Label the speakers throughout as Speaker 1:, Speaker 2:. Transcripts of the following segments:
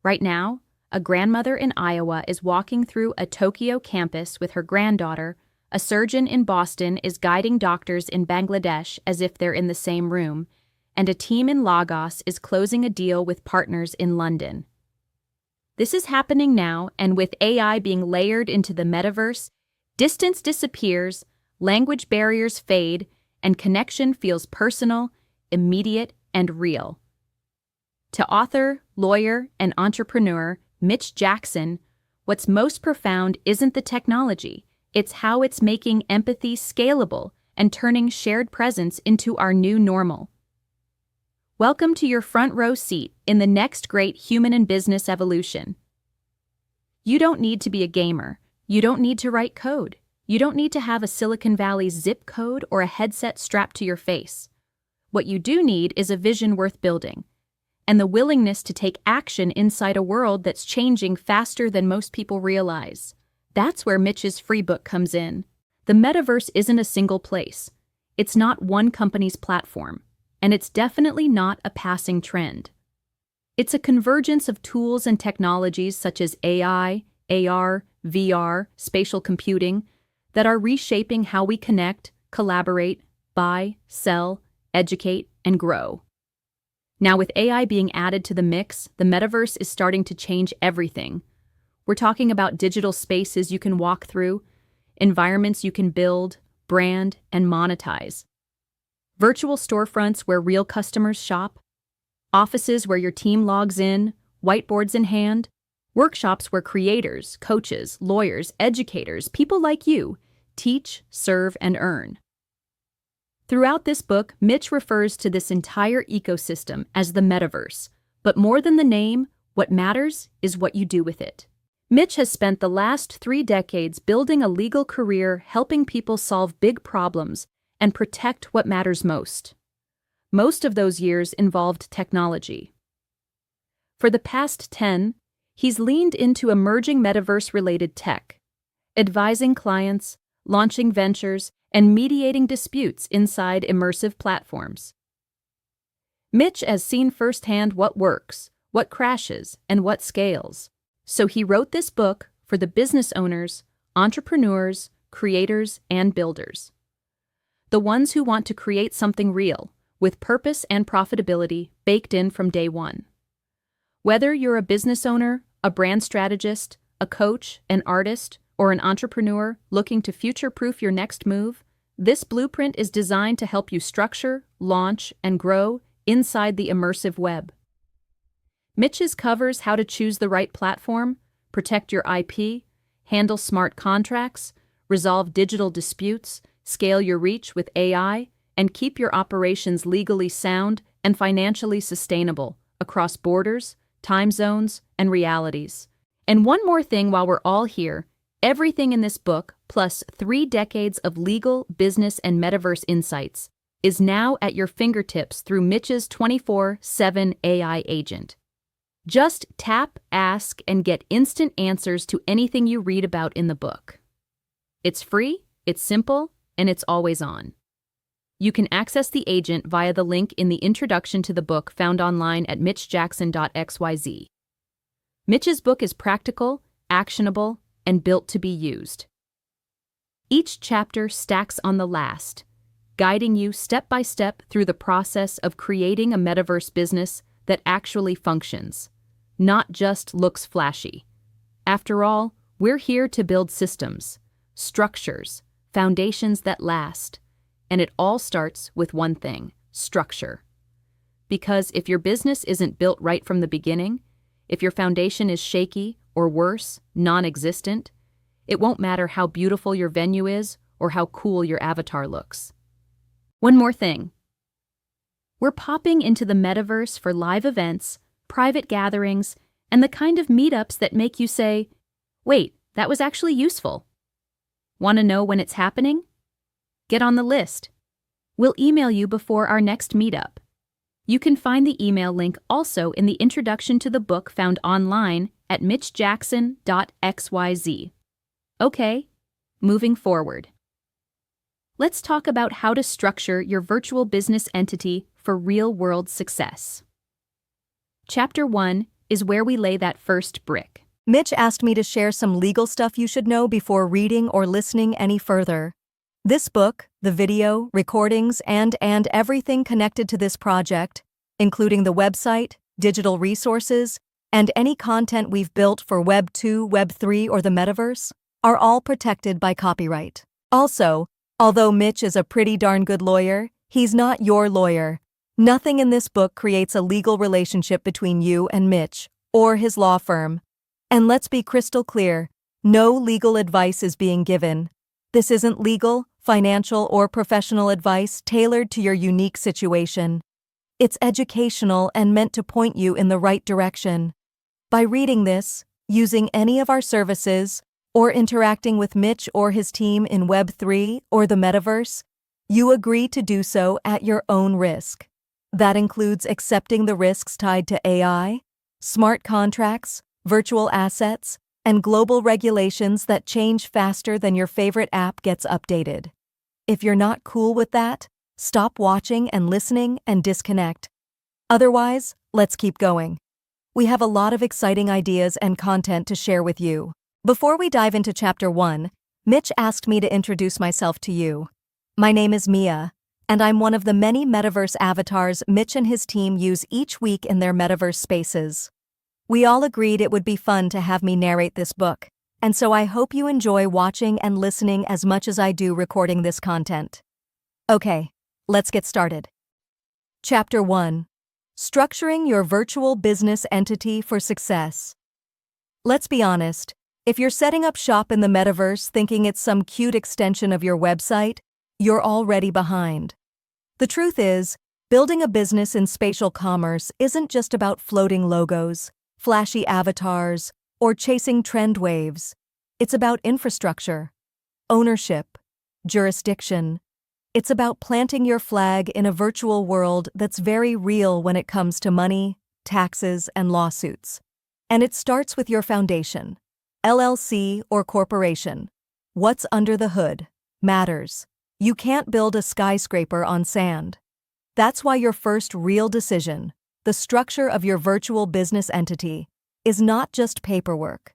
Speaker 1: Right now, a grandmother in Iowa is walking through a Tokyo campus with her granddaughter. A surgeon in Boston is guiding doctors in Bangladesh as if they're in the same room, and a team in Lagos is closing a deal with partners in London. This is happening now, and with AI being layered into the metaverse, distance disappears, language barriers fade, and connection feels personal, immediate, and real. To author, lawyer, and entrepreneur Mitch Jackson, what's most profound isn't the technology, it's how it's making empathy scalable and turning shared presence into our new normal. Welcome to your front row seat in the next great human and business evolution. You don't need to be a gamer. You don't need to write code. You don't need to have a Silicon Valley zip code or a headset strapped to your face. What you do need is a vision worth building, and the willingness to take action inside a world that's changing faster than most people realize. That's where Mitch's free book comes in. The metaverse isn't a single place. It's not one company's platform, and it's definitely not a passing trend. It's a convergence of tools and technologies such as AI, AR, VR, spatial computing that are reshaping how we connect, collaborate, buy, sell, educate, and grow. Now, with AI being added to the mix, the metaverse is starting to change everything. We're talking about digital spaces you can walk through, environments you can build, brand, and monetize. Virtual storefronts where real customers shop, offices where your team logs in, whiteboards in hand, workshops where creators, coaches, lawyers, educators, people like you, teach, serve, and earn. Throughout this book, Mitch refers to this entire ecosystem as the metaverse, but more than the name, what matters is what you do with it. Mitch has spent the last 3 decades building a legal career helping people solve big problems and protect what matters most. Most of those years involved technology. For the past 10, he's leaned into emerging metaverse-related tech, advising clients, launching ventures, and mediating disputes inside immersive platforms. Mitch has seen firsthand what works, what crashes, and what scales. So he wrote this book for the business owners, entrepreneurs, creators, and builders. The ones who want to create something real, with purpose and profitability baked in from day one. Whether you're a business owner, a brand strategist, a coach, an artist, or an entrepreneur looking to future-proof your next move, this blueprint is designed to help you structure, launch, and grow inside the immersive web. Mitch's covers how to choose the right platform, protect your IP, handle smart contracts, resolve digital disputes, scale your reach with AI, and keep your operations legally sound and financially sustainable across borders, time zones, and realities. And one more thing while we're all here, everything in this book, plus 3 decades of legal, business, and metaverse insights, is now at your fingertips through Mitch's 24/7 AI agent. Just tap, ask, and get instant answers to anything you read about in the book. It's free, it's simple, and it's always on. You can access the agent via the link in the introduction to the book found online at mitchjackson.xyz. Mitch's book is practical, actionable, and built to be used. Each chapter stacks on the last, guiding you step by step through the process of creating a metaverse business that actually functions, not just looks flashy. After all, we're here to build systems, structures, foundations that last, and it all starts with one thing: structure. Because if your business isn't built right from the beginning, if your foundation is shaky, or worse, non-existent, it won't matter how beautiful your venue is or how cool your avatar looks. One more thing. We're popping into the metaverse for live events, private gatherings, and the kind of meetups that make you say, wait, that was actually useful. Want to know when it's happening? Get on the list. We'll email you before our next meetup. You can find the email link also in the introduction to the book found online at mitchjackson.xyz. Okay, moving forward. Let's talk about how to structure your virtual business entity for real-world success. Chapter 1 is where we lay that first brick.
Speaker 2: Mitch asked me to share some legal stuff you should know before reading or listening any further. This book, the video, recordings, and everything connected to this project, including the website, digital resources, and any content we've built for Web 2, Web 3, or the Metaverse, are all protected by copyright. Also, although Mitch is a pretty darn good lawyer, he's not your lawyer. Nothing in this book creates a legal relationship between you and Mitch, or his law firm. And let's be crystal clear, no legal advice is being given. This isn't legal, financial, or professional advice tailored to your unique situation. It's educational and meant to point you in the right direction. By reading this, using any of our services, or interacting with Mitch or his team in Web 3 or the Metaverse, you agree to do so at your own risk. That includes accepting the risks tied to AI, smart contracts, virtual assets, and global regulations that change faster than your favorite app gets updated. If you're not cool with that, stop watching and listening and disconnect. Otherwise, let's keep going. We have a lot of exciting ideas and content to share with you. Before we dive into Chapter 1, Mitch asked me to introduce myself to you. My name is Mia, and I'm one of the many Metaverse avatars Mitch and his team use each week in their Metaverse spaces. We all agreed it would be fun to have me narrate this book, and so I hope you enjoy watching and listening as much as I do recording this content. Okay, let's get started. Chapter 1. Structuring your virtual business entity for success. Let's be honest, if you're setting up shop in the Metaverse thinking it's some cute extension of your website, you're already behind. The truth is, building a business in spatial commerce isn't just about floating logos, flashy avatars, or chasing trend waves. It's about infrastructure, ownership, jurisdiction. It's about planting your flag in a virtual world that's very real when it comes to money, taxes, and lawsuits. And it starts with your foundation, LLC or corporation. What's under the hood matters. You can't build a skyscraper on sand. That's why your first real decision, the structure of your virtual business entity, is not just paperwork.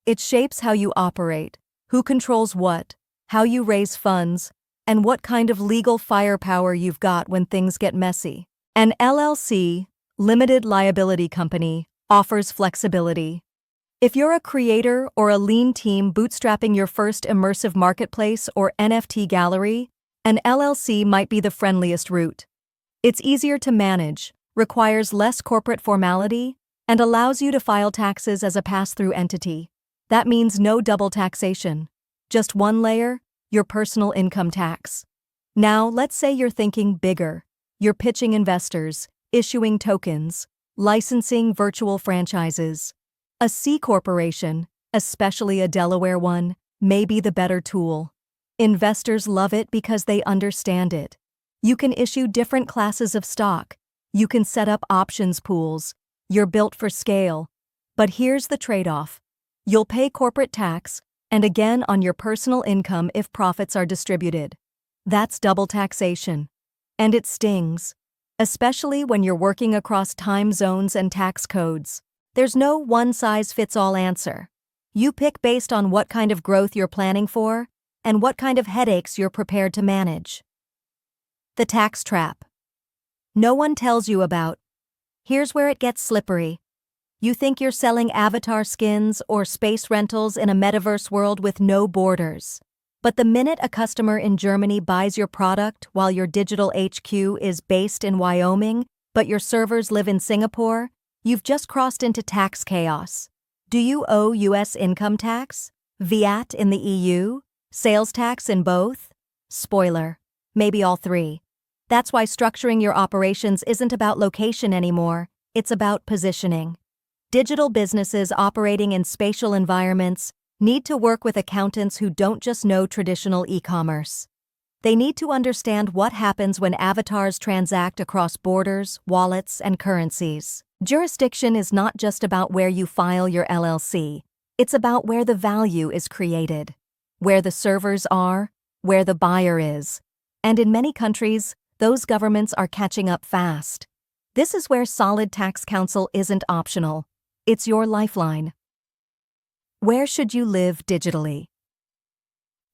Speaker 2: It shapes how you operate, who controls what, how you raise funds, and what kind of legal firepower you've got when things get messy. An LLC, limited liability company, offers flexibility. If you're a creator or a lean team bootstrapping your first immersive marketplace or NFT gallery, an LLC might be the friendliest route. It's easier to manage, requires less corporate formality, and allows you to file taxes as a pass-through entity. That means no double taxation. Just one layer, your personal income tax. Now, let's say you're thinking bigger. You're pitching investors, issuing tokens, licensing virtual franchises. A C corporation, especially a Delaware one, may be the better tool. Investors love it because they understand it. You can issue different classes of stock. You can set up options pools. You're built for scale. But here's the trade-off. You'll pay corporate tax, and again on your personal income if profits are distributed. That's double taxation. And it stings. Especially when you're working across time zones and tax codes. There's no one-size-fits-all answer. You pick based on what kind of growth you're planning for and what kind of headaches you're prepared to manage. The tax trap. No one tells you about. Here's where it gets slippery. You think you're selling avatar skins or space rentals in a metaverse world with no borders. But the minute a customer in Germany buys your product while your digital HQ is based in Wyoming, but your servers live in Singapore, you've just crossed into tax chaos. Do you owe U.S. income tax? VAT in the EU? Sales tax in both? Spoiler, maybe all three. That's why structuring your operations isn't about location anymore, it's about positioning. Digital businesses operating in spatial environments need to work with accountants who don't just know traditional e-commerce. They need to understand what happens when avatars transact across borders, wallets, and currencies. Jurisdiction is not just about where you file your LLC. It's about where the value is created, where the servers are, where the buyer is. And in many countries, those governments are catching up fast. This is where solid tax counsel isn't optional. It's your lifeline. Where should you live digitally?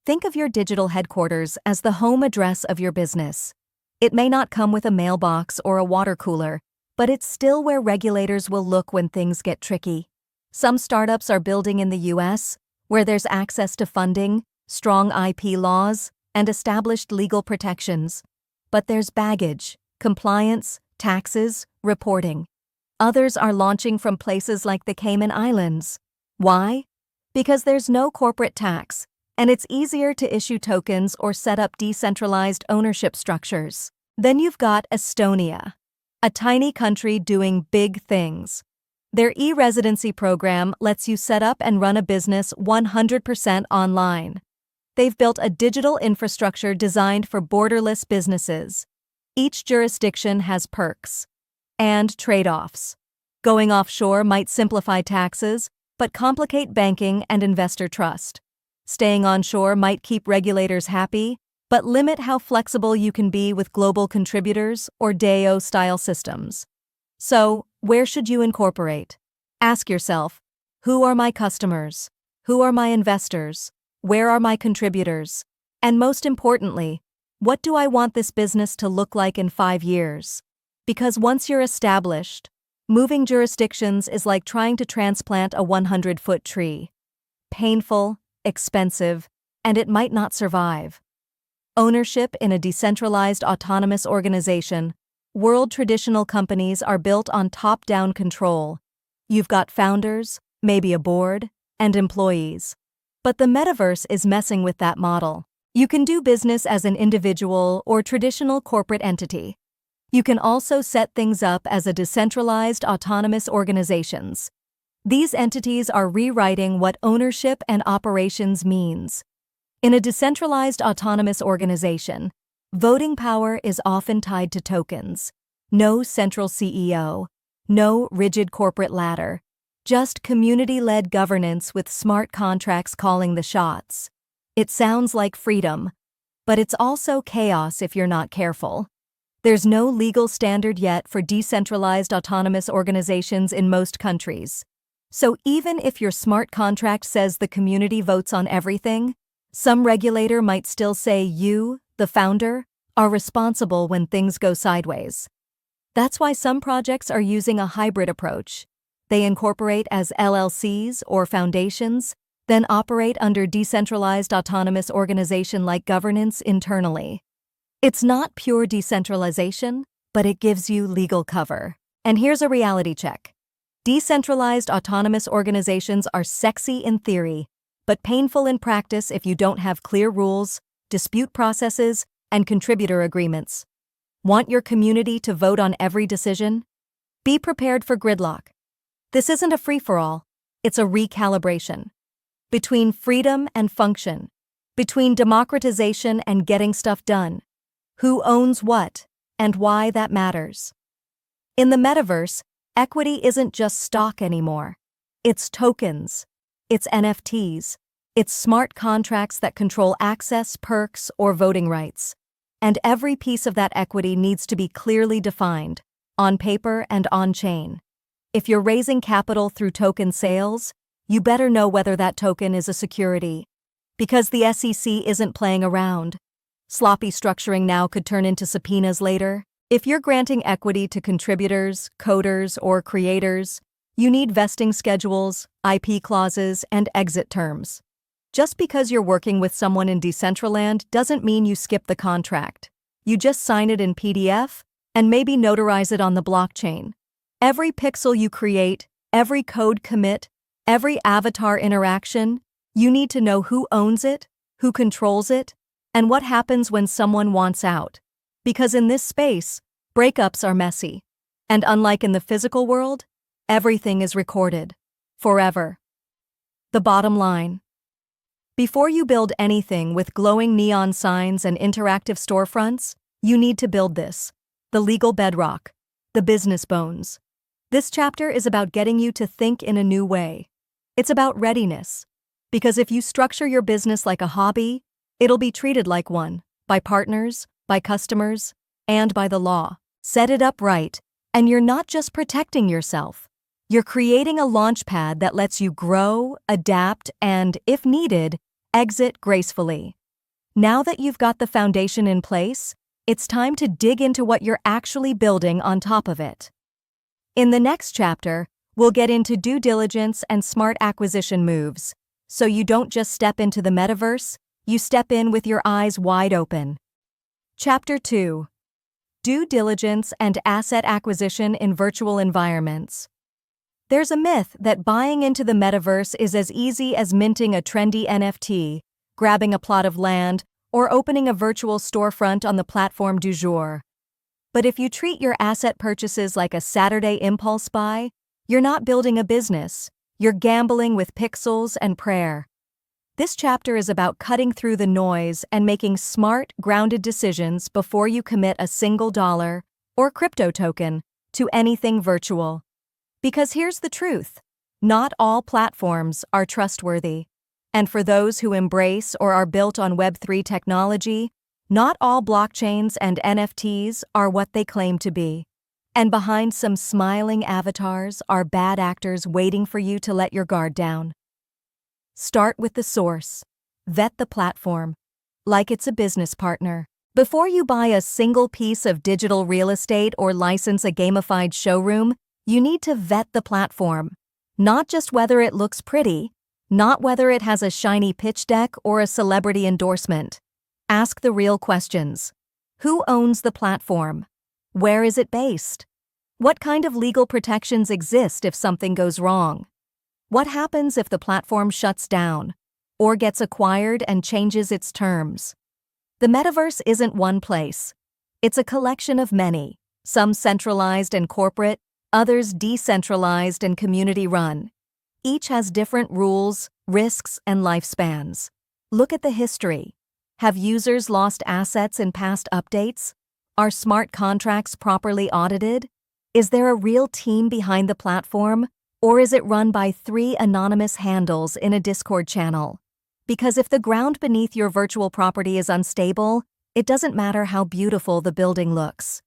Speaker 2: Think of your digital headquarters as the home address of your business. It may not come with a mailbox or a water cooler, but it's still where regulators will look when things get tricky. Some startups are building in the US, where there's access to funding, strong IP laws, and established legal protections. But there's baggage, compliance, taxes, reporting. Others are launching from places like the Cayman Islands. Why? Because there's no corporate tax, and it's easier to issue tokens or set up decentralized ownership structures. Then you've got Estonia, a tiny country doing big things. Their e-residency program lets you set up and run a business 100% online. They've built a digital infrastructure designed for borderless businesses. Each jurisdiction has perks and trade-offs. Going offshore might simplify taxes, but complicate banking and investor trust. Staying onshore might keep regulators happy, but limit how flexible you can be with global contributors or DAO-style systems. So, where should you incorporate? Ask yourself, who are my customers? Who are my investors? Where are my contributors? And most importantly, what do I want this business to look like in 5 years? Because once you're established, moving jurisdictions is like trying to transplant a 100-foot tree. Painful, expensive, and it might not survive. Ownership in a decentralized autonomous organization. World traditional companies are built on top-down control. You've got founders, maybe a board, and employees. But the metaverse is messing with that model. You can do business as an individual or traditional corporate entity. You can also set things up as a decentralized autonomous organizations. These entities are rewriting what ownership and operations means. In a decentralized autonomous organization, voting power is often tied to tokens. No central CEO, no rigid corporate ladder, just community-led governance with smart contracts calling the shots. It sounds like freedom, but it's also chaos if you're not careful. There's no legal standard yet for decentralized autonomous organizations in most countries. So even if your smart contract says the community votes on everything, some regulator might still say you, the founder, are responsible when things go sideways. That's why some projects are using a hybrid approach. They incorporate as LLCs or foundations, then operate under decentralized autonomous organization-like governance internally. It's not pure decentralization, but it gives you legal cover. And here's a reality check. Decentralized autonomous organizations are sexy in theory, but painful in practice if you don't have clear rules, dispute processes, and contributor agreements. Want your community to vote on every decision? Be prepared for gridlock. This isn't a free-for-all, it's a recalibration. Between freedom and function, between democratization and getting stuff done, who owns what, and why that matters. In the metaverse, equity isn't just stock anymore. It's tokens, it's NFTs, it's smart contracts that control access, perks, or voting rights. And every piece of that equity needs to be clearly defined, on paper and on-chain. If you're raising capital through token sales, you better know whether that token is a security. Because the SEC isn't playing around. Sloppy structuring now could turn into subpoenas later. If you're granting equity to contributors, coders, or creators, you need vesting schedules, IP clauses, and exit terms. Just because you're working with someone in Decentraland doesn't mean you skip the contract. You just sign it in PDF and maybe notarize it on the blockchain. Every pixel you create, every code commit, every avatar interaction, you need to know who owns it, who controls it, and what happens when someone wants out. Because in this space, breakups are messy. And unlike in the physical world, everything is recorded. Forever. The bottom line. Before you build anything with glowing neon signs and interactive storefronts, you need to build this. The legal bedrock. The business bones. This chapter is about getting you to think in a new way. It's about readiness. Because if you structure your business like a hobby, it'll be treated like one, by partners, by customers, and by the law. Set it up right, and you're not just protecting yourself. You're creating a launchpad that lets you grow, adapt, and, if needed, exit gracefully. Now that you've got the foundation in place, it's time to dig into what you're actually building on top of it. In the next chapter, we'll get into due diligence and smart acquisition moves, so you don't just step into the metaverse, you step in with your eyes wide open. Chapter 2. Due diligence and asset acquisition in virtual environments. There's a myth that buying into the metaverse is as easy as minting a trendy NFT, grabbing a plot of land, or opening a virtual storefront on the platform du jour. But if you treat your asset purchases like a Saturday impulse buy, you're not building a business, you're gambling with pixels and prayer. This chapter is about cutting through the noise and making smart, grounded decisions before you commit a single dollar or crypto token to anything virtual. Because here's the truth, not all platforms are trustworthy. And for those who embrace or are built on Web3 technology, not all blockchains and NFTs are what they claim to be. And behind some smiling avatars are bad actors waiting for you to let your guard down. Start with the source. Vet the platform, like it's a business partner. Before you buy a single piece of digital real estate or license a gamified showroom, you need to vet the platform. Not just whether it looks pretty, not whether it has a shiny pitch deck or a celebrity endorsement. Ask the real questions. Who owns the platform? Where is it based? What kind of legal protections exist if something goes wrong? What happens if the platform shuts down or gets acquired and changes its terms? The metaverse isn't one place. It's a collection of many, some centralized and corporate, others decentralized and community-run. Each has different rules, risks, and lifespans. Look at the history. Have users lost assets in past updates? Are smart contracts properly audited? Is there a real team behind the platform, or is it run by 3 anonymous handles in a Discord channel? Because if the ground beneath your virtual property is unstable, it doesn't matter how beautiful the building looks.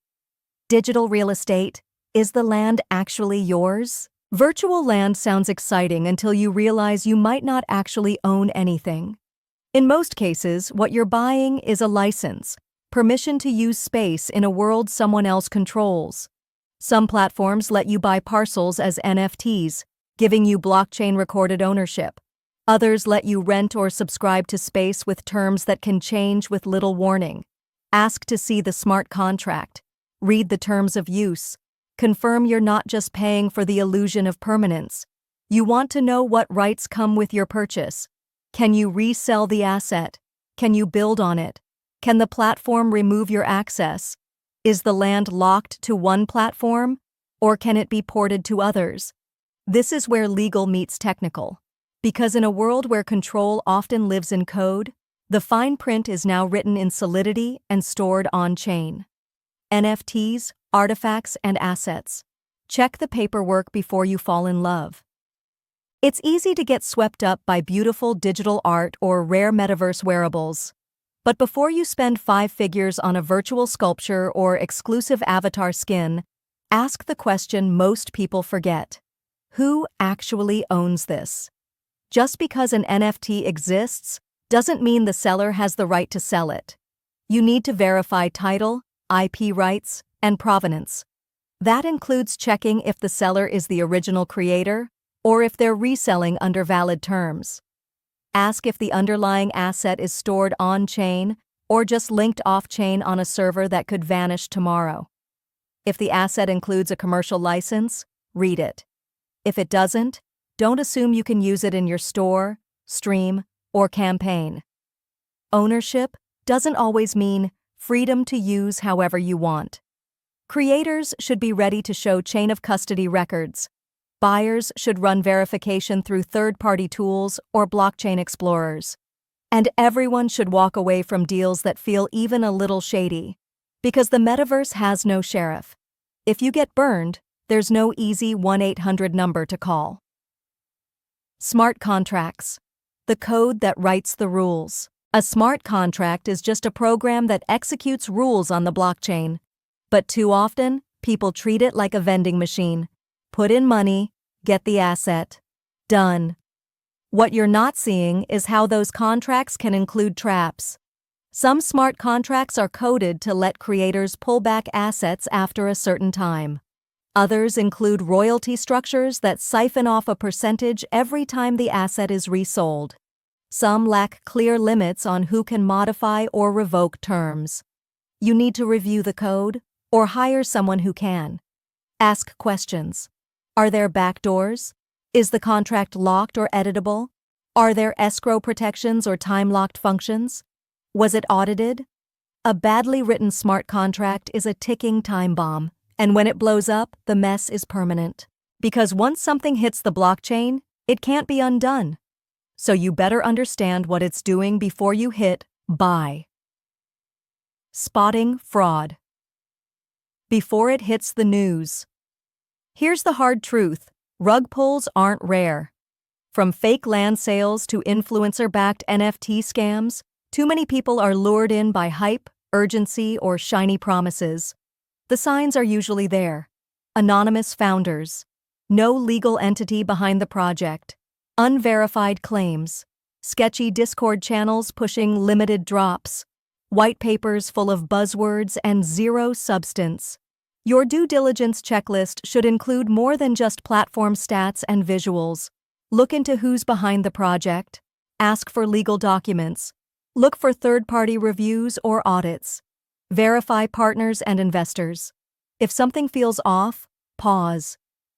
Speaker 2: Digital real estate, is the land actually yours? Virtual land sounds exciting until you realize you might not actually own anything. In most cases, what you're buying is a license, permission to use space in a world someone else controls. Some platforms let you buy parcels as NFTs, giving you blockchain-recorded ownership. Others let you rent or subscribe to space with terms that can change with little warning. Ask to see the smart contract. Read the terms of use. Confirm you're not just paying for the illusion of permanence. You want to know what rights come with your purchase. Can you resell the asset? Can you build on it? Can the platform remove your access? Is the land locked to one platform, or can it be ported to others? This is where legal meets technical. Because in a world where control often lives in code, the fine print is now written in Solidity and stored on-chain. NFTs, artifacts, and assets. Check the paperwork before you fall in love. It's easy to get swept up by beautiful digital art or rare metaverse wearables. But before you spend 5 figures on a virtual sculpture or exclusive avatar skin, ask the question most people forget. Who actually owns this? Just because an NFT exists doesn't mean the seller has the right to sell it. You need to verify title, IP rights, and provenance. That includes checking if the seller is the original creator or if they're reselling under valid terms. Ask if the underlying asset is stored on-chain or just linked off-chain on a server that could vanish tomorrow. If the asset includes a commercial license, read it. If it doesn't, don't assume you can use it in your store, stream, or campaign. Ownership doesn't always mean freedom to use however you want. Creators should be ready to show chain of custody records. Buyers should run verification through third-party tools or blockchain explorers. And everyone should walk away from deals that feel even a little shady. Because the metaverse has no sheriff. If you get burned, there's no easy 1-800 number to call. Smart contracts. The code that writes the rules. A smart contract is just a program that executes rules on the blockchain. But too often, people treat it like a vending machine. Put in money, get the asset. Done. What you're not seeing is how those contracts can include traps. Some smart contracts are coded to let creators pull back assets after a certain time. Others include royalty structures that siphon off a percentage every time the asset is resold. Some lack clear limits on who can modify or revoke terms. You need to review the code or hire someone who can. Ask questions. Are there backdoors? Is the contract locked or editable? Are there escrow protections or time-locked functions? Was it audited? A badly written smart contract is a ticking time bomb, and when it blows up, the mess is permanent. Because once something hits the blockchain, it can't be undone. So you better understand what it's doing before you hit buy. Spotting fraud. Before it hits the news. Here's the hard truth. Rug pulls aren't rare. From fake land sales to influencer-backed NFT scams, too many people are lured in by hype, urgency, or shiny promises. The signs are usually there. Anonymous founders. No legal entity behind the project. Unverified claims. Sketchy Discord channels pushing limited drops. White papers full of buzzwords and zero substance. Your due diligence checklist should include more than just platform stats and visuals. Look into who's behind the project. Ask for legal documents. Look for third-party reviews or audits. Verify partners and investors. If something feels off, pause.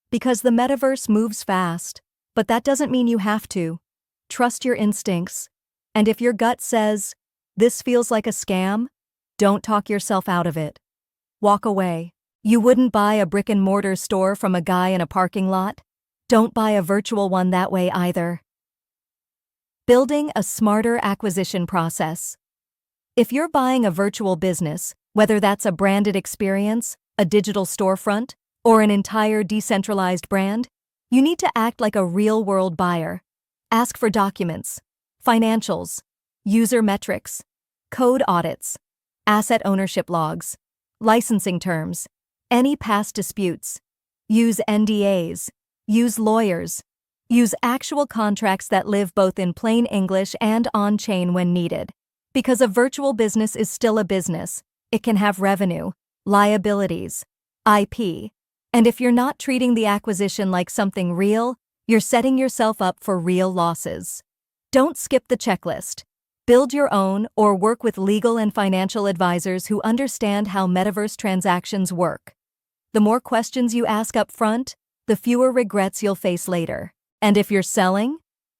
Speaker 2: Because the metaverse moves fast, but that doesn't mean you have to. Trust your instincts. And if your gut says, this feels like a scam, don't talk yourself out of it. Walk away. You wouldn't buy a brick-and-mortar store from a guy in a parking lot? Don't buy a virtual one that way either. Building a smarter acquisition process. If you're buying a virtual business, whether that's a branded experience, a digital storefront, or an entire decentralized brand, you need to act like a real-world buyer. Ask for documents, financials, user metrics, code audits, asset ownership logs, licensing terms, any past disputes. Use NDAs. Use lawyers. Use actual contracts that live both in plain English and on-chain when needed. Because a virtual business is still a business, it can have revenue, liabilities, IP. And if you're not treating the acquisition like something real, you're setting yourself up for real losses. Don't skip the checklist. Build your own or work with legal and financial advisors who understand how metaverse transactions work. The more questions you ask up front, the fewer regrets you'll face later. And if you're selling,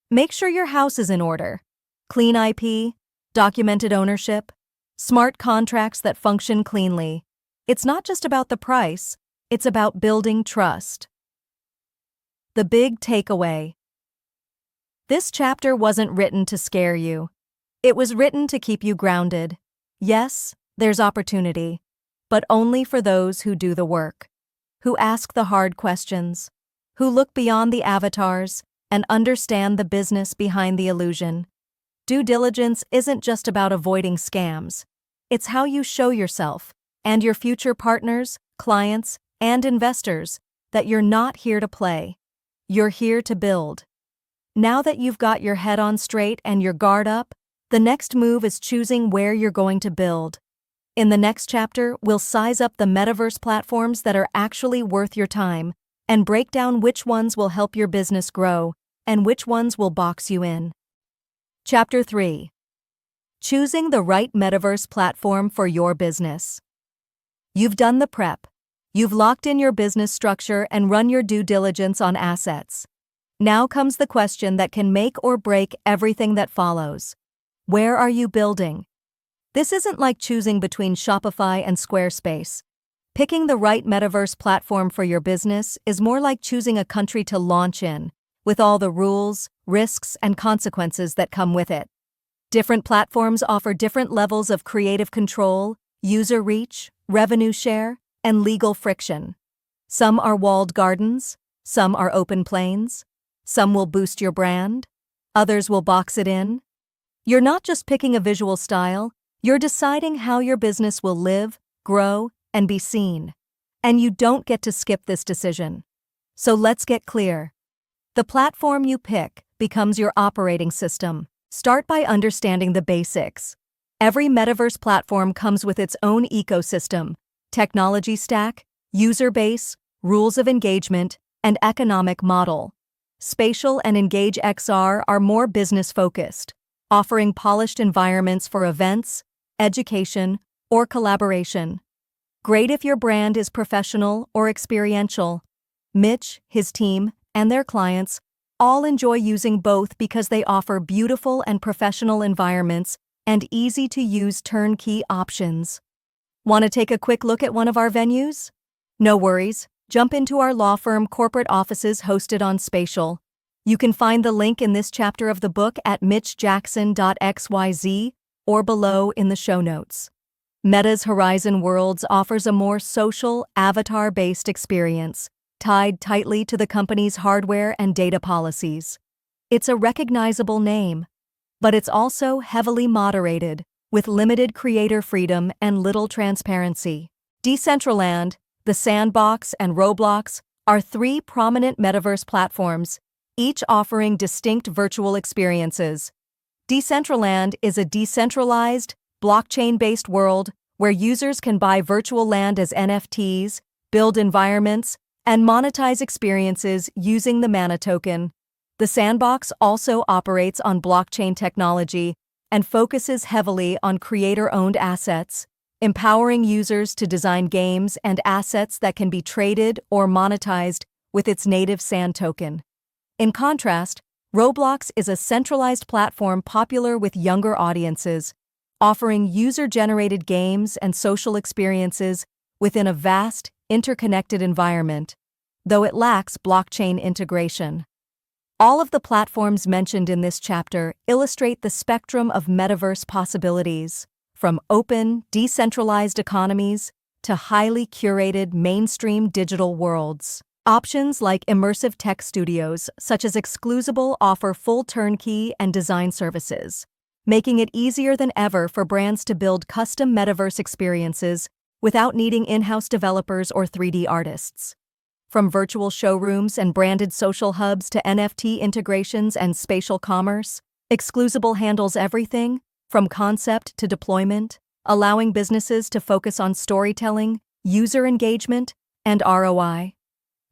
Speaker 2: make sure your house is in order. Clean IP, documented ownership, smart contracts that function cleanly. It's not just about the price, it's about building trust. The big takeaway. This chapter wasn't written to scare you. It was written to keep you grounded. Yes, there's opportunity, but only for those who do the work, who ask the hard questions, who look beyond the avatars and understand the business behind the illusion. Due diligence isn't just about avoiding scams. It's how you show yourself and your future partners, clients, and investors that you're not here to play. You're here to build. Now that you've got your head on straight and your guard up, the next move is choosing where you're going to build. In the next chapter, we'll size up the metaverse platforms that are actually worth your time and break down which ones will help your business grow and which ones will box you in. Chapter 3. Choosing the right metaverse platform for your business. You've done the prep. You've locked in your business structure and run your due diligence on assets. Now comes the question that can make or break everything that follows. Where are you building? This isn't like choosing between Shopify and Squarespace. Picking the right metaverse platform for your business is more like choosing a country to launch in, with all the rules, risks, and consequences that come with it. Different platforms offer different levels of creative control, user reach, revenue share, and legal friction. Some are walled gardens, some are open plains, some will boost your brand, others will box it in. You're not just picking a visual style, you're deciding how your business will live, grow, and be seen. And you don't get to skip this decision. So let's get clear. The platform you pick becomes your operating system. Start by understanding the basics. Every metaverse platform comes with its own ecosystem, technology stack, user base, rules of engagement, and economic model. Spatial and Engage XR are more business-focused, offering polished environments for events, education, or collaboration. Great if your brand is professional or experiential. Mitch, his team, and their clients all enjoy using both because they offer beautiful and professional environments and easy-to-use turnkey options. Want to take a quick look at one of our venues? No worries, jump into our law firm corporate offices hosted on Spatial. You can find the link in this chapter of the book at mitchjackson.xyz or below in the show notes. Meta's Horizon Worlds offers a more social, avatar-based experience, tied tightly to the company's hardware and data policies. It's a recognizable name, but it's also heavily moderated, with limited creator freedom and little transparency. Decentraland, The Sandbox, and Roblox are three prominent metaverse platforms, each offering distinct virtual experiences. Decentraland is a decentralized, blockchain-based world where users can buy virtual land as NFTs, build environments, and monetize experiences using the Mana token. The Sandbox also operates on blockchain technology and focuses heavily on creator-owned assets, empowering users to design games and assets that can be traded or monetized with its native sand token. In contrast, Roblox is a centralized platform popular with younger audiences, offering user-generated games and social experiences within a vast, interconnected environment, though it lacks blockchain integration. All of the platforms mentioned in this chapter illustrate the spectrum of metaverse possibilities, from open, decentralized economies to highly curated mainstream digital worlds. Options like immersive tech studios such as Scalable offer full turnkey and design services, making it easier than ever for brands to build custom metaverse experiences without needing in-house developers or 3D artists. From virtual showrooms and branded social hubs to NFT integrations and spatial commerce, Scalable handles everything from concept to deployment, allowing businesses to focus on storytelling, user engagement, and ROI.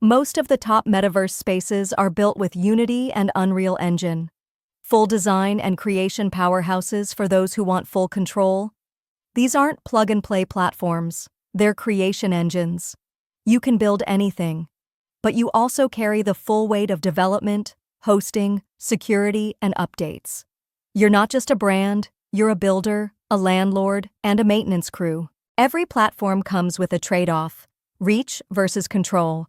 Speaker 2: Most of the top metaverse spaces are built with Unity and Unreal Engine. Full design and creation powerhouses for those who want full control. These aren't plug-and-play platforms, they're creation engines. You can build anything, but you also carry the full weight of development, hosting, security, and updates. You're not just a brand, you're a builder, a landlord, and a maintenance crew. Every platform comes with a trade-off: reach versus control.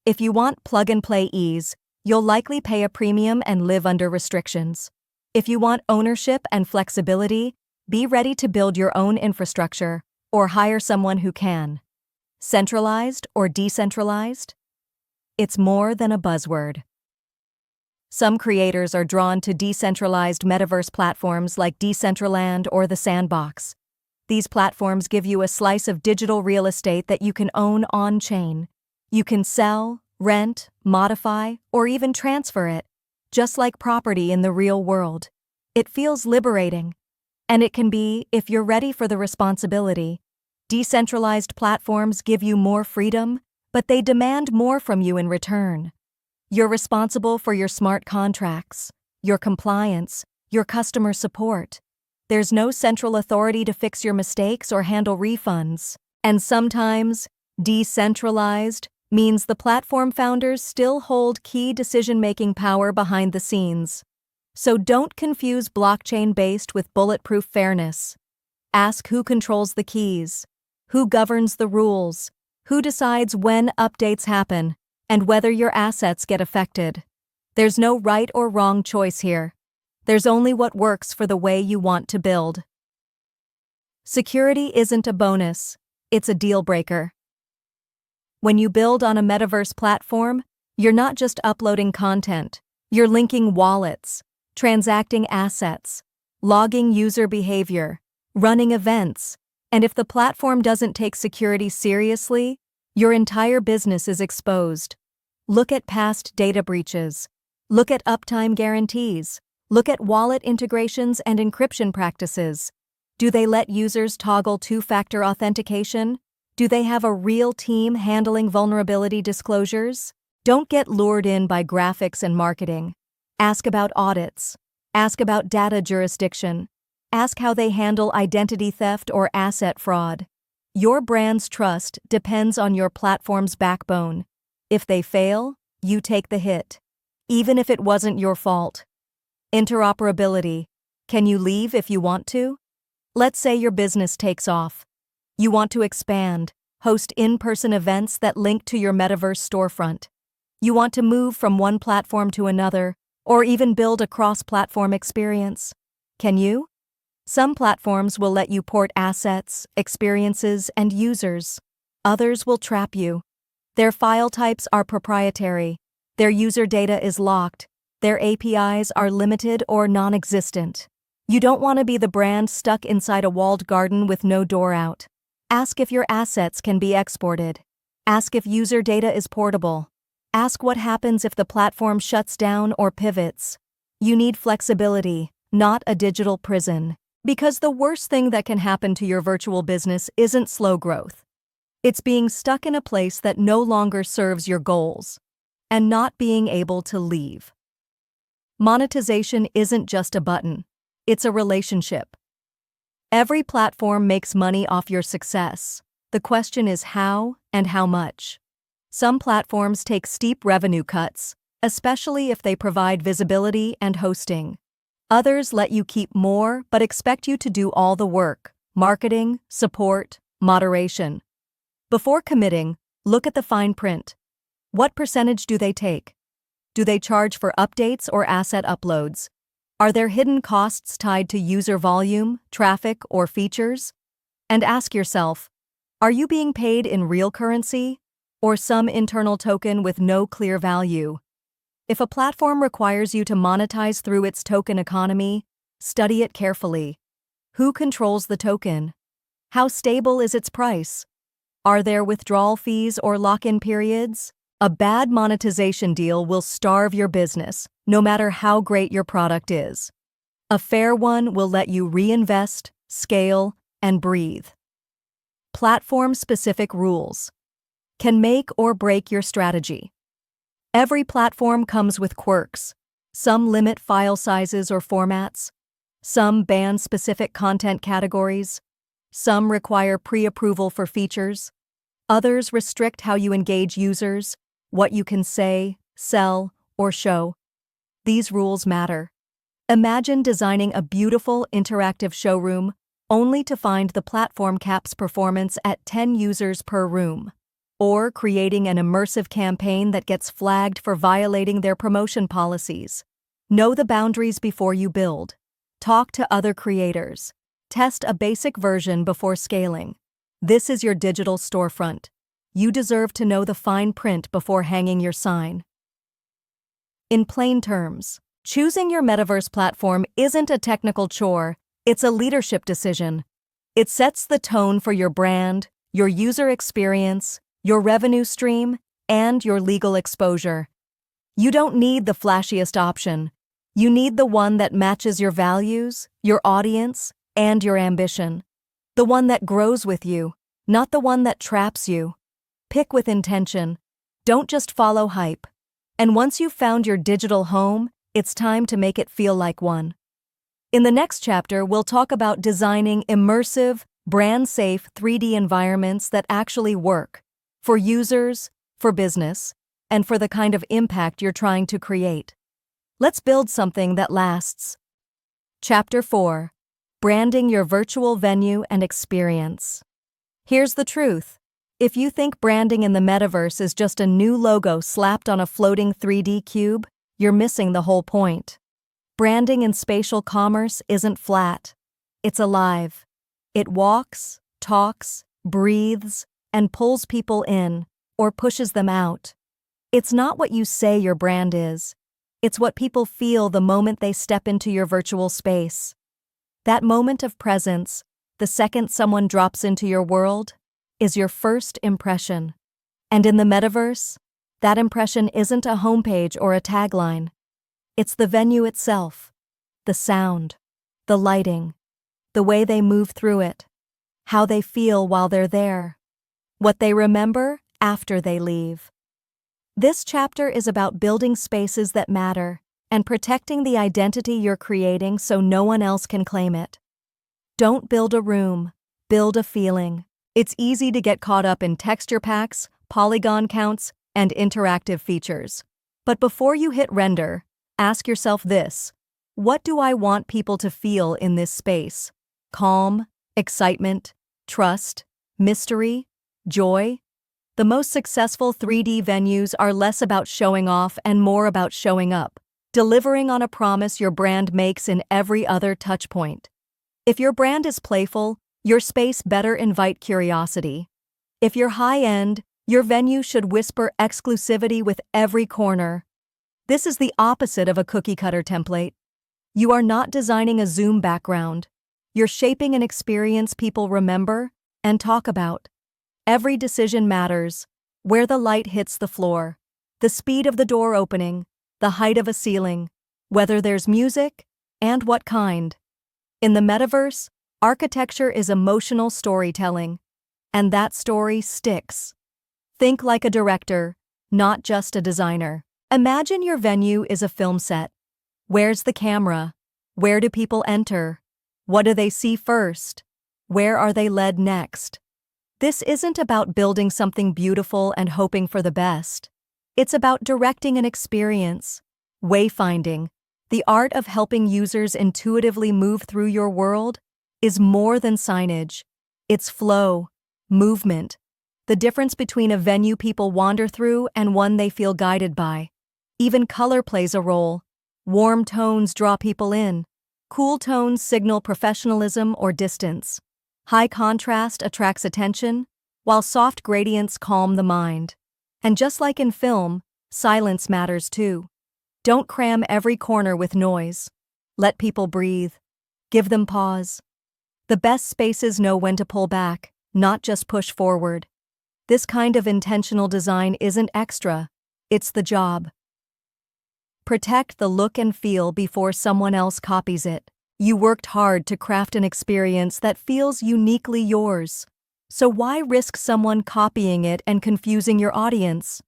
Speaker 2: If you want plug-and-play ease, you'll likely pay a premium and live under restrictions. If you want ownership and flexibility, be ready to build your own infrastructure or hire someone who can. Centralized or decentralized? It's more than a buzzword. Some creators are drawn to decentralized metaverse platforms like Decentraland or The Sandbox. These platforms give you a slice of digital real estate that you can own on-chain. You can sell, rent, modify, or even transfer it, just like property in the real world. It feels liberating. And it can be, if you're ready for the responsibility. Decentralized platforms give you more freedom, but they demand more from you in return. You're responsible for your smart contracts, your compliance, your customer support. There's no central authority to fix your mistakes or handle refunds. And sometimes, decentralized means the platform founders still hold key decision-making power behind the scenes. So don't confuse blockchain-based with bulletproof fairness. Ask who controls the keys, who governs the rules, who decides when updates happen, and whether your assets get affected. There's no right or wrong choice here. There's only what works for the way you want to build. Security isn't a bonus, it's a deal breaker. When you build on a metaverse platform, you're not just uploading content, you're linking wallets, transacting assets, logging user behavior, running events, and if the platform doesn't take security seriously, your entire business is exposed. Look at past data breaches. Look at uptime guarantees. Look at wallet integrations and encryption practices. Do they let users toggle two-factor authentication? Do they have a real team handling vulnerability disclosures? Don't get lured in by graphics and marketing. Ask about audits. Ask about data jurisdiction. Ask how they handle identity theft or asset fraud. Your brand's trust depends on your platform's backbone. If they fail, you take the hit, even if it wasn't your fault. Interoperability. Can you leave if you want to? Let's say your business takes off. You want to expand, host in-person events that link to your Metaverse storefront. You want to move from one platform to another, or even build a cross-platform experience. Can you? Some platforms will let you port assets, experiences, and users. Others will trap you. Their file types are proprietary. Their user data is locked. Their APIs are limited or non-existent. You don't want to be the brand stuck inside a walled garden with no door out. Ask if your assets can be exported. Ask if user data is portable. Ask what happens if the platform shuts down or pivots. You need flexibility, not a digital prison. Because the worst thing that can happen to your virtual business isn't slow growth. It's being stuck in a place that no longer serves your goals, and not being able to leave. Monetization isn't just a button, it's a relationship. Every platform makes money off your success. The question is how and how much. Some platforms take steep revenue cuts, especially if they provide visibility and hosting. Others let you keep more but expect you to do all the work: marketing, support, moderation. Before committing, look at the fine print. What percentage do they take? Do they charge for updates or asset uploads? Are there hidden costs tied to user volume, traffic, or features? And ask yourself, are you being paid in real currency or some internal token with no clear value? If a platform requires you to monetize through its token economy, study it carefully. Who controls the token? How stable is its price? Are there withdrawal fees or lock-in periods? A bad monetization deal will starve your business, no matter how great your product is. A fair one will let you reinvest, scale, and breathe. Platform-specific rules can make or break your strategy. Every platform comes with quirks. Some limit file sizes or formats. Some ban specific content categories. Some require pre-approval for features. Others restrict how you engage users, what you can say, sell, or show. These rules matter. Imagine designing a beautiful interactive showroom only to find the platform caps performance at 10 users per room. Or creating an immersive campaign that gets flagged for violating their promotion policies. Know the boundaries before you build. Talk to other creators. Test a basic version before scaling. This is your digital storefront. You deserve to know the fine print before hanging your sign. In plain terms, choosing your Metaverse platform isn't a technical chore, it's a leadership decision. It sets the tone for your brand, your user experience, your revenue stream, and your legal exposure. You don't need the flashiest option. You need the one that matches your values, your audience, and your ambition. The one that grows with you, not the one that traps you. Pick with intention. Don't just follow hype. And once you've found your digital home, it's time to make it feel like one. In the next chapter, we'll talk about designing immersive, brand-safe 3D environments that actually work. For users, for business, and for the kind of impact you're trying to create. Let's build something that lasts. Chapter 4. Branding your virtual venue and experience. Here's the truth. If you think branding in the metaverse is just a new logo slapped on a floating 3D cube, you're missing the whole point. Branding in spatial commerce isn't flat. It's alive. It walks, talks, breathes, and pulls people in, or pushes them out. It's not what you say your brand is. It's what people feel the moment they step into your virtual space. That moment of presence, the second someone drops into your world, is your first impression. And in the metaverse, that impression isn't a homepage or a tagline. It's the venue itself, the sound, the lighting, the way they move through it, how they feel while they're there, what they remember after they leave. This chapter is about building spaces that matter and protecting the identity you're creating so no one else can claim it. Don't build a room, build a feeling. It's easy to get caught up in texture packs, polygon counts, and interactive features. But before you hit render, ask yourself this: what do I want people to feel in this space? Calm, excitement, trust, mystery, joy? The most successful 3D venues are less about showing off and more about showing up, delivering on a promise your brand makes in every other touchpoint. If your brand is playful, your space better invite curiosity. If you're high-end, your venue should whisper exclusivity with every corner. This is the opposite of a cookie-cutter template. You are not designing a Zoom background. You're shaping an experience people remember and talk about. Every decision matters: where the light hits the floor, the speed of the door opening, the height of a ceiling, whether there's music, and what kind. In the metaverse, architecture is emotional storytelling, and that story sticks. Think like a director, not just a designer. Imagine your venue is a film set. Where's the camera? Where do people enter? What do they see first? Where are they led next? This isn't about building something beautiful and hoping for the best. It's about directing an experience, wayfinding. The art of helping users intuitively move through your world is more than signage. It's flow, movement, the difference between a venue people wander through and one they feel guided by. Even color plays a role. Warm tones draw people in. Cool tones signal professionalism or distance. High contrast attracts attention, while soft gradients calm the mind. And just like in film, silence matters too. Don't cram every corner with noise. Let people breathe. Give them pause. The best spaces know when to pull back, not just push forward. This kind of intentional design isn't extra, it's the job. Protect the look and feel before someone else copies it. You worked hard to craft an experience that feels uniquely yours. So why risk someone copying it and confusing your audience?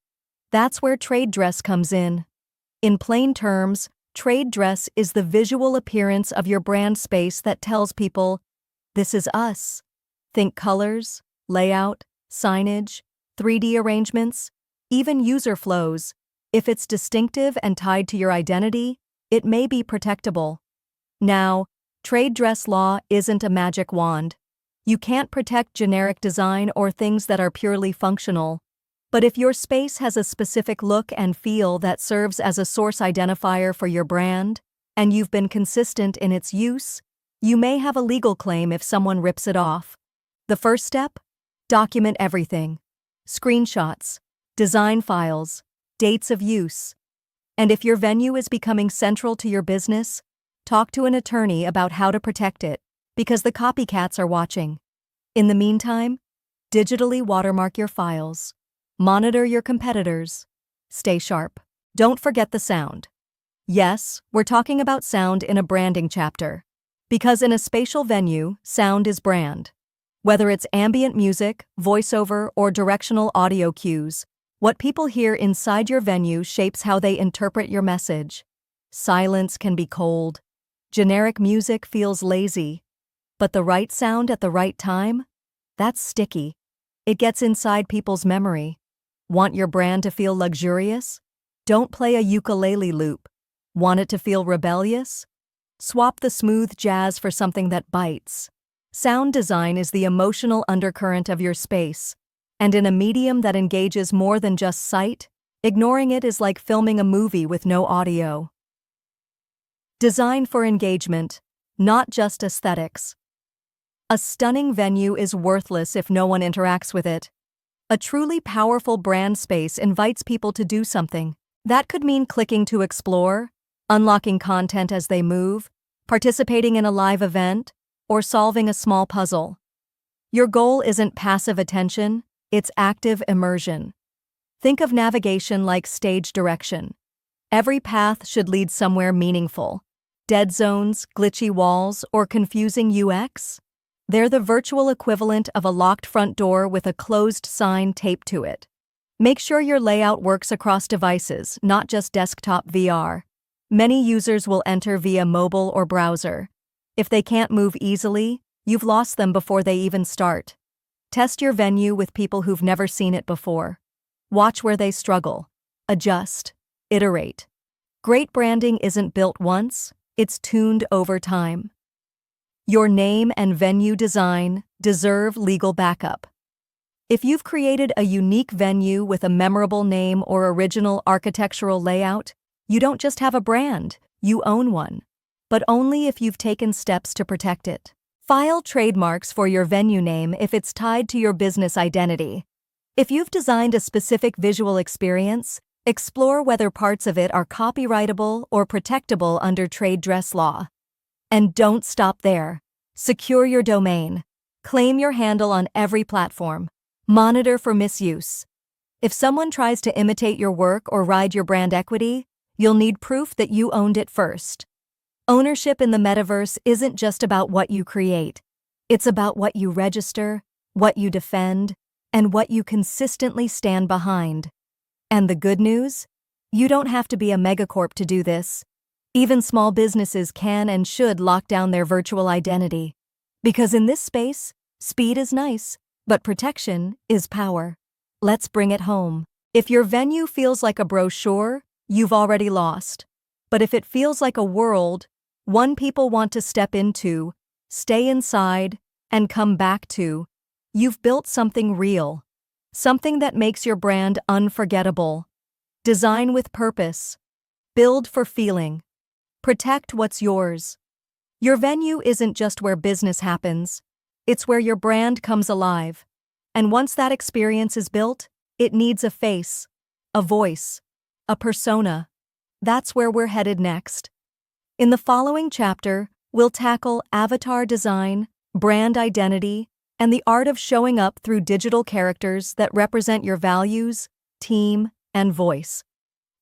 Speaker 2: That's where trade dress comes in. In plain terms, trade dress is the visual appearance of your brand space that tells people, this is us. Think colors, layout, signage, 3D arrangements, even user flows. If it's distinctive and tied to your identity, it may be protectable. Now, trade dress law isn't a magic wand. You can't protect generic design or things that are purely functional. But if your space has a specific look and feel that serves as a source identifier for your brand, and you've been consistent in its use, you may have a legal claim if someone rips it off. The first step? Document everything. Screenshots, design files, dates of use. And if your venue is becoming central to your business, talk to an attorney about how to protect it, because the copycats are watching. In the meantime, digitally watermark your files. Monitor your competitors. Stay sharp. Don't forget the sound. Yes, we're talking about sound in a branding chapter. Because in a spatial venue, sound is brand. Whether it's ambient music, voiceover, or directional audio cues, what people hear inside your venue shapes how they interpret your message. Silence can be cold. Generic music feels lazy. But the right sound at the right time? That's sticky. It gets inside people's memory. Want your brand to feel luxurious? Don't play a ukulele loop. Want it to feel rebellious? Swap the smooth jazz for something that bites. Sound design is the emotional undercurrent of your space, and in a medium that engages more than just sight, ignoring it is like filming a movie with no audio. Design for engagement, not just aesthetics. A stunning venue is worthless if no one interacts with it. A truly powerful brand space invites people to do something. That could mean clicking to explore, unlocking content as they move, participating in a live event, or solving a small puzzle. Your goal isn't passive attention, it's active immersion. Think of navigation like stage direction. Every path should lead somewhere meaningful. Dead zones, glitchy walls, or confusing UX? They're the virtual equivalent of a locked front door with a closed sign taped to it. Make sure your layout works across devices, not just desktop VR. Many users will enter via mobile or browser. If they can't move easily, you've lost them before they even start. Test your venue with people who've never seen it before. Watch where they struggle. Adjust. Iterate. Great branding isn't built once, it's tuned over time. Your name and venue design deserve legal backup. If you've created a unique venue with a memorable name or original architectural layout, you don't just have a brand, you own one. But only if you've taken steps to protect it. File trademarks for your venue name if it's tied to your business identity. If you've designed a specific visual experience, explore whether parts of it are copyrightable or protectable under trade dress law. And don't stop there. Secure your domain. Claim your handle on every platform. Monitor for misuse. If someone tries to imitate your work or ride your brand equity, you'll need proof that you owned it first. Ownership in the metaverse isn't just about what you create. It's about what you register, what you defend, and what you consistently stand behind. And the good news? You don't have to be a megacorp to do this. Even small businesses can and should lock down their virtual identity. Because in this space, speed is nice, but protection is power. Let's bring it home. If your venue feels like a brochure, you've already lost. But if it feels like a world, one people want to step into, stay inside, and come back to, you've built something real. Something that makes your brand unforgettable. Design with purpose. Build for feeling. Protect what's yours. Your venue isn't just where business happens. It's where your brand comes alive. And once that experience is built, it needs a face, a voice, a persona. That's where we're headed next. In the following chapter, we'll tackle avatar design, brand identity, and the art of showing up through digital characters that represent your values, team, and voice.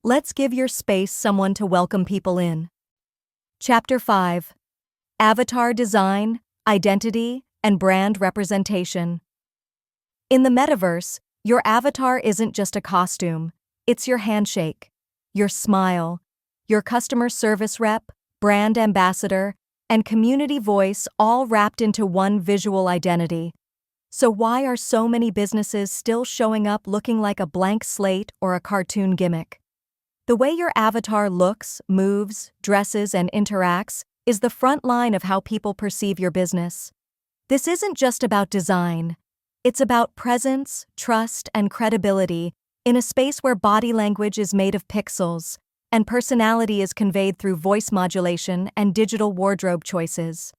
Speaker 2: Let's give your space someone to welcome people in. Chapter 5. Avatar Design, Identity, and Brand Representation. In the metaverse, your avatar isn't just a costume, it's your handshake, your smile, your customer service rep, brand ambassador, and community voice all wrapped into one visual identity. So why are so many businesses still showing up looking like a blank slate or a cartoon gimmick? The way your avatar looks, moves, dresses, and interacts is the front line of how people perceive your business. This isn't just about design. It's about presence, trust, and credibility in a space where body language is made of pixels, and personality is conveyed through voice modulation and digital wardrobe choices.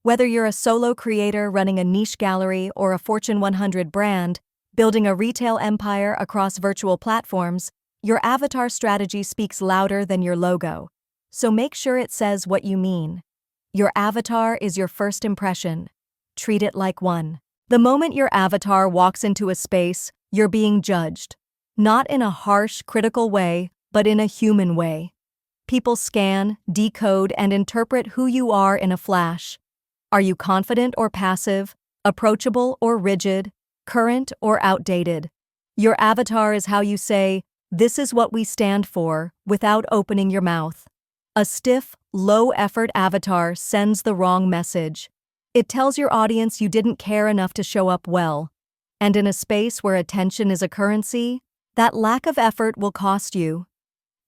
Speaker 2: Whether you're a solo creator running a niche gallery or a Fortune 100 brand, building a retail empire across virtual platforms, your avatar strategy speaks louder than your logo. So make sure it says what you mean. Your avatar is your first impression. Treat it like one. The moment your avatar walks into a space, you're being judged. Not in a harsh, critical way, but in a human way. People scan, decode, and interpret who you are in a flash. Are you confident or passive, approachable or rigid, current or outdated? Your avatar is how you say, "This is what we stand for," without opening your mouth. A stiff, low-effort avatar sends the wrong message. It tells your audience you didn't care enough to show up well. And in a space where attention is a currency, that lack of effort will cost you.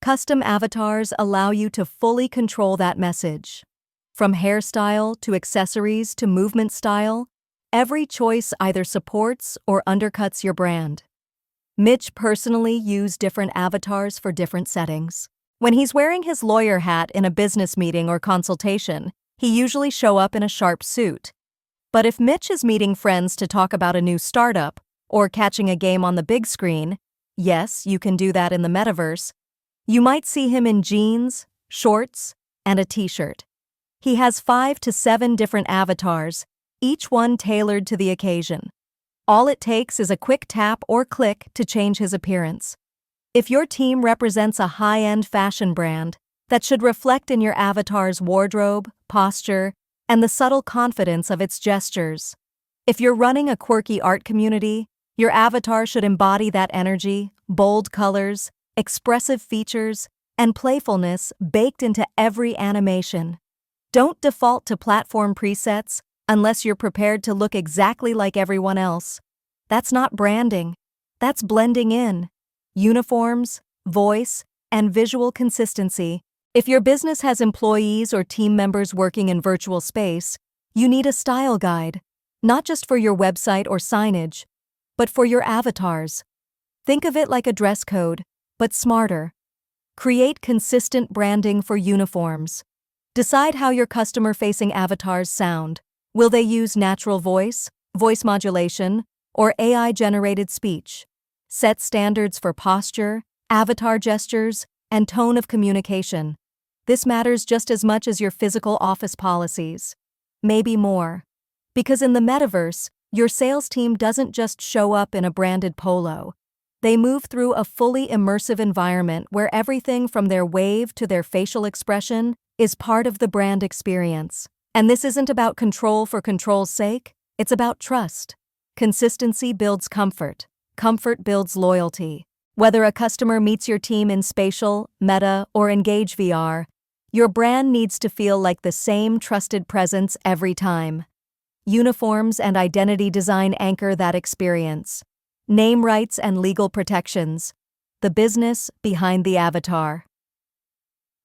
Speaker 2: Custom avatars allow you to fully control that message. From hairstyle to accessories to movement style, every choice either supports or undercuts your brand. Mitch personally used different avatars for different settings. When he's wearing his lawyer hat in a business meeting or consultation, he usually shows up in a sharp suit. But if Mitch is meeting friends to talk about a new startup or catching a game on the big screen, yes, you can do that in the metaverse, you might see him in jeans, shorts, and a t-shirt. He has 5 to 7 different avatars, each one tailored to the occasion. All it takes is a quick tap or click to change his appearance. If your team represents a high-end fashion brand, that should reflect in your avatar's wardrobe, posture, and the subtle confidence of its gestures. If you're running a quirky art community, your avatar should embody that energy, bold colors, expressive features, and playfulness baked into every animation. Don't default to platform presets unless you're prepared to look exactly like everyone else. That's not branding. That's blending in. Uniforms, voice, and visual consistency. If your business has employees or team members working in virtual space, you need a style guide, not just for your website or signage, but for your avatars. Think of it like a dress code, but smarter. Create consistent branding for uniforms. Decide how your customer-facing avatars sound. Will they use natural voice, voice modulation, or AI-generated speech? Set standards for posture, avatar gestures, and tone of communication. This matters just as much as your physical office policies. Maybe more. Because in the metaverse, your sales team doesn't just show up in a branded polo. They move through a fully immersive environment where everything from their wave to their facial expression is part of the brand experience. And this isn't about control for control's sake, it's about trust. Consistency builds comfort. Comfort builds loyalty. Whether a customer meets your team in Spatial, Meta, or Engage VR, your brand needs to feel like the same trusted presence every time. Uniforms and identity design anchor that experience. Name rights and legal protections. The business behind the avatar.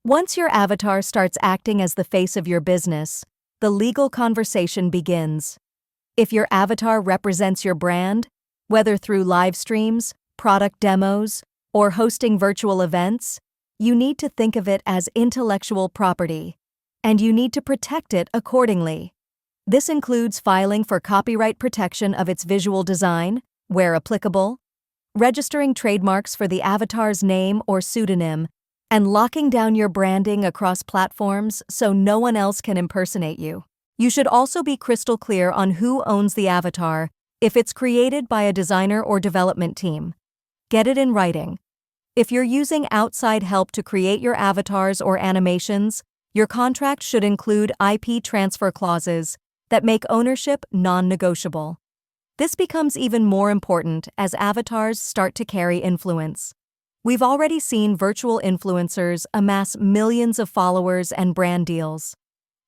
Speaker 2: Once your avatar starts acting as the face of your business, the legal conversation begins. If your avatar represents your brand, whether through live streams, product demos, or hosting virtual events, you need to think of it as intellectual property, and you need to protect it accordingly. This includes filing for copyright protection of its visual design, where applicable, registering trademarks for the avatar's name or pseudonym, and locking down your branding across platforms so no one else can impersonate you. You should also be crystal clear on who owns the avatar if it's created by a designer or development team. Get it in writing. If you're using outside help to create your avatars or animations, your contract should include IP transfer clauses that make ownership non-negotiable. This becomes even more important as avatars start to carry influence. We've already seen virtual influencers amass millions of followers and brand deals.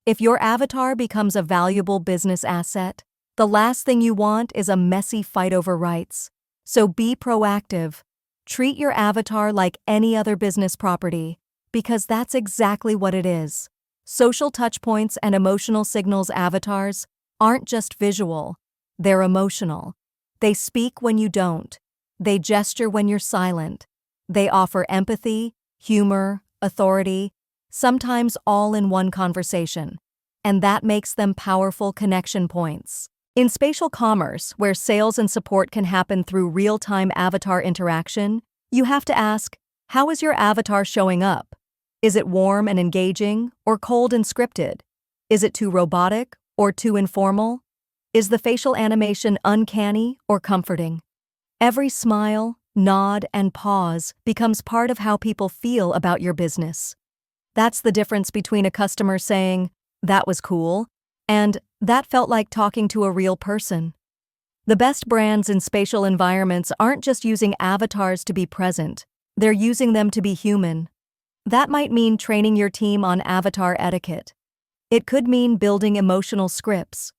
Speaker 2: If your avatar becomes a valuable business asset, the last thing you want is a messy fight over rights. So be proactive. Treat your avatar like any other business property, because that's exactly what it is. Social touchpoints and emotional signals avatars aren't just visual, they're emotional. They speak when you don't. They gesture when you're silent. They offer empathy, humor, authority, sometimes all in one conversation. And that makes them powerful connection points. In spatial commerce, where sales and support can happen through real-time avatar interaction, you have to ask, how is your avatar showing up? Is it warm and engaging, or cold and scripted? Is it too robotic, or too informal? Is the facial animation uncanny or comforting? Every smile, nod, and pause becomes part of how people feel about your business. That's the difference between a customer saying, "That was cool," and "That felt like talking to a real person." The best brands in spatial environments aren't just using avatars to be present, they're using them to be human. That might mean training your team on avatar etiquette. It could mean building emotional scripts,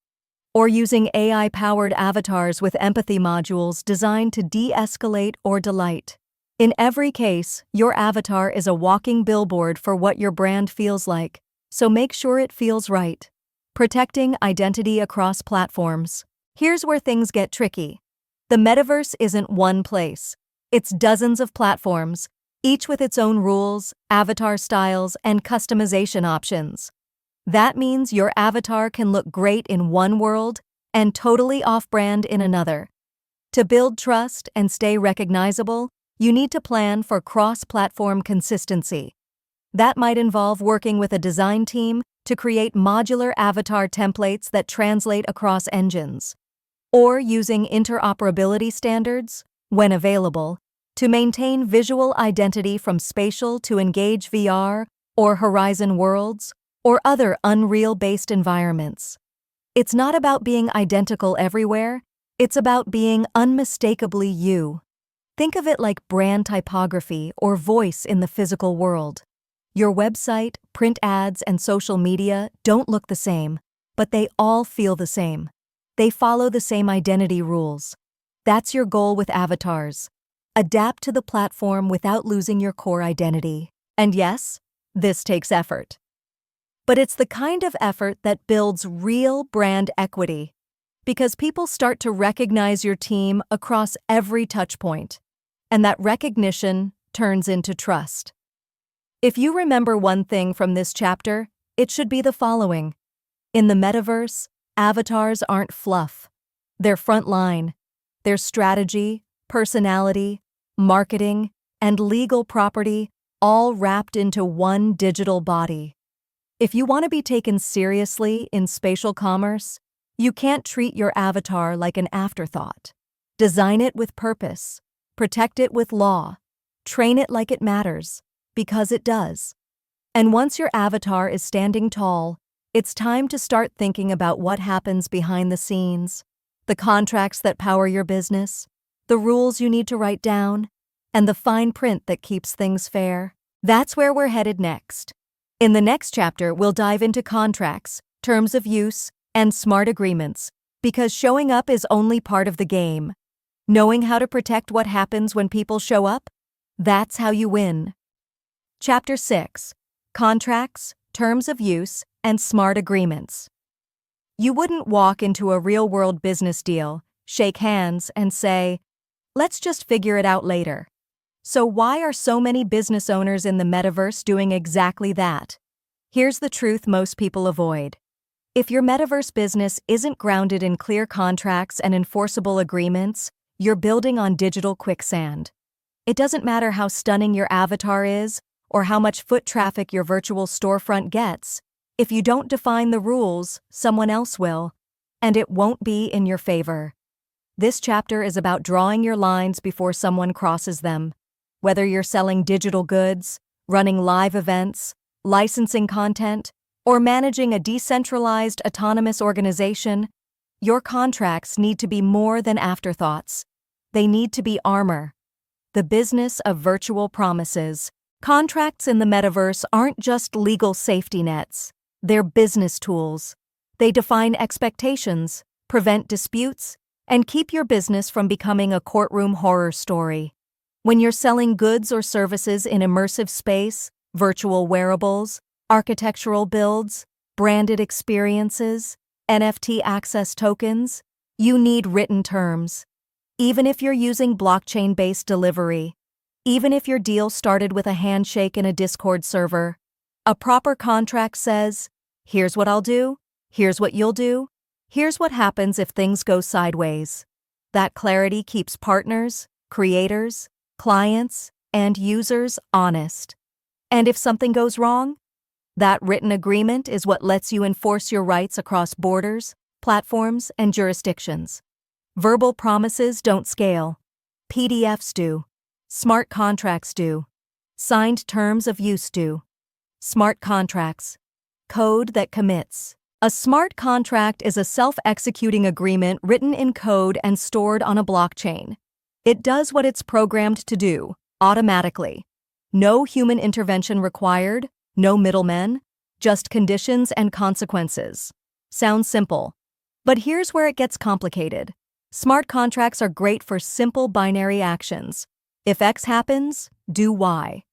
Speaker 2: or using AI-powered avatars with empathy modules designed to de-escalate or delight. In every case, your avatar is a walking billboard for what your brand feels like, so make sure it feels right. Protecting identity across platforms. Here's where things get tricky. The metaverse isn't one place. It's dozens of platforms, each with its own rules, avatar styles, and customization options. That means your avatar can look great in one world and totally off-brand in another. To build trust and stay recognizable, you need to plan for cross-platform consistency. That might involve working with a design team to create modular avatar templates that translate across engines, or using interoperability standards, when available, to maintain visual identity from spatial to engage VR or Horizon worlds or other Unreal-based environments. It's not about being identical everywhere, it's about being unmistakably you. Think of it like brand typography or voice in the physical world. Your website, print ads, and social media don't look the same, but they all feel the same. They follow the same identity rules. That's your goal with avatars. Adapt to the platform without losing your core identity. And yes, this takes effort. But it's the kind of effort that builds real brand equity, because people start to recognize your team across every touchpoint, and that recognition turns into trust. If you remember one thing from this chapter, it should be the following. In the metaverse, avatars aren't fluff. They're frontline. Their strategy, personality, marketing, and legal property all wrapped into one digital body. If you want to be taken seriously in spatial commerce, you can't treat your avatar like an afterthought. Design it with purpose, protect it with law, train it like it matters, because it does. And once your avatar is standing tall, it's time to start thinking about what happens behind the scenes, the contracts that power your business, the rules you need to write down, and the fine print that keeps things fair. That's where we're headed next. In the next chapter, we'll dive into contracts, terms of use, and smart agreements, because showing up is only part of the game. Knowing how to protect what happens when people show up? That's how you win. Chapter 6. Contracts, terms of use, and smart agreements. You wouldn't walk into a real-world business deal, shake hands, and say, "Let's just figure it out later." So why are so many business owners in the metaverse doing exactly that? Here's the truth most people avoid. If your metaverse business isn't grounded in clear contracts and enforceable agreements, you're building on digital quicksand. It doesn't matter how stunning your avatar is or how much foot traffic your virtual storefront gets. If you don't define the rules, someone else will, and it won't be in your favor. This chapter is about drawing your lines before someone crosses them. Whether you're selling digital goods, running live events, licensing content, or managing a decentralized, autonomous organization, your contracts need to be more than afterthoughts. They need to be armor. The business of virtual promises. Contracts in the metaverse aren't just legal safety nets. They're business tools. They define expectations, prevent disputes, and keep your business from becoming a courtroom horror story. When you're selling goods or services in immersive space, virtual wearables, architectural builds, branded experiences, NFT access tokens, you need written terms. Even if you're using blockchain-based delivery, even if your deal started with a handshake in a Discord server, a proper contract says, "Here's what I'll do, here's what you'll do, here's what happens if things go sideways." That clarity keeps partners, creators, clients, and users honest. And if something goes wrong, that written agreement is what lets you enforce your rights across borders, platforms, and jurisdictions. Verbal promises don't scale. PDFs do. Smart contracts do. Signed terms of use do. Smart contracts. Code that commits. A smart contract is a self-executing agreement written in code and stored on a blockchain. It does what it's programmed to do, automatically. No human intervention required, no middlemen, just conditions and consequences. Sounds simple. But here's where it gets complicated. Smart contracts are great for simple binary actions. If X happens, do Y.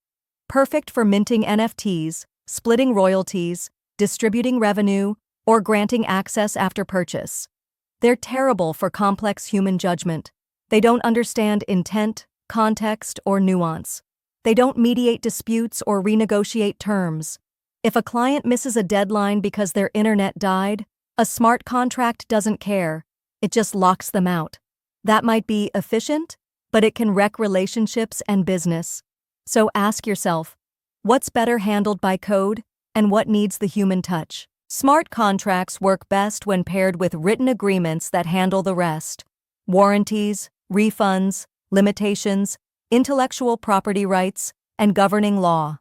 Speaker 2: Perfect for minting NFTs, splitting royalties, distributing revenue, or granting access after purchase. They're terrible for complex human judgment. They don't understand intent, context, or nuance. They don't mediate disputes or renegotiate terms. If a client misses a deadline because their internet died, a smart contract doesn't care. It just locks them out. That might be efficient, but it can wreck relationships and business. So ask yourself, what's better handled by code, and what needs the human touch? Smart contracts work best when paired with written agreements that handle the rest. Warranties, refunds, limitations, intellectual property rights, and governing law.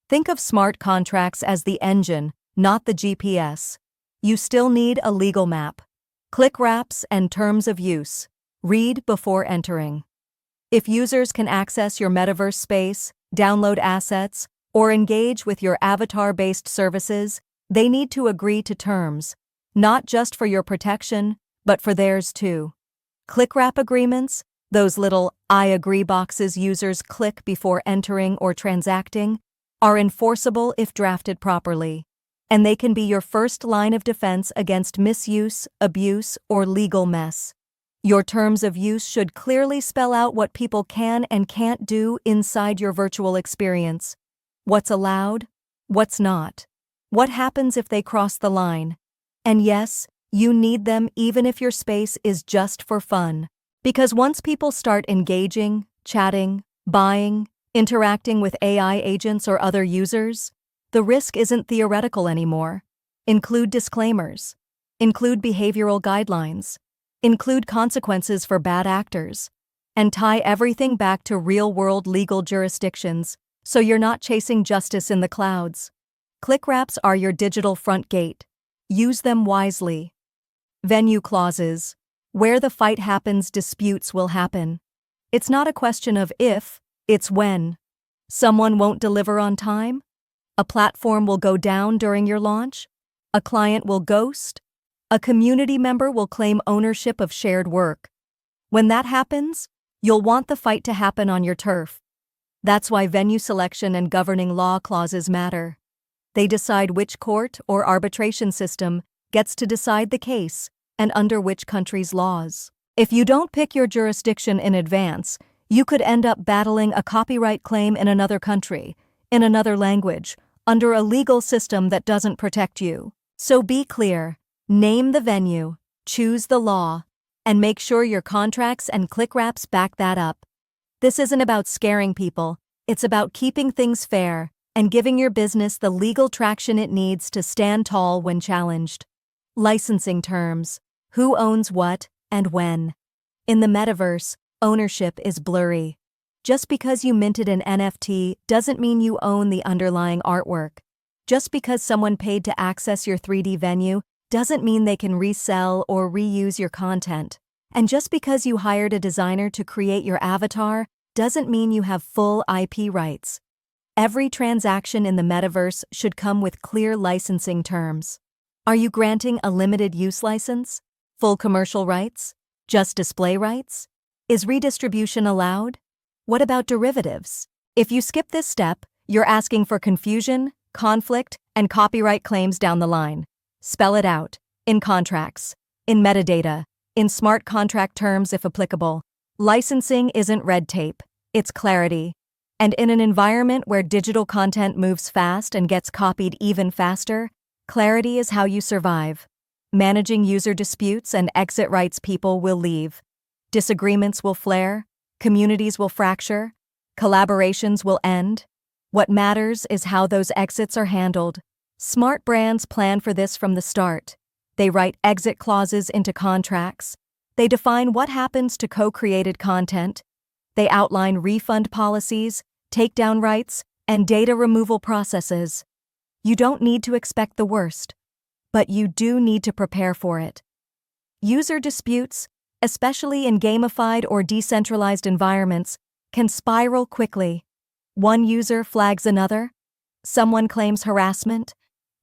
Speaker 2: Think of smart contracts as the engine, not the GPS. You still need a legal map, click wraps, and terms of use. Read before entering. If users can access your metaverse space, download assets, or engage with your avatar-based services, they need to agree to terms, not just for your protection, but for theirs too. Click wrap agreements, those little I agree boxes users click before entering or transacting, are enforceable if drafted properly, and they can be your first line of defense against misuse, abuse, or legal mess. Your terms of use should clearly spell out what people can and can't do inside your virtual experience. What's allowed, what's not. What happens if they cross the line? And yes, you need them even if your space is just for fun. Because once people start engaging, chatting, buying, interacting with AI agents or other users, the risk isn't theoretical anymore. Include disclaimers. Include behavioral guidelines. Include consequences for bad actors. And tie everything back to real-world legal jurisdictions so you're not chasing justice in the clouds. Click wraps are your digital front gate. Use them wisely. Venue clauses. Where the fight happens, disputes will happen. It's not a question of if, it's when. Someone won't deliver on time? A platform will go down during your launch? A client will ghost? A community member will claim ownership of shared work. When that happens, you'll want the fight to happen on your turf. That's why venue selection and governing law clauses matter. They decide which court or arbitration system gets to decide the case and under which country's laws. If you don't pick your jurisdiction in advance, you could end up battling a copyright claim in another country, in another language, under a legal system that doesn't protect you. So be clear, name the venue, choose the law, and make sure your contracts and click wraps back that up. This isn't about scaring people, it's about keeping things fair and giving your business the legal traction it needs to stand tall when challenged. Licensing terms. Who owns what and when? In the metaverse, ownership is blurry. Just because you minted an NFT doesn't mean you own the underlying artwork. Just because someone paid to access your 3D venue doesn't mean they can resell or reuse your content. And just because you hired a designer to create your avatar doesn't mean you have full IP rights. Every transaction in the metaverse should come with clear licensing terms. Are you granting a limited use license? Full commercial rights? Just display rights? Is redistribution allowed? What about derivatives? If you skip this step, you're asking for confusion, conflict, and copyright claims down the line. Spell it out. In contracts. In metadata. In smart contract terms if applicable. Licensing isn't red tape. It's clarity. And in an environment where digital content moves fast and gets copied even faster, clarity is how you survive. Managing user disputes and exit rights, people will leave. Disagreements will flare. Communities will fracture. Collaborations will end. What matters is how those exits are handled. Smart brands plan for this from the start. They write exit clauses into contracts. They define what happens to co-created content. They outline refund policies, takedown rights, and data removal processes. You don't need to expect the worst, but you do need to prepare for it. User disputes, especially in gamified or decentralized environments, can spiral quickly. One user flags another. Someone claims harassment.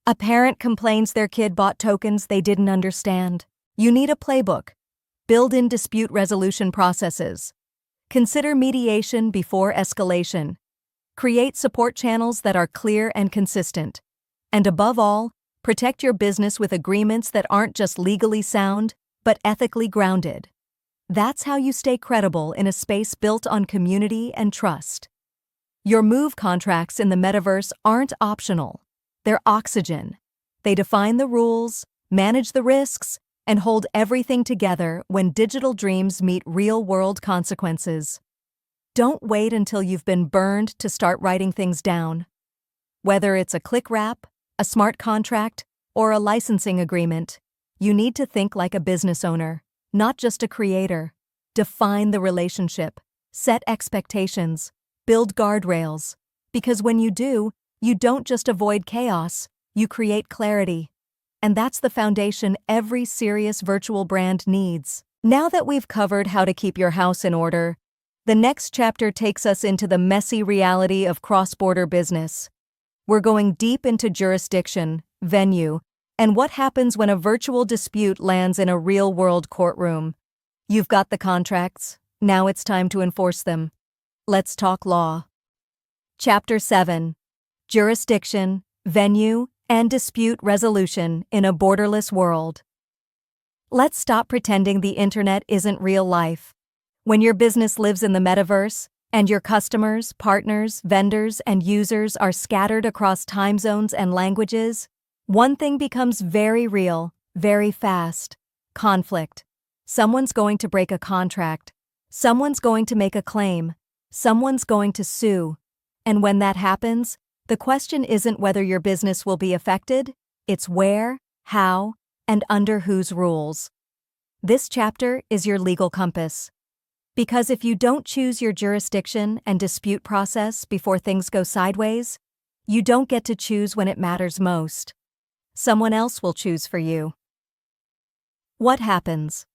Speaker 2: A parent complains their kid bought tokens they didn't understand. You need a playbook. Build in dispute resolution processes. Consider mediation before escalation. Create support channels that are clear and consistent. And above all, protect your business with agreements that aren't just legally sound, but ethically grounded. That's how you stay credible in a space built on community and trust. Your move contracts in the metaverse aren't optional. They're oxygen. They define the rules, manage the risks, and hold everything together when digital dreams meet real-world consequences. Don't wait until you've been burned to start writing things down. Whether it's a click wrap, a smart contract, or a licensing agreement, you need to think like a business owner, not just a creator. Define the relationship. Set expectations. Build guardrails. Because when you do, you don't just avoid chaos, you create clarity. And that's the foundation every serious virtual brand needs. Now that we've covered how to keep your house in order, the next chapter takes us into the messy reality of cross-border business. We're going deep into jurisdiction, venue, and what happens when a virtual dispute lands in a real-world courtroom. You've got the contracts, now it's time to enforce them. Let's talk law. Chapter 7. Jurisdiction, Venue, and Dispute Resolution in a Borderless World. Let's stop pretending the internet isn't real life. When your business lives in the metaverse, and your customers, partners, vendors, and users are scattered across time zones and languages, one thing becomes very real, very fast: conflict. Someone's going to break a contract. Someone's going to make a claim. Someone's going to sue. And when that happens, the question isn't whether your business will be affected, it's where, how, and under whose rules. This chapter is your legal compass. Because if you don't choose your jurisdiction and dispute process before things go sideways, you don't get to choose when it matters most. Someone else will choose for you. What happens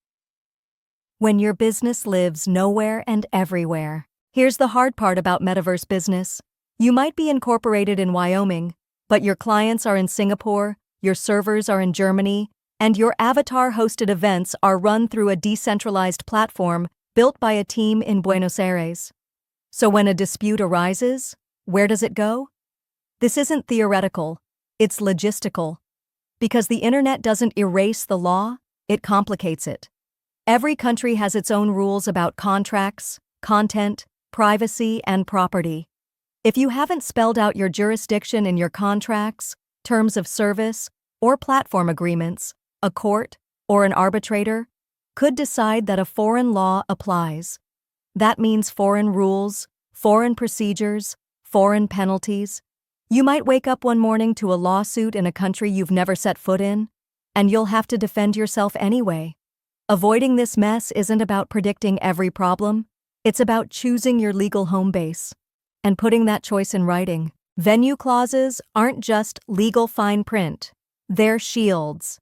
Speaker 2: when your business lives nowhere and everywhere? Here's the hard part about metaverse business. You might be incorporated in Wyoming, but your clients are in Singapore, your servers are in Germany, and your avatar-hosted events are run through a decentralized platform built by a team in Buenos Aires. So when a dispute arises, where does it go? This isn't theoretical, it's logistical. Because the internet doesn't erase the law, it complicates it. Every country has its own rules about contracts, content, privacy, and property. If you haven't spelled out your jurisdiction in your contracts, terms of service, or platform agreements, a court or an arbitrator could decide that a foreign law applies. That means foreign rules, foreign procedures, foreign penalties. You might wake up one morning to a lawsuit in a country you've never set foot in, and you'll have to defend yourself anyway. Avoiding this mess isn't about predicting every problem, it's about choosing your legal home base and putting that choice in writing. Venue clauses aren't just legal fine print, they're shields.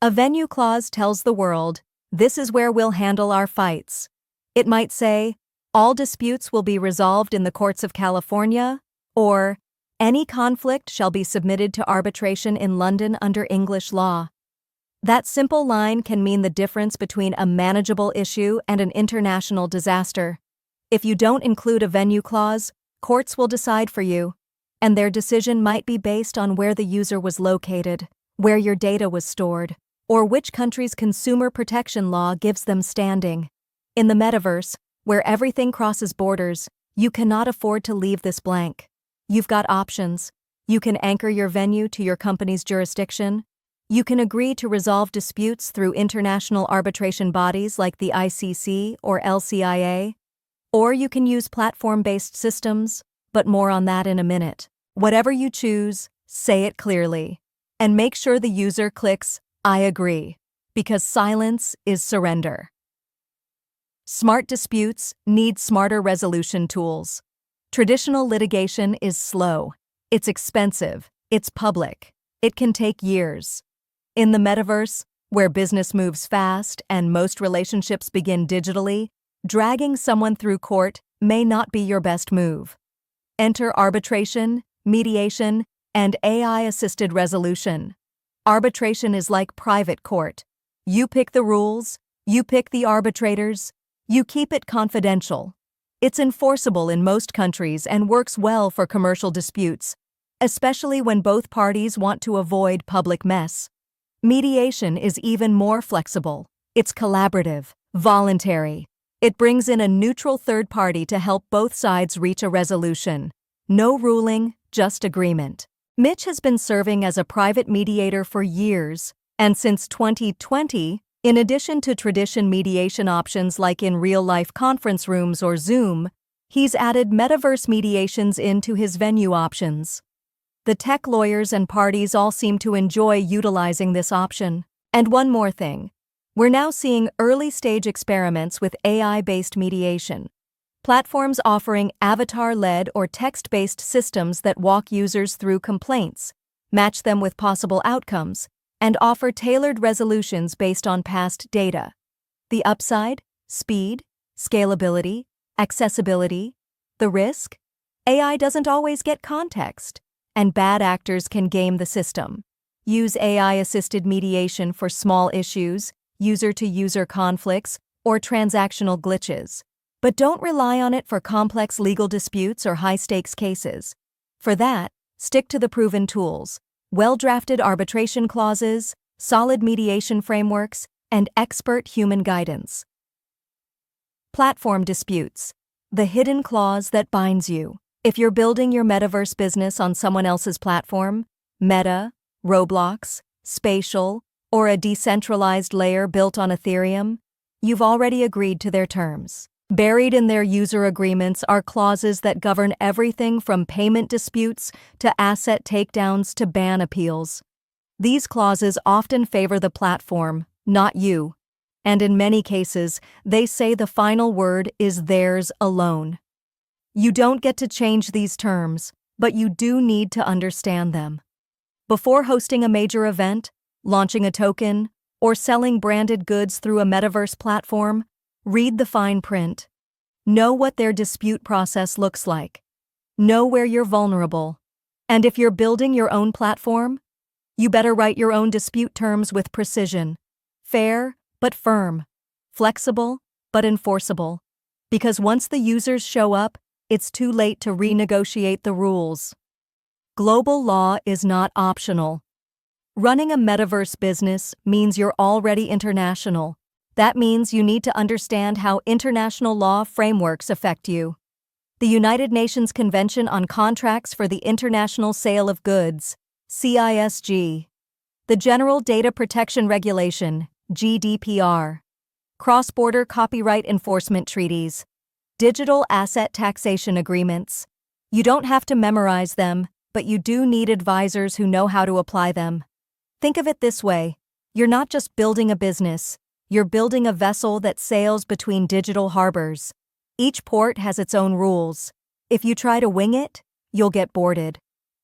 Speaker 2: A venue clause tells the world, this is where we'll handle our fights. It might say, all disputes will be resolved in the courts of California, or any conflict shall be submitted to arbitration in London under English law. That simple line can mean the difference between a manageable issue and an international disaster. If you don't include a venue clause, courts will decide for you, and their decision might be based on where the user was located, where your data was stored, or which country's consumer protection law gives them standing. In the metaverse, where everything crosses borders, you cannot afford to leave this blank. You've got options. You can anchor your venue to your company's jurisdiction. You can agree to resolve disputes through international arbitration bodies like the ICC or LCIA. Or you can use platform-based systems, but more on that in a minute. Whatever you choose, say it clearly. And make sure the user clicks I agree, because silence is surrender. Smart disputes need smarter resolution tools. Traditional litigation is slow. It's expensive. It's public. It can take years. In the metaverse, where business moves fast and most relationships begin digitally, dragging someone through court may not be your best move. Enter arbitration, mediation, and AI-assisted resolution. Arbitration is like private court. You pick the rules, you pick the arbitrators, you keep it confidential. It's enforceable in most countries and works well for commercial disputes, especially when both parties want to avoid public mess. Mediation is even more flexible. It's collaborative, voluntary. It brings in a neutral third party to help both sides reach a resolution. No ruling, just agreement. Mitch has been serving as a private mediator for years, and since 2020, in addition to traditional mediation options like in real-life conference rooms or Zoom, he's added metaverse mediations into his venue options. The tech lawyers and parties all seem to enjoy utilizing this option. And one more thing. We're now seeing early-stage experiments with AI-based mediation. Platforms offering avatar-led or text-based systems that walk users through complaints, match them with possible outcomes, and offer tailored resolutions based on past data. The upside? Speed, scalability, accessibility. The risk? AI doesn't always get context, and bad actors can game the system. Use AI-assisted mediation for small issues, user-to-user conflicts, or transactional glitches. But don't rely on it for complex legal disputes or high-stakes cases. For that, stick to the proven tools: well-drafted arbitration clauses, solid mediation frameworks, and expert human guidance. Platform disputes: the hidden clause that binds you. If you're building your metaverse business on someone else's platform, Meta, Roblox, Spatial, or a decentralized layer built on Ethereum, you've already agreed to their terms. Buried in their user agreements are clauses that govern everything from payment disputes to asset takedowns to ban appeals. These clauses often favor the platform, not you, and in many cases, they say the final word is theirs alone. You don't get to change these terms, but you do need to understand them. Before hosting a major event, launching a token, or selling branded goods through a metaverse platform, read the fine print. Know what their dispute process looks like. Know where you're vulnerable. And if you're building your own platform, you better write your own dispute terms with precision. Fair, but firm. Flexible, but enforceable. Because once the users show up, it's too late to renegotiate the rules. Global law is not optional. Running a metaverse business means you're already international. That means you need to understand how international law frameworks affect you. The United Nations Convention on Contracts for the International Sale of Goods, CISG. The General Data Protection Regulation, GDPR. Cross-border copyright enforcement treaties. Digital asset taxation agreements. You don't have to memorize them, but you do need advisors who know how to apply them. Think of it this way: you're not just building a business. You're building a vessel that sails between digital harbors. Each port has its own rules. If you try to wing it, you'll get boarded.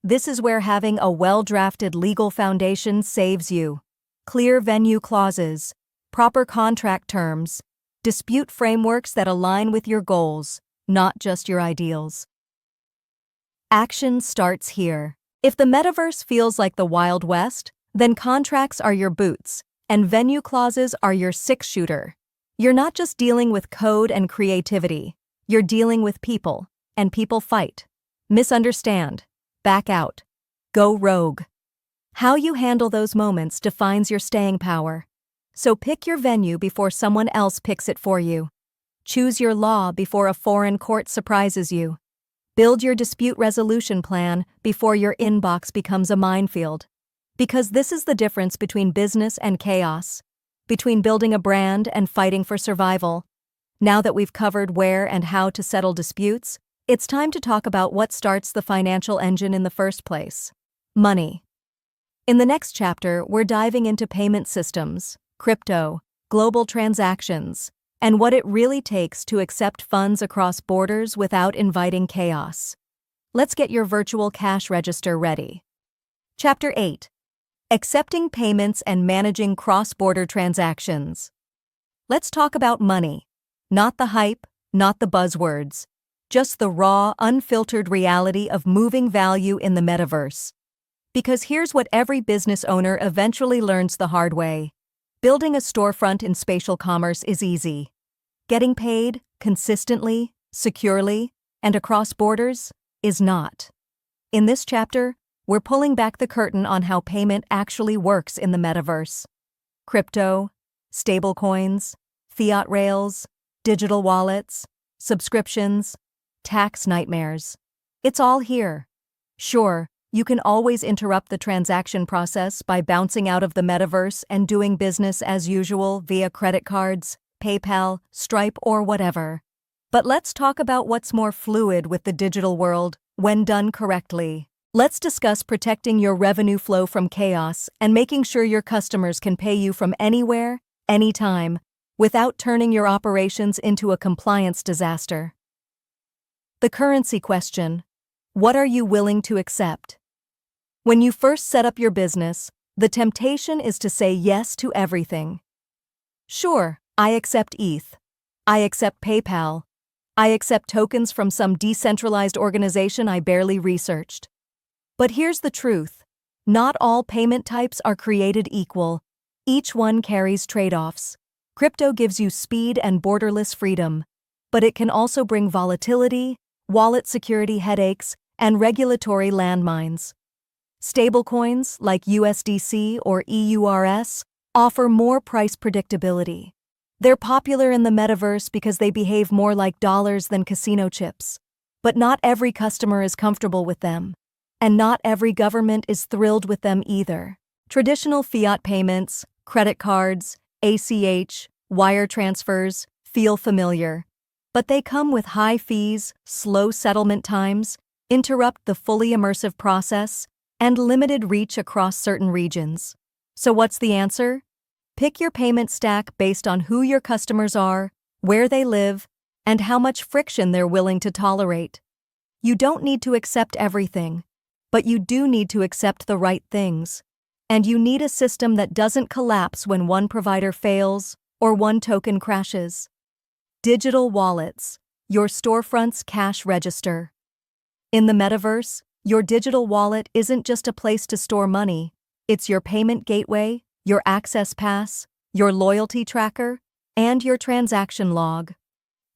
Speaker 2: This is where having a well-drafted legal foundation saves you. Clear venue clauses, proper contract terms, dispute frameworks that align with your goals, not just your ideals. Action starts here. If the metaverse feels like the Wild West, then contracts are your boots, and venue clauses are your six-shooter. You're not just dealing with code and creativity. You're dealing with people, and people fight. Misunderstand. Back out. Go rogue. How you handle those moments defines your staying power. So pick your venue before someone else picks it for you. Choose your law before a foreign court surprises you. Build your dispute resolution plan before your inbox becomes a minefield. Because this is the difference between business and chaos, between building a brand and fighting for survival. Now that we've covered where and how to settle disputes, it's time to talk about what starts the financial engine in the first place: money. In the next chapter, we're diving into payment systems, crypto, global transactions, and what it really takes to accept funds across borders without inviting chaos. Let's get your virtual cash register ready. Chapter 8. Accepting payments and managing cross-border transactions. Let's talk about money. Not the hype, not the buzzwords. Just the raw, unfiltered reality of moving value in the metaverse. Because here's what every business owner eventually learns the hard way. Building a storefront in spatial commerce is easy. Getting paid, consistently, securely, and across borders, is not. In this chapter, we're pulling back the curtain on how payment actually works in the metaverse. Crypto, stablecoins, fiat rails, digital wallets, subscriptions, tax nightmares. It's all here. Sure, you can always interrupt the transaction process by bouncing out of the metaverse and doing business as usual via credit cards, PayPal, Stripe, or whatever. But let's talk about what's more fluid with the digital world when done correctly. Let's discuss protecting your revenue flow from chaos and making sure your customers can pay you from anywhere, anytime, without turning your operations into a compliance disaster. The currency question: what are you willing to accept? When you first set up your business, the temptation is to say yes to everything. Sure, I accept ETH. I accept PayPal. I accept tokens from some decentralized organization I barely researched. But here's the truth. Not all payment types are created equal. Each one carries trade-offs. Crypto gives you speed and borderless freedom, but it can also bring volatility, wallet security headaches, and regulatory landmines. Stablecoins like USDC or EURS offer more price predictability. They're popular in the metaverse because they behave more like dollars than casino chips. But not every customer is comfortable with them. And not every government is thrilled with them either. Traditional fiat payments, credit cards, ACH, wire transfers feel familiar. But they come with high fees, slow settlement times, interrupt the fully immersive process, and limited reach across certain regions. So what's the answer? Pick your payment stack based on who your customers are, where they live, and how much friction they're willing to tolerate. You don't need to accept everything, but you do need to accept the right things. And you need a system that doesn't collapse when one provider fails or one token crashes. Digital wallets, your storefront's cash register. In the metaverse, your digital wallet isn't just a place to store money, it's your payment gateway, your access pass, your loyalty tracker, and your transaction log.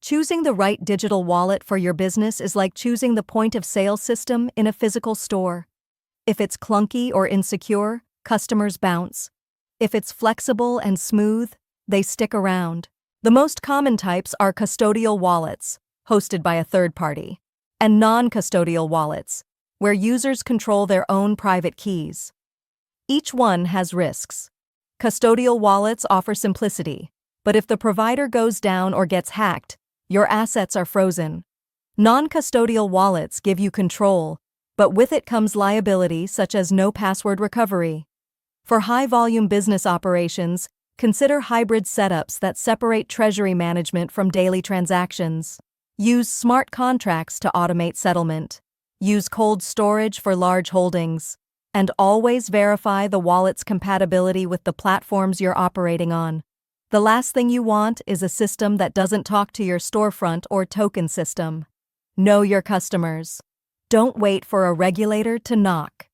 Speaker 2: Choosing the right digital wallet for your business is like choosing the point-of-sale system in a physical store. If it's clunky or insecure, customers bounce. If it's flexible and smooth, they stick around. The most common types are custodial wallets, hosted by a third party, and non-custodial wallets, where users control their own private keys. Each one has risks. Custodial wallets offer simplicity, but if the provider goes down or gets hacked, your assets are frozen. Non-custodial wallets give you control, but with it comes liability such as no password recovery. For high-volume business operations, consider hybrid setups that separate treasury management from daily transactions. Use smart contracts to automate settlement. Use cold storage for large holdings. And always verify the wallet's compatibility with the platforms you're operating on. The last thing you want is a system that doesn't talk to your storefront or token system. Know your customers. Don't wait for a regulator to knock.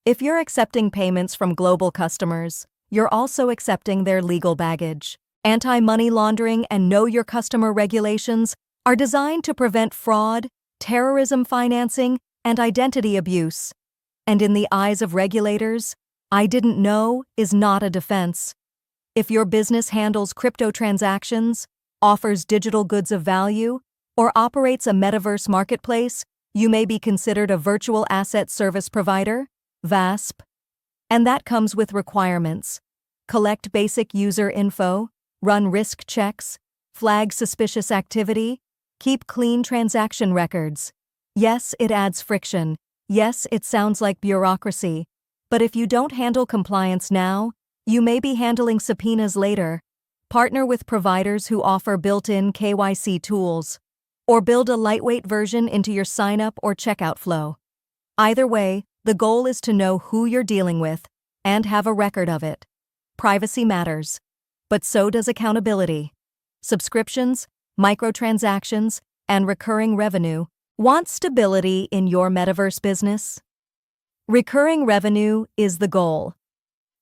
Speaker 2: If you're accepting payments from global customers, you're also accepting their legal baggage. Anti-money laundering and know your customer regulations are designed to prevent fraud, terrorism financing, and identity abuse. And in the eyes of regulators, I didn't know is not a defense. If your business handles crypto transactions, offers digital goods of value, or operates a metaverse marketplace, you may be considered a virtual asset service provider, VASP. And that comes with requirements. Collect basic user info, run risk checks, flag suspicious activity, keep clean transaction records. Yes, it adds friction. Yes, it sounds like bureaucracy, but if you don't handle compliance now, you may be handling subpoenas later. Partner with providers who offer built-in KYC tools, or build a lightweight version into your sign-up or checkout flow. Either way, the goal is to know who you're dealing with and have a record of it. Privacy matters, but so does accountability. Subscriptions, microtransactions, and recurring revenue. Want stability in your metaverse business? Recurring revenue is the goal.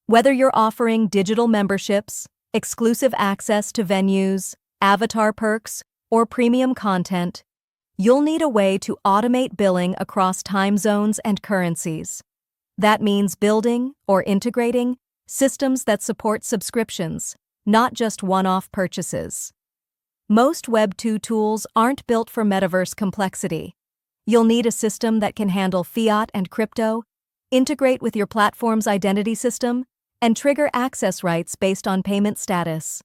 Speaker 2: Whether you're offering digital memberships, exclusive access to venues, avatar perks, or premium content, you'll need a way to automate billing across time zones and currencies. That means building or integrating systems that support subscriptions, not just one-off purchases. Most Web 2 tools aren't built for metaverse complexity. You'll need a system that can handle fiat and crypto, integrate with your platform's identity system, and trigger access rights based on payment status.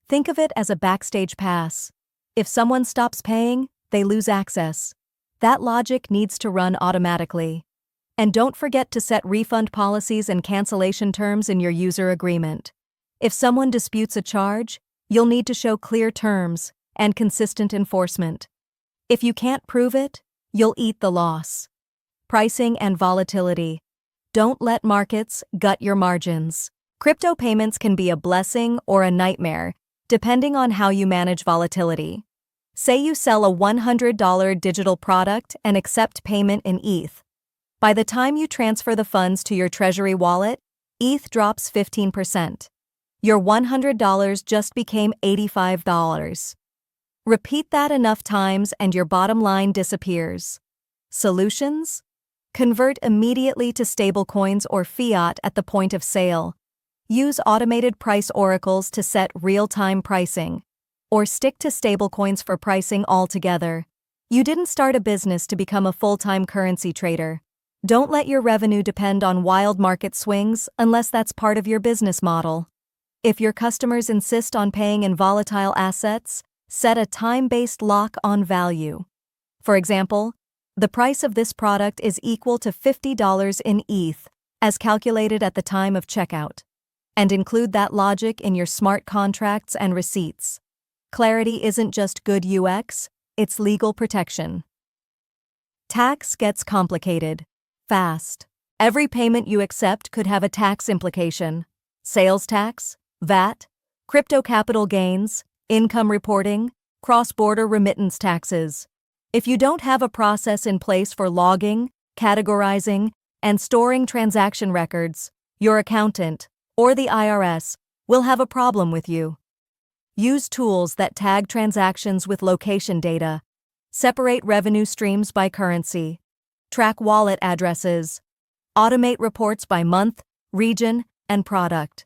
Speaker 2: Think of it as a backstage pass. If someone stops paying, they lose access. That logic needs to run automatically. And don't forget to set refund policies and cancellation terms in your user agreement. If someone disputes a charge, you'll need to show clear terms and consistent enforcement. If you can't prove it, you'll eat the loss. Pricing and volatility. Don't let markets gut your margins. Crypto payments can be a blessing or a nightmare, depending on how you manage volatility. Say you sell a $100 digital product and accept payment in ETH. By the time you transfer the funds to your treasury wallet, ETH drops 15%. Your $100 just became $85. Repeat that enough times and your bottom line disappears. Solutions? Convert immediately to stablecoins or fiat at the point of sale. Use automated price oracles to set real-time pricing. Or stick to stablecoins for pricing altogether. You didn't start a business to become a full-time currency trader. Don't let your revenue depend on wild market swings unless that's part of your business model. If your customers insist on paying in volatile assets, set a time-based lock on value. For example, the price of this product is equal to $50 in ETH, as calculated at the time of checkout. And include that logic in your smart contracts and receipts. Clarity isn't just good UX, it's legal protection. Tax gets complicated. Fast. Every payment you accept could have a tax implication. Sales tax, VAT, crypto capital gains, income reporting, cross-border remittance taxes. If you don't have a process in place for logging, categorizing, and storing transaction records, your accountant, or the IRS, will have a problem with you. Use tools that tag transactions with location data, separate revenue streams by currency, track wallet addresses, automate reports by month, region, and product.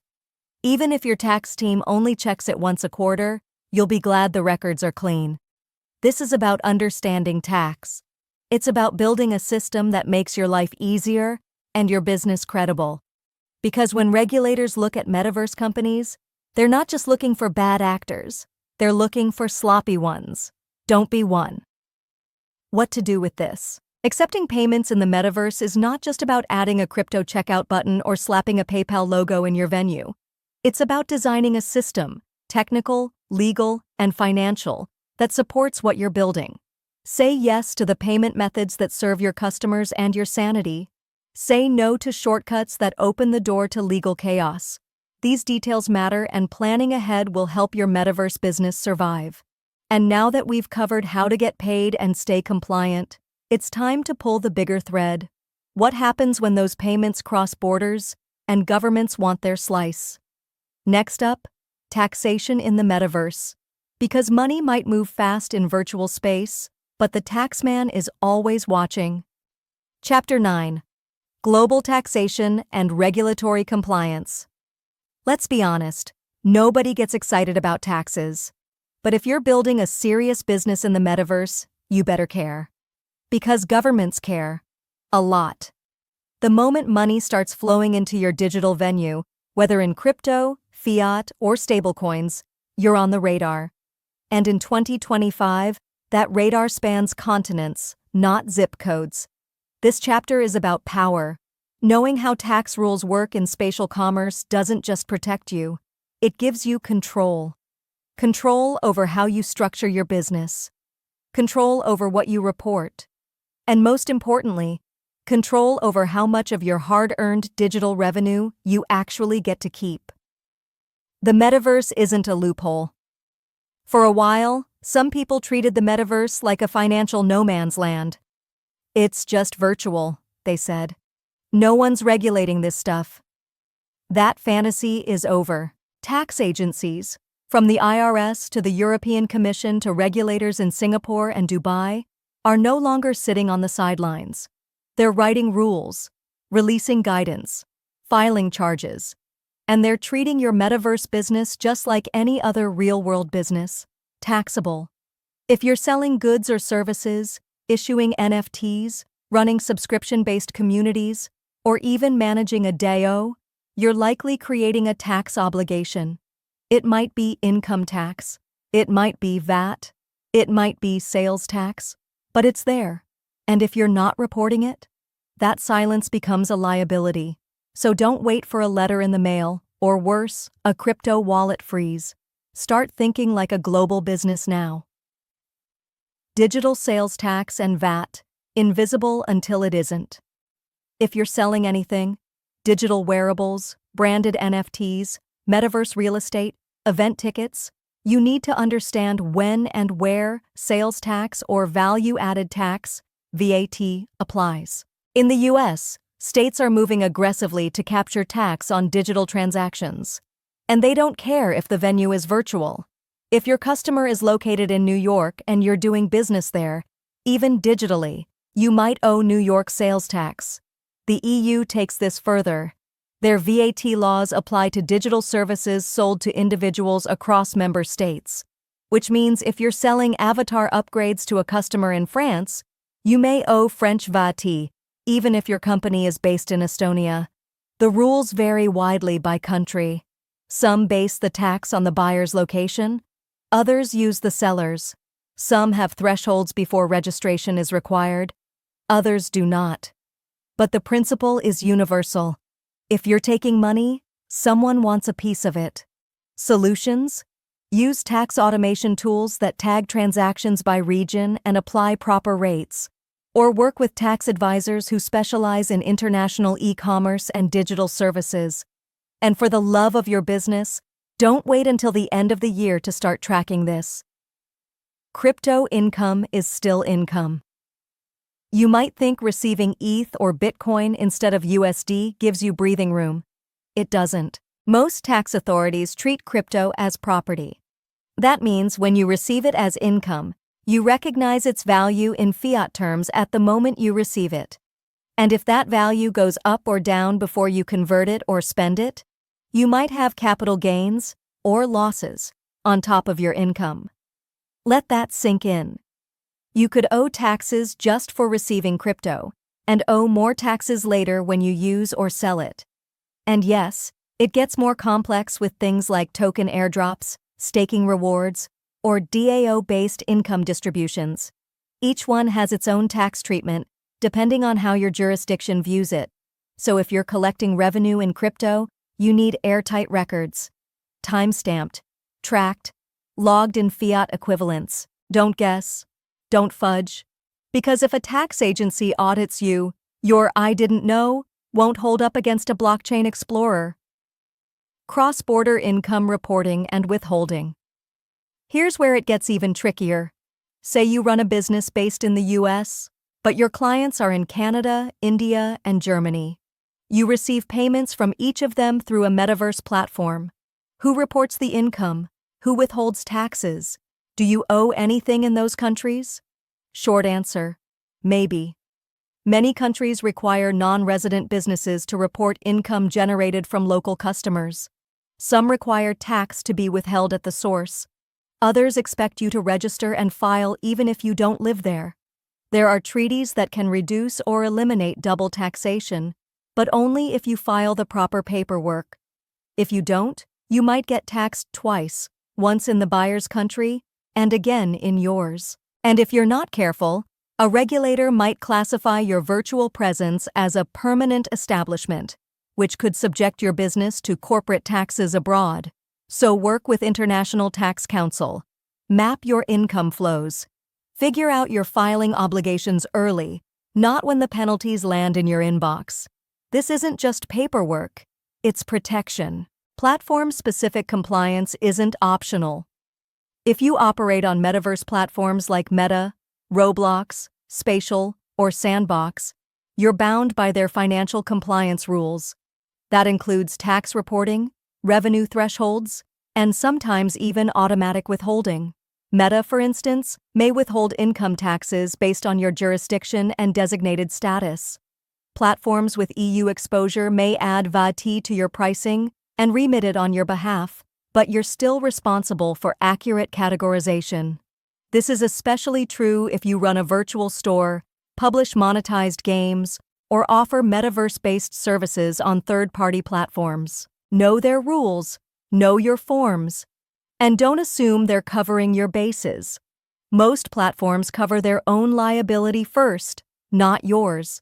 Speaker 2: Even if your tax team only checks it once a quarter, you'll be glad the records are clean. This is about understanding tax. It's about building a system that makes your life easier and your business credible. Because when regulators look at Metaverse companies, they're not just looking for bad actors, they're looking for sloppy ones. Don't be one. What to do with this? Accepting payments in the Metaverse is not just about adding a crypto checkout button or slapping a PayPal logo in your venue. It's about designing a system, technical, legal, and financial, that supports what you're building. Say yes to the payment methods that serve your customers and your sanity. Say no to shortcuts that open the door to legal chaos. These details matter, and planning ahead will help your Metaverse business survive. And now that we've covered how to get paid and stay compliant, it's time to pull the bigger thread. What happens when those payments cross borders and governments want their slice? Next up, taxation in the Metaverse. Because money might move fast in virtual space, but the taxman is always watching. Chapter 9. Global Taxation and Regulatory Compliance. Let's be honest, nobody gets excited about taxes. But if you're building a serious business in the Metaverse, you better care. Because governments care. A lot. The moment money starts flowing into your digital venue, whether in crypto, fiat, or stablecoins, you're on the radar. And in 2025, that radar spans continents, not zip codes. This chapter is about power. Knowing how tax rules work in spatial commerce doesn't just protect you, it gives you control. Control over how you structure your business. Control over what you report. And most importantly, control over how much of your hard-earned digital revenue you actually get to keep. The Metaverse isn't a loophole. For a while, some people treated the Metaverse like a financial no man's land. It's just virtual, they said. No one's regulating this stuff. That fantasy is over. Tax agencies, from the IRS to the European Commission to regulators in Singapore and Dubai, are no longer sitting on the sidelines. They're writing rules, releasing guidance, filing charges, and they're treating your Metaverse business just like any other real-world business, taxable. If you're selling goods or services, issuing NFTs, running subscription-based communities, or even managing a DAO, you're likely creating a tax obligation. It might be income tax, it might be VAT, it might be sales tax, but it's there. And if you're not reporting it, that silence becomes a liability. So don't wait for a letter in the mail, or worse, a crypto wallet freeze. Start thinking like a global business now. Digital sales tax and VAT, invisible until it isn't. If you're selling anything, digital wearables, branded NFTs, metaverse real estate, event tickets, you need to understand when and where sales tax or value-added tax, VAT, applies. In the US, states are moving aggressively to capture tax on digital transactions. And they don't care if the venue is virtual. If your customer is located in New York and you're doing business there, even digitally, you might owe New York sales tax. The EU takes this further. Their VAT laws apply to digital services sold to individuals across member states, which means if you're selling avatar upgrades to a customer in France, you may owe French VAT, even if your company is based in Estonia. The rules vary widely by country. Some base the tax on the buyer's location, others use the seller's. Some have thresholds before registration is required, others do not. But the principle is universal. If you're taking money, someone wants a piece of it. Solutions? Use tax automation tools that tag transactions by region and apply proper rates. Or work with tax advisors who specialize in international e-commerce and digital services. And for the love of your business, don't wait until the end of the year to start tracking this. Crypto income is still income. You might think receiving ETH or Bitcoin instead of USD gives you breathing room. It doesn't. Most tax authorities treat crypto as property. That means when you receive it as income, you recognize its value in fiat terms at the moment you receive it. And if that value goes up or down before you convert it or spend it, you might have capital gains or losses on top of your income. Let that sink in. You could owe taxes just for receiving crypto, and owe more taxes later when you use or sell it. And yes, it gets more complex with things like token airdrops, staking rewards, or DAO-based income distributions. Each one has its own tax treatment, depending on how your jurisdiction views it. So if you're collecting revenue in crypto, you need airtight records. Time-stamped, tracked, logged in fiat equivalents. Don't guess. Don't fudge. Because if a tax agency audits you, your "I didn't know" won't hold up against a blockchain explorer. Cross-border income reporting and withholding. Here's where it gets even trickier. Say you run a business based in the US, but your clients are in Canada, India, and Germany. You receive payments from each of them through a Metaverse platform. Who reports the income? Who withholds taxes? Do you owe anything in those countries? Short answer: maybe. Many countries require non-resident businesses to report income generated from local customers. Some require tax to be withheld at the source. Others expect you to register and file even if you don't live there. There are treaties that can reduce or eliminate double taxation, but only if you file the proper paperwork. If you don't, you might get taxed twice, once in the buyer's country and again in yours. And if you're not careful, a regulator might classify your virtual presence as a permanent establishment, which could subject your business to corporate taxes abroad. So work with International Tax Council. Map your income flows. Figure out your filing obligations early, not when the penalties land in your inbox. This isn't just paperwork, it's protection. Platform-specific compliance isn't optional. If you operate on metaverse platforms like Meta, Roblox, Spatial, or Sandbox, you're bound by their financial compliance rules. That includes tax reporting, revenue thresholds, and sometimes even automatic withholding. Meta, for instance, may withhold income taxes based on your jurisdiction and designated status. Platforms with EU exposure may add VAT to your pricing and remit it on your behalf, but you're still responsible for accurate categorization. This is especially true if you run a virtual store, publish monetized games, or offer metaverse-based services on third-party platforms. Know their rules, know your forms, and don't assume they're covering your bases. Most platforms cover their own liability first, not yours.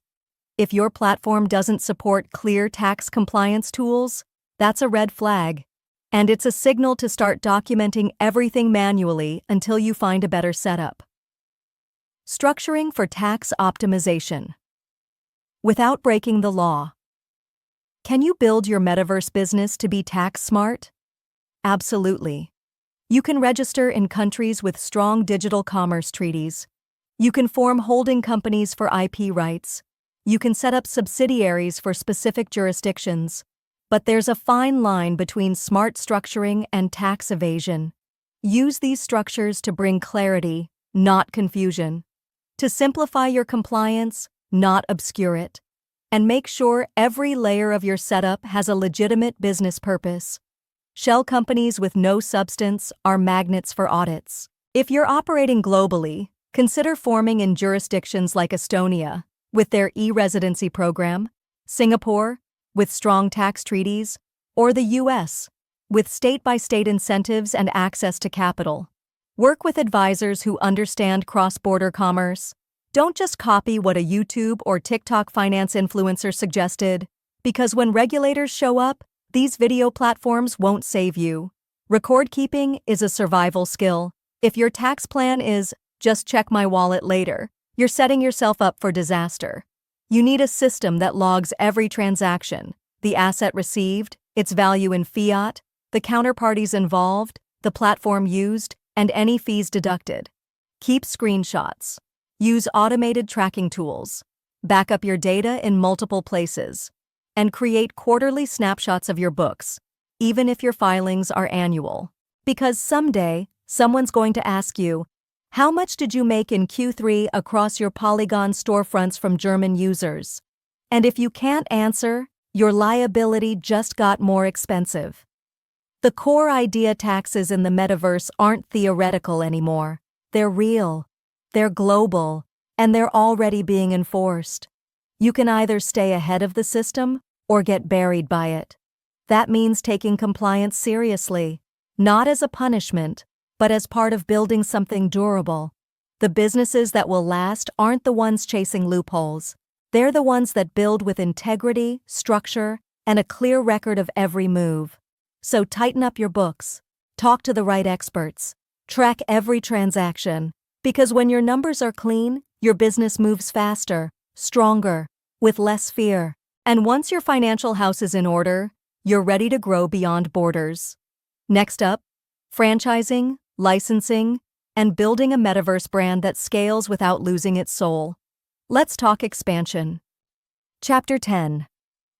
Speaker 2: If your platform doesn't support clear tax compliance tools, that's a red flag. And it's a signal to start documenting everything manually until you find a better setup. Structuring for tax optimization. Without breaking the law. Can you build your metaverse business to be tax smart? Absolutely. You can register in countries with strong digital commerce treaties. You can form holding companies for IP rights. You can set up subsidiaries for specific jurisdictions. But there's a fine line between smart structuring and tax evasion. Use these structures to bring clarity, not confusion. To simplify your compliance, not obscure it. And make sure every layer of your setup has a legitimate business purpose. Shell companies with no substance are magnets for audits. If you're operating globally, consider forming in jurisdictions like Estonia, with their e-residency program, Singapore, with strong tax treaties, or the US, with state-by-state incentives and access to capital. Work with advisors who understand cross-border commerce. Don't just copy what a YouTube or TikTok finance influencer suggested, because when regulators show up, these video platforms won't save you. Record keeping is a survival skill. If your tax plan is, just check my wallet later, you're setting yourself up for disaster. You need a system that logs every transaction, the asset received, its value in fiat, the counterparties involved, the platform used, and any fees deducted. Keep screenshots. Use automated tracking tools. Back up your data in multiple places. And create quarterly snapshots of your books, even if your filings are annual. Because someday, someone's going to ask you, how much did you make in Q3 across your Polygon storefronts from German users? And if you can't answer, your liability just got more expensive. The core idea taxes in the metaverse aren't theoretical anymore. They're real, they're global, and they're already being enforced. You can either stay ahead of the system or get buried by it. That means taking compliance seriously, not as a punishment, but as part of building something durable. The businesses that will last aren't the ones chasing loopholes. They're the ones that build with integrity, structure, and a clear record of every move. So tighten up your books, talk to the right experts, track every transaction, because when your numbers are clean, your business moves faster, stronger, with less fear. And once your financial house is in order, you're ready to grow beyond borders. Next up, franchising, licensing, and building a metaverse brand that scales without losing its soul. Let's talk expansion. Chapter 10.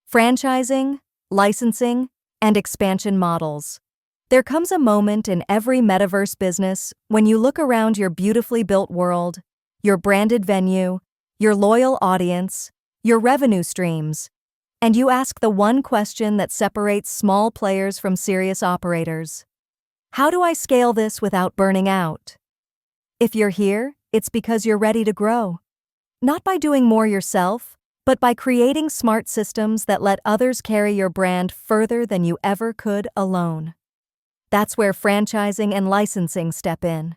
Speaker 2: Franchising, licensing, and expansion models. There comes a moment in every metaverse business when you look around your beautifully built world, your branded venue, your loyal audience, your revenue streams, and you ask the one question that separates small players from serious operators. How do I scale this without burning out? If you're here, it's because you're ready to grow. Not by doing more yourself, but by creating smart systems that let others carry your brand further than you ever could alone. That's where franchising and licensing step in.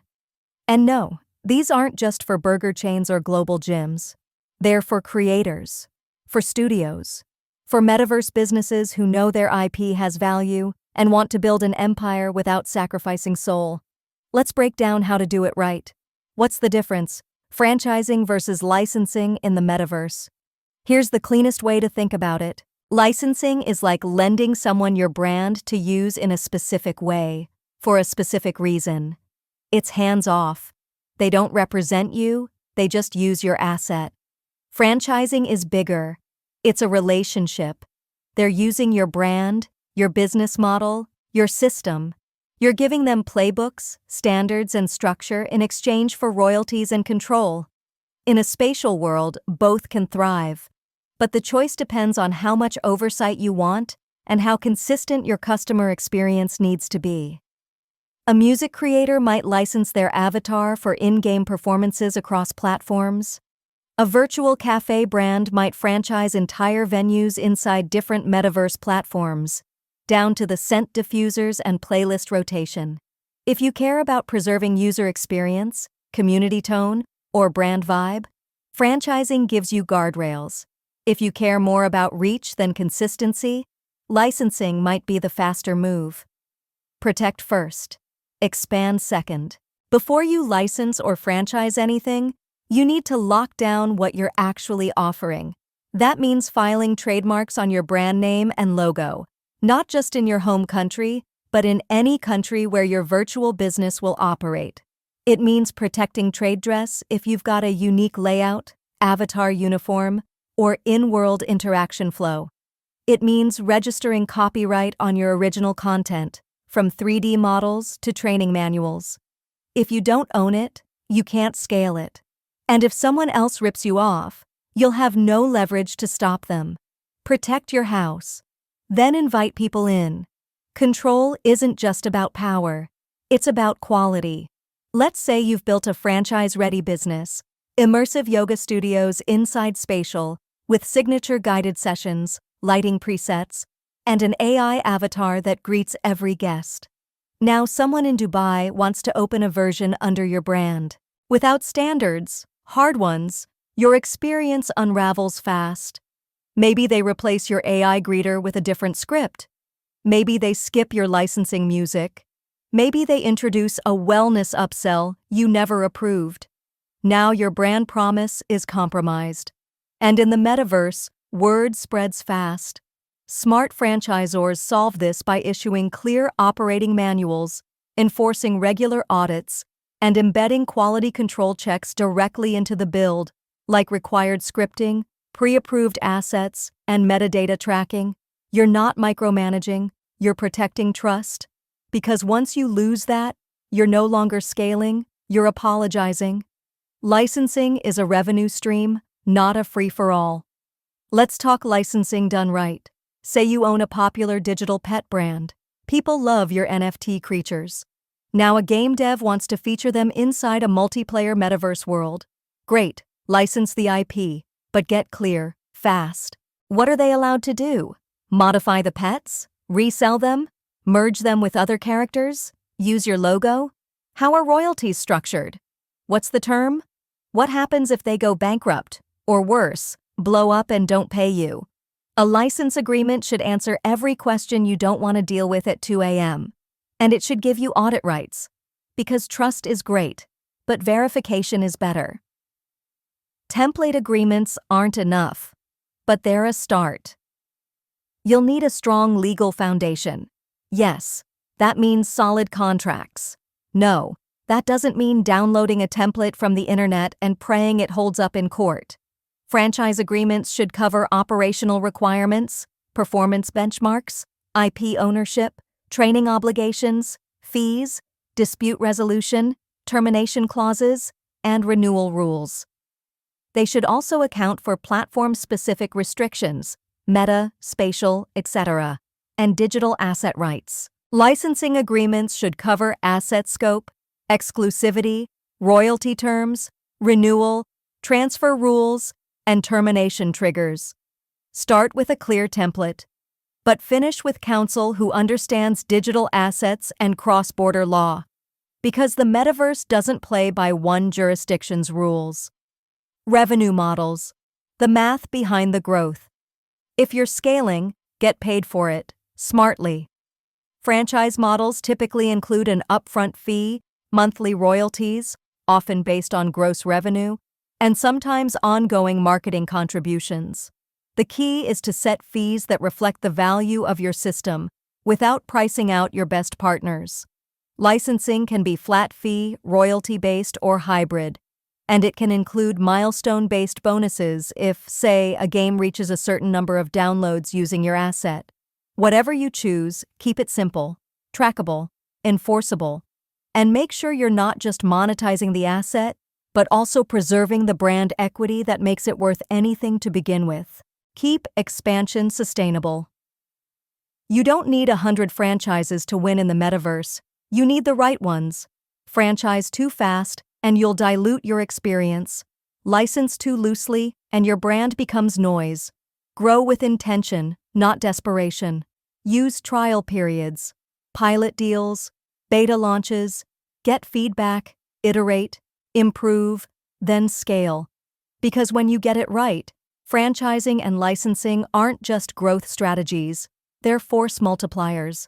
Speaker 2: And no, these aren't just for burger chains or global gyms. They're for creators, for studios, for metaverse businesses who know their IP has value and want to build an empire without sacrificing soul. Let's break down how to do it right. What's the difference? Franchising versus licensing in the metaverse. Here's the cleanest way to think about it. Licensing is like lending someone your brand to use in a specific way, for a specific reason. It's hands-off. They don't represent you, they just use your asset. Franchising is bigger. It's a relationship. They're using your brand, your business model, your system. You're giving them playbooks, standards, and structure in exchange for royalties and control. In a spatial world, both can thrive. But the choice depends on how much oversight you want and how consistent your customer experience needs to be. A music creator might license their avatar for in-game performances across platforms. A virtual cafe brand might franchise entire venues inside different metaverse platforms, down to the scent diffusers and playlist rotation. If you care about preserving user experience, community tone, or brand vibe, franchising gives you guardrails. If you care more about reach than consistency, licensing might be the faster move. Protect first. Expand second. Before you license or franchise anything, You need to lock down what you're actually offering. That means filing trademarks on your brand name and logo, not just in your home country, but in any country where your virtual business will operate. It means protecting trade dress if you've got a unique layout, avatar uniform, or in-world interaction flow. It means registering copyright on your original content, from 3D models to training manuals. If you don't own it, you can't scale it. And if someone else rips you off, you'll have no leverage to stop them. Protect your house. Then invite people in. Control isn't just about power. It's about quality. Let's say you've built a franchise-ready business, immersive yoga studios inside Spatial, with signature guided sessions, lighting presets, and an AI avatar that greets every guest. Now someone in Dubai wants to open a version under your brand. Without standards, hard ones, your experience unravels fast. Maybe they replace your AI greeter with a different script. Maybe they skip your licensing music. Maybe they introduce a wellness upsell you never approved. Now your brand promise is compromised. And in the metaverse, word spreads fast. Smart franchisors solve this by issuing clear operating manuals, enforcing regular audits, and embedding quality control checks directly into the build, like required scripting, pre-approved assets, and metadata tracking. You're not micromanaging, you're protecting trust. Because once you lose that, you're no longer scaling, you're apologizing. Licensing is a revenue stream, not a free-for-all. Let's talk licensing done right. Say you own a popular digital pet brand. People love your NFT creatures. Now a game dev wants to feature them inside a multiplayer metaverse world. Great, license the IP, but get clear, fast. What are they allowed to do? Modify the pets? Resell them? Merge them with other characters? Use your logo? How are royalties structured? What's the term? What happens if they go bankrupt? Or worse, blow up and don't pay you? A license agreement should answer every question you don't want to deal with at 2 a.m. And it should give you audit rights. Because trust is great, but verification is better. Template agreements aren't enough, but they're a start. You'll need a strong legal foundation. Yes, that means solid contracts. No, that doesn't mean downloading a template from the internet and praying it holds up in court. Franchise agreements should cover operational requirements, performance benchmarks, IP ownership, training obligations, fees, dispute resolution, termination clauses, and renewal rules. They should also account for platform-specific restrictions, meta, spatial, etc., and digital asset rights. Licensing agreements should cover asset scope, exclusivity, royalty terms, renewal, transfer rules, and termination triggers. Start with a clear template, but finish with counsel who understands digital assets and cross-border law, because the metaverse doesn't play by one jurisdiction's rules. Revenue models, the math behind the growth. If you're scaling, get paid for it, smartly. Franchise models typically include an upfront fee, monthly royalties, often based on gross revenue, and sometimes ongoing marketing contributions. The key is to set fees that reflect the value of your system without pricing out your best partners. Licensing can be flat fee, royalty-based, or hybrid, and it can include milestone-based bonuses if, say, a game reaches a certain number of downloads using your asset. Whatever you choose, keep it simple, trackable, enforceable, and make sure you're not just monetizing the asset, but also preserving the brand equity that makes it worth anything to begin with. Keep expansion sustainable. You don't need 100 franchises to win in the metaverse. You need the right ones. Franchise too fast, and you'll dilute your experience. License too loosely, and your brand becomes noise. Grow with intention, not desperation. Use trial periods, pilot deals, beta launches, get feedback, iterate, improve, then scale. Because when you get it right, franchising and licensing aren't just growth strategies, they're force multipliers.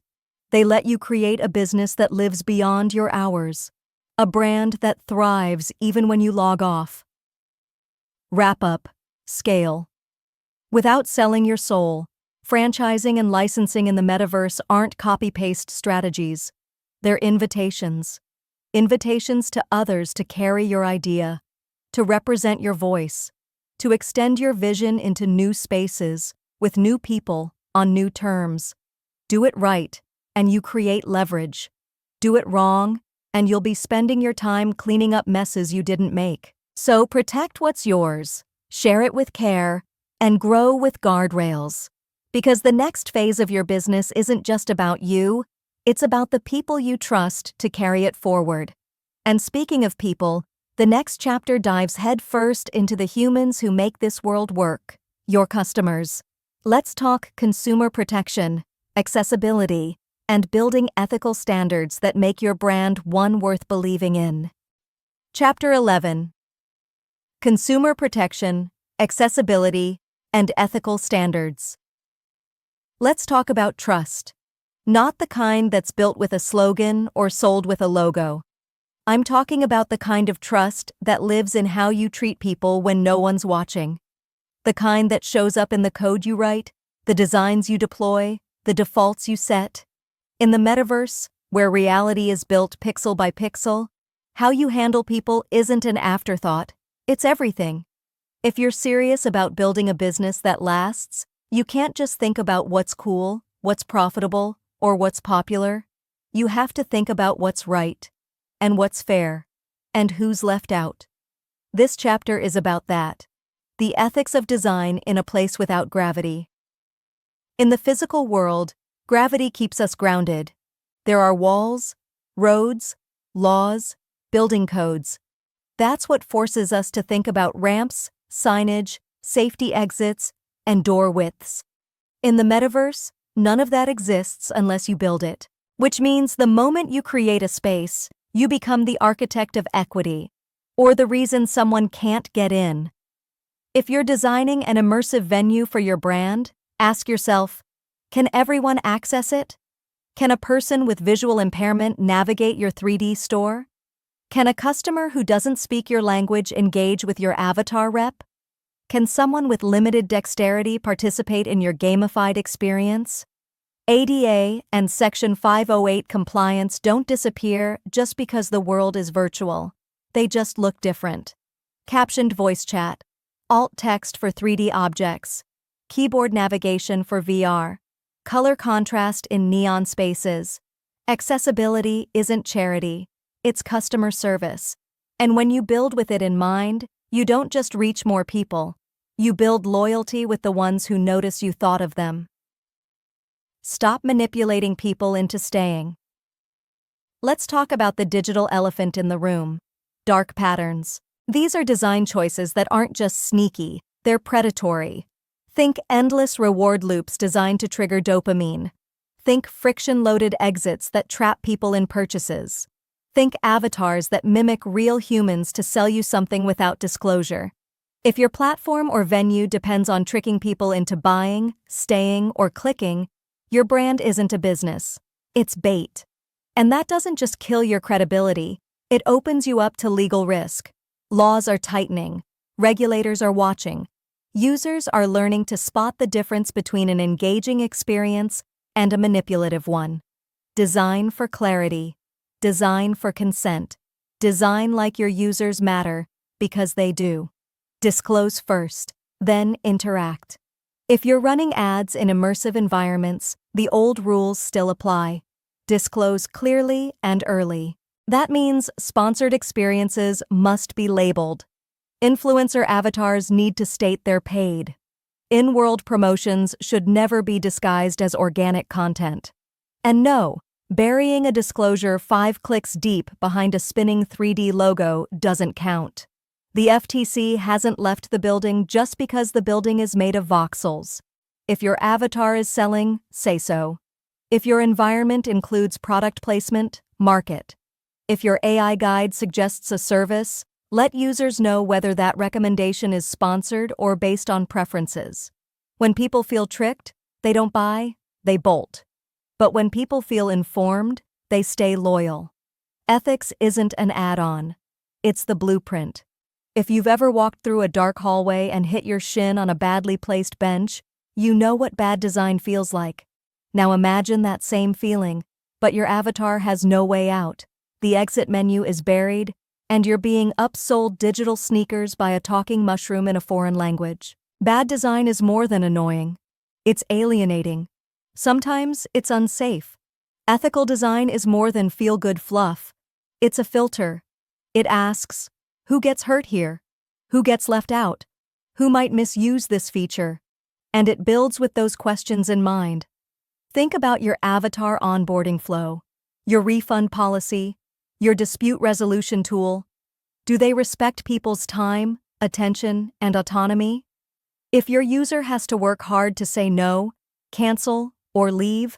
Speaker 2: They let you create a business that lives beyond your hours. A brand that thrives even when you log off. Wrap up. Scale. Without selling your soul, franchising and licensing in the metaverse aren't copy-paste strategies. They're invitations. Invitations to others to carry your idea, to represent your voice, to extend your vision into new spaces, with new people, on new terms. Do it right, and you create leverage. Do it wrong, and you'll be spending your time cleaning up messes you didn't make. So protect what's yours, share it with care, and grow with guardrails. Because the next phase of your business isn't just about you, it's about the people you trust to carry it forward. And speaking of people, the next chapter dives headfirst into the humans who make this world work, your customers. Let's talk consumer protection, accessibility, and building ethical standards that make your brand one worth believing in. Chapter 11. Consumer protection, accessibility, and ethical standards. Let's talk about trust. Not the kind that's built with a slogan or sold with a logo. I'm talking about the kind of trust that lives in how you treat people when no one's watching. The kind that shows up in the code you write, the designs you deploy, the defaults you set. In the metaverse, where reality is built pixel by pixel, how you handle people isn't an afterthought, it's everything. If you're serious about building a business that lasts, you can't just think about what's cool, what's profitable, or what's popular. You have to think about what's right, and what's fair, and who's left out. This chapter is about that. The ethics of design in a place without gravity. In the physical world, gravity keeps us grounded. There are walls, roads, laws, building codes. That's what forces us to think about ramps, signage, safety exits, and door widths. In the metaverse, none of that exists unless you build it, which means the moment you create a space, you become the architect of equity, or the reason someone can't get in. If you're designing an immersive venue for your brand, ask yourself, can everyone access it? Can a person with visual impairment navigate your 3D store? Can a customer who doesn't speak your language engage with your avatar rep? Can someone with limited dexterity participate in your gamified experience? ADA and Section 508 compliance don't disappear just because the world is virtual. They just look different. Captioned voice chat, alt text for 3D objects, keyboard navigation for VR, color contrast in neon spaces. Accessibility isn't charity, it's customer service. And when you build with it in mind, you don't just reach more people. You build loyalty with the ones who notice you thought of them. Stop manipulating people into staying. Let's talk about the digital elephant in the room. Dark patterns. These are design choices that aren't just sneaky, they're predatory. Think endless reward loops designed to trigger dopamine. Think friction-loaded exits that trap people in purchases. Think avatars that mimic real humans to sell you something without disclosure. If your platform or venue depends on tricking people into buying, staying, or clicking, your brand isn't a business. It's bait. And that doesn't just kill your credibility, it opens you up to legal risk. Laws are tightening. Regulators are watching. Users are learning to spot the difference between an engaging experience and a manipulative one. Design for clarity. Design for consent. Design like your users matter, because they do. Disclose first, then interact. If you're running ads in immersive environments, the old rules still apply. Disclose clearly and early. That means sponsored experiences must be labeled. Influencer avatars need to state they're paid. In-world promotions should never be disguised as organic content. And no, burying a disclosure 5 clicks deep behind a spinning 3D logo doesn't count. The FTC hasn't left the building just because the building is made of voxels. If your avatar is selling, say so. If your environment includes product placement, market. If your AI guide suggests a service, let users know whether that recommendation is sponsored or based on preferences. When people feel tricked, they don't buy, they bolt. But when people feel informed, they stay loyal. Ethics isn't an add-on. It's the blueprint. If you've ever walked through a dark hallway and hit your shin on a badly placed bench, you know what bad design feels like. Now imagine that same feeling, but your avatar has no way out. The exit menu is buried, and you're being upsold digital sneakers by a talking mushroom in a foreign language. Bad design is more than annoying. It's alienating. Sometimes it's unsafe. Ethical design is more than feel-good fluff. It's a filter. It asks, who gets hurt here? Who gets left out? Who might misuse this feature? And it builds with those questions in mind. Think about your avatar onboarding flow, your refund policy, your dispute resolution tool. Do they respect people's time, attention, and autonomy? If your user has to work hard to say no, cancel, or leave,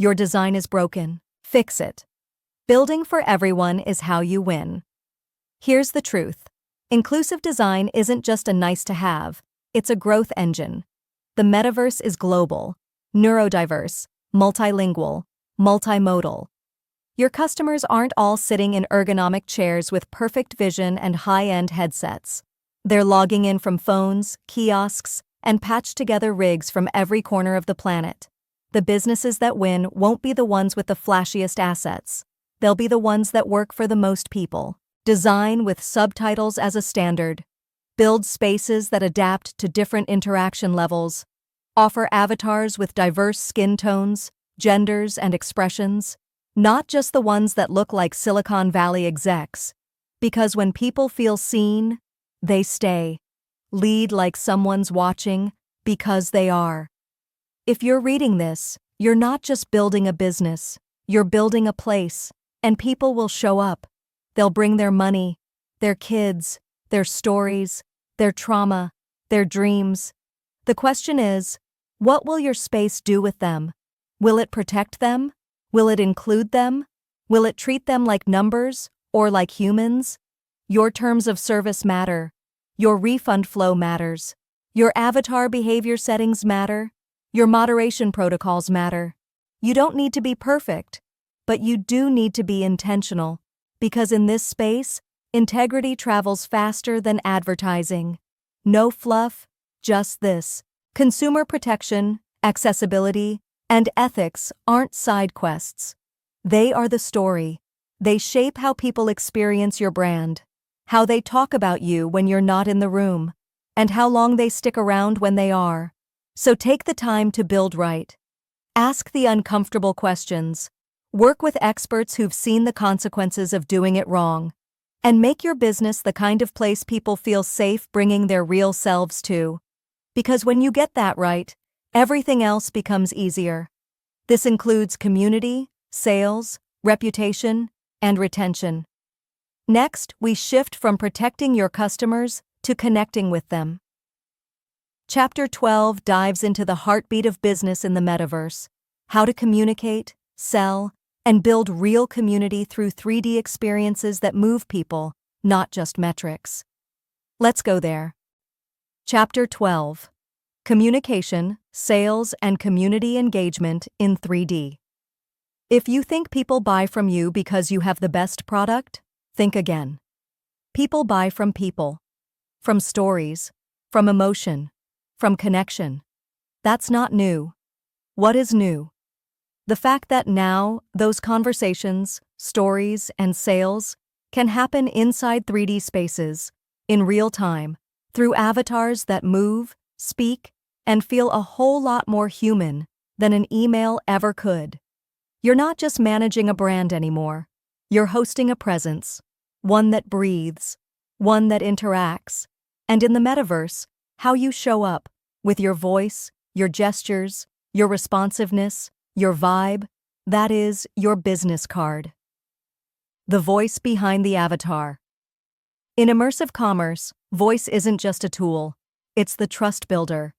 Speaker 2: your design is broken. Fix it. Building for everyone is how you win. Here's the truth. Inclusive design isn't just a nice-to-have, it's a growth engine. The metaverse is global, neurodiverse, multilingual, multimodal. Your customers aren't all sitting in ergonomic chairs with perfect vision and high-end headsets. They're logging in from phones, kiosks, and patched-together rigs from every corner of the planet. The businesses that win won't be the ones with the flashiest assets. They'll be the ones that work for the most people. Design with subtitles as a standard. Build spaces that adapt to different interaction levels. Offer avatars with diverse skin tones, genders, and expressions. Not just the ones that look like Silicon Valley execs. Because when people feel seen, they stay. Lead like someone's watching, because they are. If you're reading this, you're not just building a business, you're building a place, and people will show up. They'll bring their money, their kids, their stories, their trauma, their dreams. The question is, what will your space do with them? Will it protect them? Will it include them? Will it treat them like numbers or like humans? Your terms of service matter. Your refund flow matters. Your avatar behavior settings matter. Your moderation protocols matter. You don't need to be perfect, but you do need to be intentional, because in this space, integrity travels faster than advertising. No fluff, just this. Consumer protection, accessibility, and ethics aren't side quests. They are the story. They shape how people experience your brand, how they talk about you when you're not in the room, and how long they stick around when they are. So take the time to build right. Ask the uncomfortable questions. Work with experts who've seen the consequences of doing it wrong. And make your business the kind of place people feel safe bringing their real selves to. Because when you get that right, everything else becomes easier. This includes community, sales, reputation, and retention. Next, we shift from protecting your customers to connecting with them. Chapter 12 dives into the heartbeat of business in the metaverse, how to communicate, sell, and build real community through 3D experiences that move people, not just metrics. Let's go there. Chapter 12. Communication, Sales, and Community Engagement in 3D. If you think people buy from you because you have the best product, think again. People buy from people. From stories, from emotion, from connection. That's not new. What is new? The fact that now those conversations, stories, and sales can happen inside 3D spaces, in real time, through avatars that move, speak, and feel a whole lot more human than an email ever could. You're not just managing a brand anymore. You're hosting a presence, one that breathes, one that interacts. And in the metaverse, how you show up, with your voice, your gestures, your responsiveness, your vibe, that is your business card. The voice behind the avatar. In immersive commerce, voice isn't just a tool, it's the trust builder.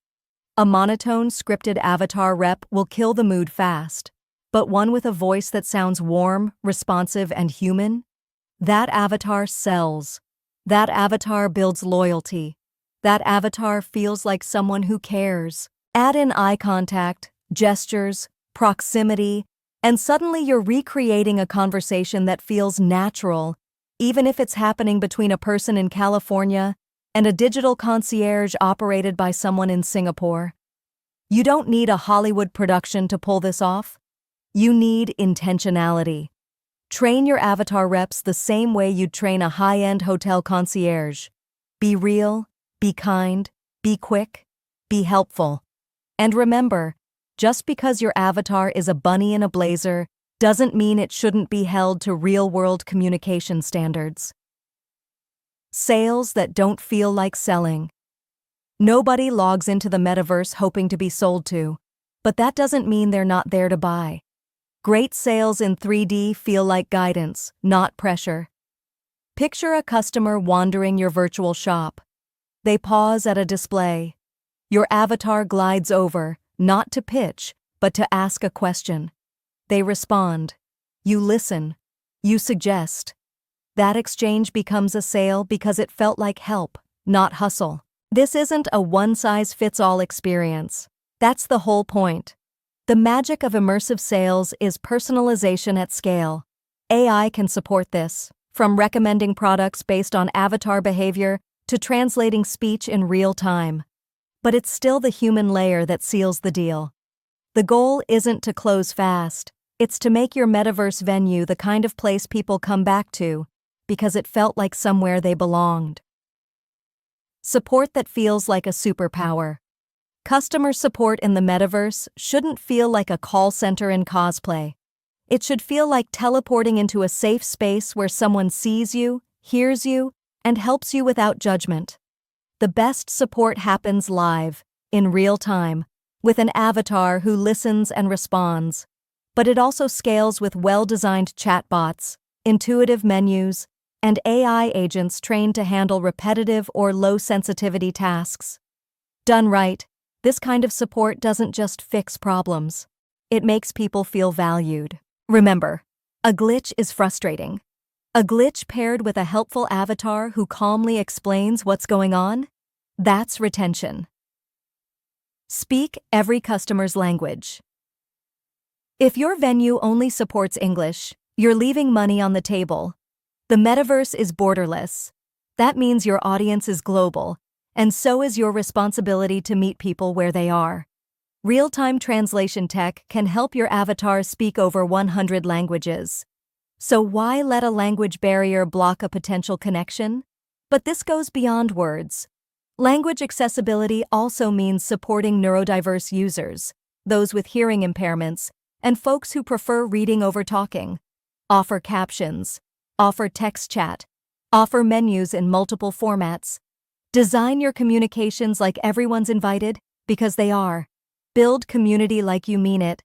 Speaker 2: A monotone, scripted avatar rep will kill the mood fast, but one with a voice that sounds warm, responsive, and human? That avatar sells. That avatar builds loyalty. That avatar feels like someone who cares. Add in eye contact, gestures, proximity, and suddenly you're recreating a conversation that feels natural, even if it's happening between a person in California and a digital concierge operated by someone in Singapore. You don't need a Hollywood production to pull this off. You need intentionality. Train your avatar reps the same way you'd train a high-end hotel concierge. Be real, be kind, be quick, be helpful. And remember, just because your avatar is a bunny in a blazer doesn't mean it shouldn't be held to real-world communication standards. Sales that don't feel like selling. Nobody logs into the metaverse hoping to be sold to, but that doesn't mean they're not there to buy. Great sales in 3D feel like guidance, not pressure. Picture a customer wandering your virtual shop. They pause at a display. Your avatar glides over, not to pitch, but to ask a question. They respond. You listen. You suggest. That exchange becomes a sale because it felt like help, not hustle. This isn't a one-size-fits-all experience. That's the whole point. The magic of immersive sales is personalization at scale. AI can support this, from recommending products based on avatar behavior to translating speech in real time. But it's still the human layer that seals the deal. The goal isn't to close fast. It's to make your metaverse venue the kind of place people come back to because it felt like somewhere they belonged. Support that feels like a superpower. Customer support in the metaverse shouldn't feel like a call center in cosplay. It should feel like teleporting into a safe space where someone sees you, hears you, and helps you without judgment. The best support happens live, in real time, with an avatar who listens and responds. But it also scales with well-designed chatbots, intuitive menus, and AI agents trained to handle repetitive or low-sensitivity tasks. Done right, this kind of support doesn't just fix problems. It makes people feel valued. Remember, a glitch is frustrating. A glitch paired with a helpful avatar who calmly explains what's going on? That's retention. Speak every customer's language. If your venue only supports English, you're leaving money on the table. The metaverse is borderless. That means your audience is global, and so is your responsibility to meet people where they are. Real-time translation tech can help your avatar speak over 100 languages. So why let a language barrier block a potential connection? But this goes beyond words. Language accessibility also means supporting neurodiverse users, those with hearing impairments, and folks who prefer reading over talking. Offer captions. Offer text chat. Offer menus in multiple formats. Design your communications like everyone's invited, because they are. Build community like you mean it.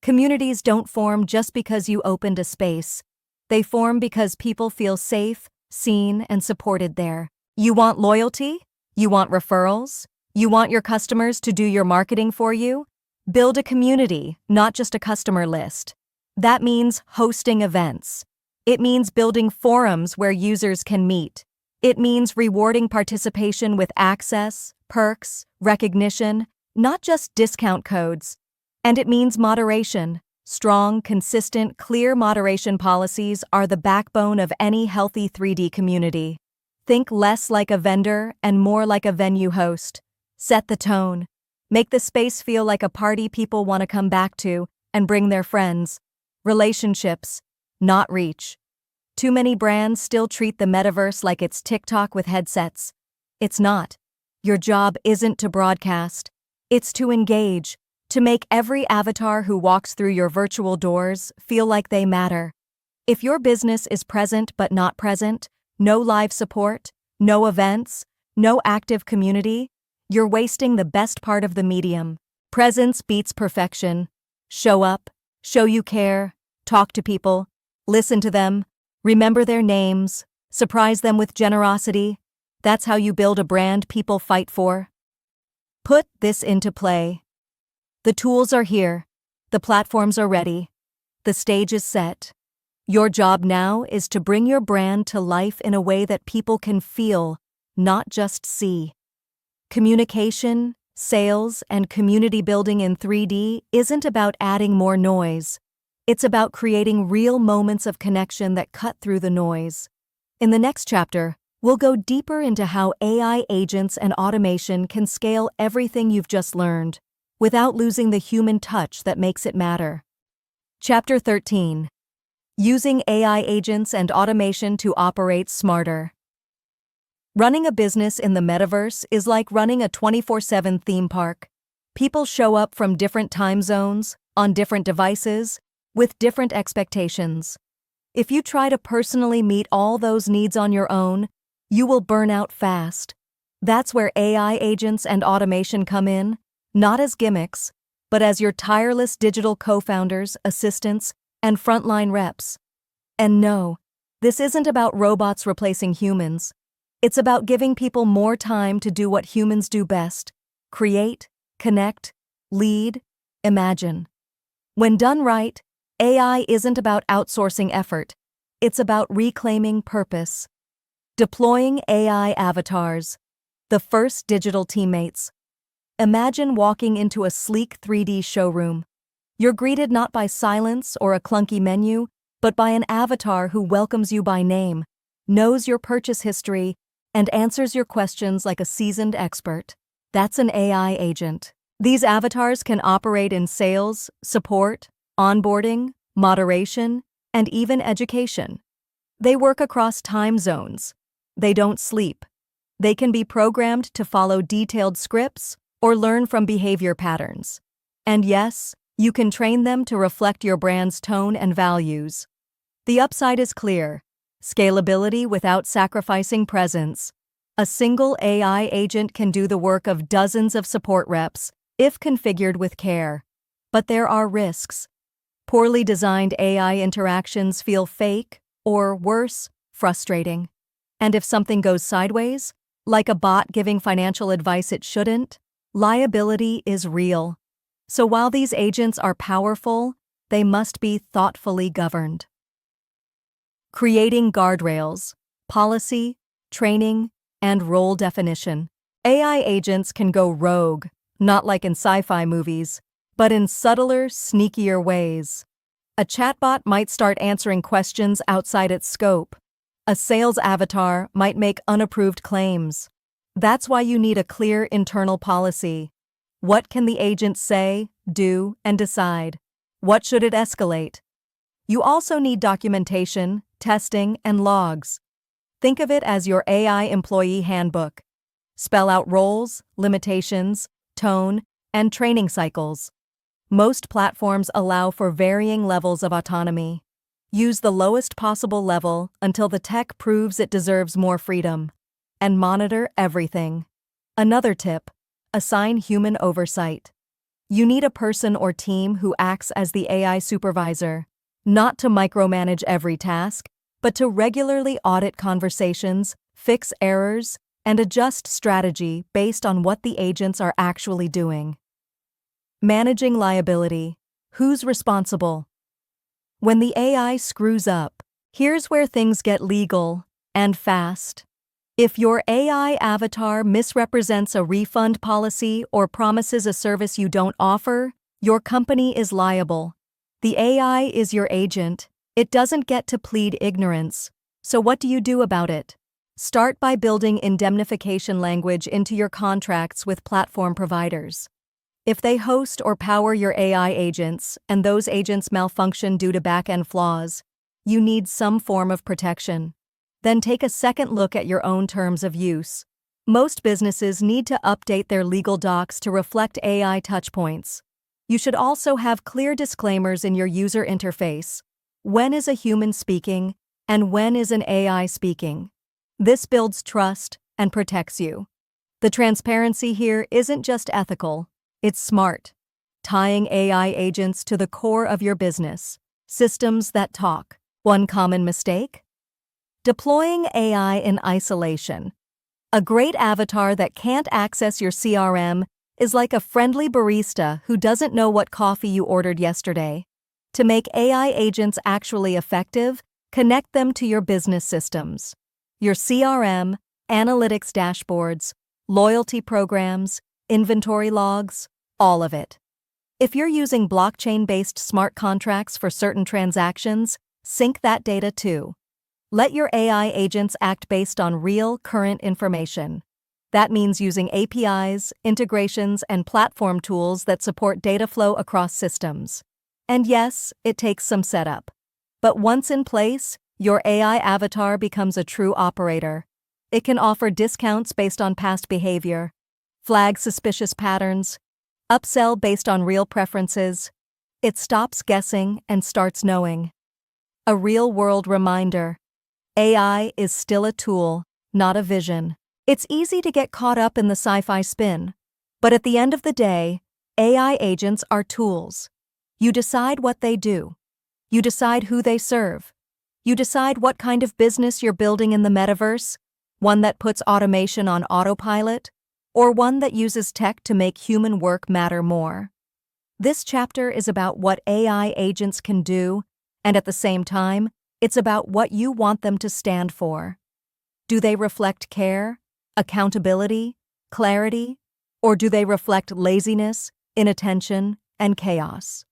Speaker 2: Communities don't form just because you opened a space. They form because people feel safe, seen, and supported there. You want loyalty? You want referrals? You want your customers to do your marketing for you? Build a community, not just a customer list. That means hosting events. It means building forums where users can meet. It means rewarding participation with access, perks, recognition, not just discount codes. And it means moderation. Strong, consistent, clear moderation policies are the backbone of any healthy 3D community. Think less like a vendor and more like a venue host. Set the tone. Make the space feel like a party people want to come back to and bring their friends. Relationships, not reach. Too many brands still treat the metaverse like it's TikTok with headsets. It's not. Your job isn't to broadcast. It's to engage, to make every avatar who walks through your virtual doors feel like they matter. If your business is present but not present, no live support, no events, no active community, you're wasting the best part of the medium. Presence beats perfection. Show up, show you care, talk to people, listen to them, remember their names, surprise them with generosity. That's how you build a brand people fight for. Put this into play. The tools are here. The platforms are ready. The stage is set. Your job now is to bring your brand to life in a way that people can feel, not just see. Communication, sales, and community building in 3D isn't about adding more noise. It's about creating real moments of connection that cut through the noise. In the next chapter, we'll go deeper into how AI agents and automation can scale everything you've just learned, without losing the human touch that makes it matter. Chapter 13. Using AI agents and automation to operate smarter. Running a business in the metaverse is like running a 24/7 theme park. People show up from different time zones, on different devices, with different expectations. If you try to personally meet all those needs on your own, you will burn out fast. That's where AI agents and automation come in, not as gimmicks, but as your tireless digital co-founders, assistants, and frontline reps. And no, this isn't about robots replacing humans. It's about giving people more time to do what humans do best: create, connect, lead, imagine. When done right, AI isn't about outsourcing effort. It's about reclaiming purpose. Deploying AI avatars, the first digital teammates. Imagine walking into a sleek 3D showroom. You're greeted not by silence or a clunky menu, but by an avatar who welcomes you by name, knows your purchase history, and answers your questions like a seasoned expert. That's an AI agent. These avatars can operate in sales, support, onboarding, moderation, and even education. They work across time zones. They don't sleep. They can be programmed to follow detailed scripts or learn from behavior patterns. And yes, you can train them to reflect your brand's tone and values. The upside is clear: scalability without sacrificing presence. A single AI agent can do the work of dozens of support reps, if configured with care. But there are risks. Poorly designed AI interactions feel fake, or worse, frustrating. And if something goes sideways, like a bot giving financial advice it shouldn't, liability is real. So while these agents are powerful, they must be thoughtfully governed. Creating guardrails, policy, training, and role definition. AI agents can go rogue, not like in sci-fi movies, but in subtler, sneakier ways. A chatbot might start answering questions outside its scope. A sales avatar might make unapproved claims. That's why you need a clear internal policy. What can the agent say, do, and decide? What should it escalate? You also need documentation, testing, and logs. Think of it as your AI employee handbook. Spell out roles, limitations, tone, and training cycles. Most platforms allow for varying levels of autonomy. Use the lowest possible level until the tech proves it deserves more freedom. And monitor everything. Another tip: assign human oversight. You need a person or team who acts as the AI supervisor, not to micromanage every task, but to regularly audit conversations, fix errors, and adjust strategy based on what the agents are actually doing. Managing liability. Who's responsible? When the AI screws up, here's where things get legal, and fast. If your AI avatar misrepresents a refund policy or promises a service you don't offer, your company is liable. The AI is your agent. It doesn't get to plead ignorance. So what do you do about it? Start by building indemnification language into your contracts with platform providers. If they host or power your AI agents, and those agents malfunction due to back-end flaws, you need some form of protection. Then take a second look at your own terms of use. Most businesses need to update their legal docs to reflect AI touchpoints. You should also have clear disclaimers in your user interface. When is a human speaking, and when is an AI speaking? This builds trust and protects you. The transparency here isn't just ethical, it's smart. Tying AI agents to the core of your business. Systems that talk. One common mistake? Deploying AI in isolation. A great avatar that can't access your CRM is like a friendly barista who doesn't know what coffee you ordered yesterday. To make AI agents actually effective, connect them to your business systems. Your CRM, analytics dashboards, loyalty programs, inventory logs, all of it. If you're using blockchain-based smart contracts for certain transactions, sync that data too. Let your AI agents act based on real, current information. That means using APIs, integrations, and platform tools that support data flow across systems. And yes, it takes some setup. But once in place, your AI avatar becomes a true operator. It can offer discounts based on past behavior, flag suspicious patterns, upsell based on real preferences. It stops guessing and starts knowing. A real-world reminder. AI is still a tool, not a vision. It's easy to get caught up in the sci-fi spin, but at the end of the day, AI agents are tools. You decide what they do. You decide who they serve. You decide what kind of business you're building in the metaverse, one that puts automation on autopilot, or one that uses tech to make human work matter more. This chapter is about what AI agents can do, and at the same time, it's about what you want them to stand for. Do they reflect care, accountability, clarity, or do they reflect laziness, inattention, and chaos?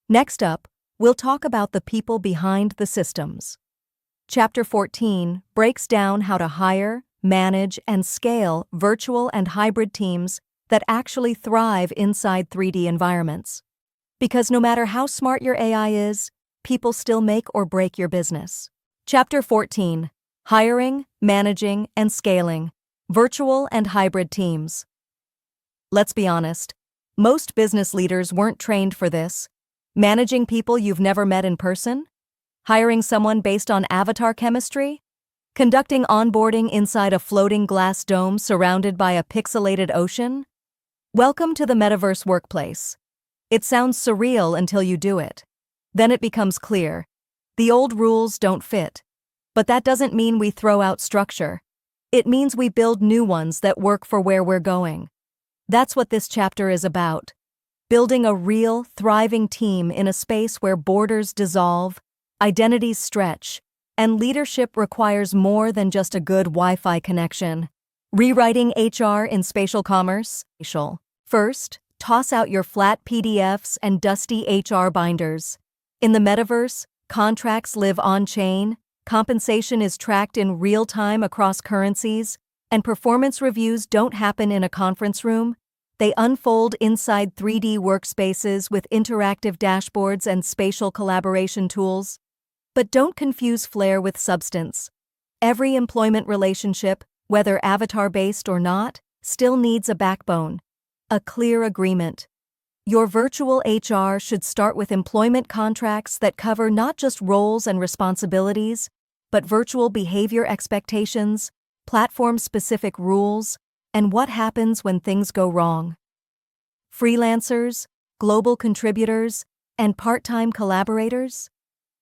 Speaker 2: Next up, we'll talk about the people behind the systems. Chapter 14 breaks down how to hire, manage, and scale virtual and hybrid teams that actually thrive inside 3D environments. Because no matter how smart your AI is, people still make or break your business. Chapter 14: Hiring, Managing, and Scaling Virtual and Hybrid Teams. Let's be honest, most business leaders weren't trained for this. Managing people you've never met in person? Hiring someone based on avatar chemistry? Conducting onboarding inside a floating glass dome surrounded by a pixelated ocean? Welcome to the Metaverse workplace. It sounds surreal until you do it. Then it becomes clear. The old rules don't fit. But that doesn't mean we throw out structure. It means we build new ones that work for where we're going. That's what this chapter is about. Building a real, thriving team in a space where borders dissolve, identities stretch, and leadership requires more than just a good Wi-Fi connection. Rewriting HR in spatial commerce. First, toss out your flat PDFs and dusty HR binders. In the metaverse, contracts live on-chain, compensation is tracked in real time across currencies, and performance reviews don't happen in a conference room. They unfold inside 3D workspaces with interactive dashboards and spatial collaboration tools. But don't confuse flair with substance. Every employment relationship, whether avatar-based or not, still needs a backbone, a clear agreement. Your virtual HR should start with employment contracts that cover not just roles and responsibilities, but virtual behavior expectations, platform-specific rules, and what happens when things go wrong. Freelancers, global contributors, and part-time collaborators?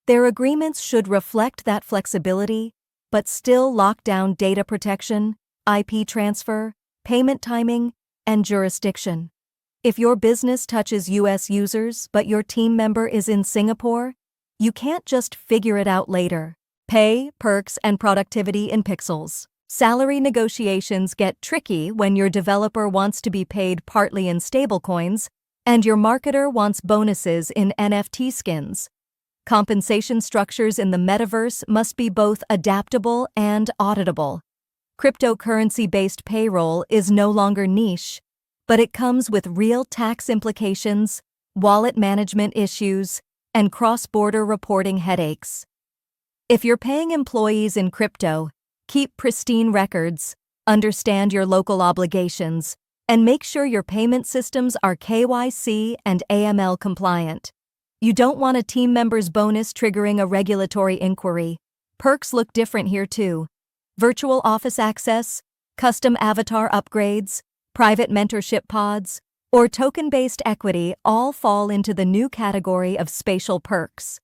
Speaker 2: Their agreements should reflect that flexibility, but still lock down data protection, IP transfer, payment timing, and jurisdiction. If your business touches US users but your team member is in Singapore, you can't just figure it out later. Pay, perks, and productivity in pixels. Salary negotiations get tricky when your developer wants to be paid partly in stablecoins and your marketer wants bonuses in NFT skins. Compensation structures in the metaverse must be both adaptable and auditable. Cryptocurrency-based payroll is no longer niche, but it comes with real tax implications, wallet management issues, and cross-border reporting headaches. If you're paying employees in crypto, keep pristine records, understand your local obligations, and make sure your payment systems are KYC and AML compliant. You don't want a team member's bonus triggering a regulatory inquiry. Perks look different here too. Virtual office access, custom avatar upgrades, private mentorship pods, or token-based equity all fall into the new category of spatial perks.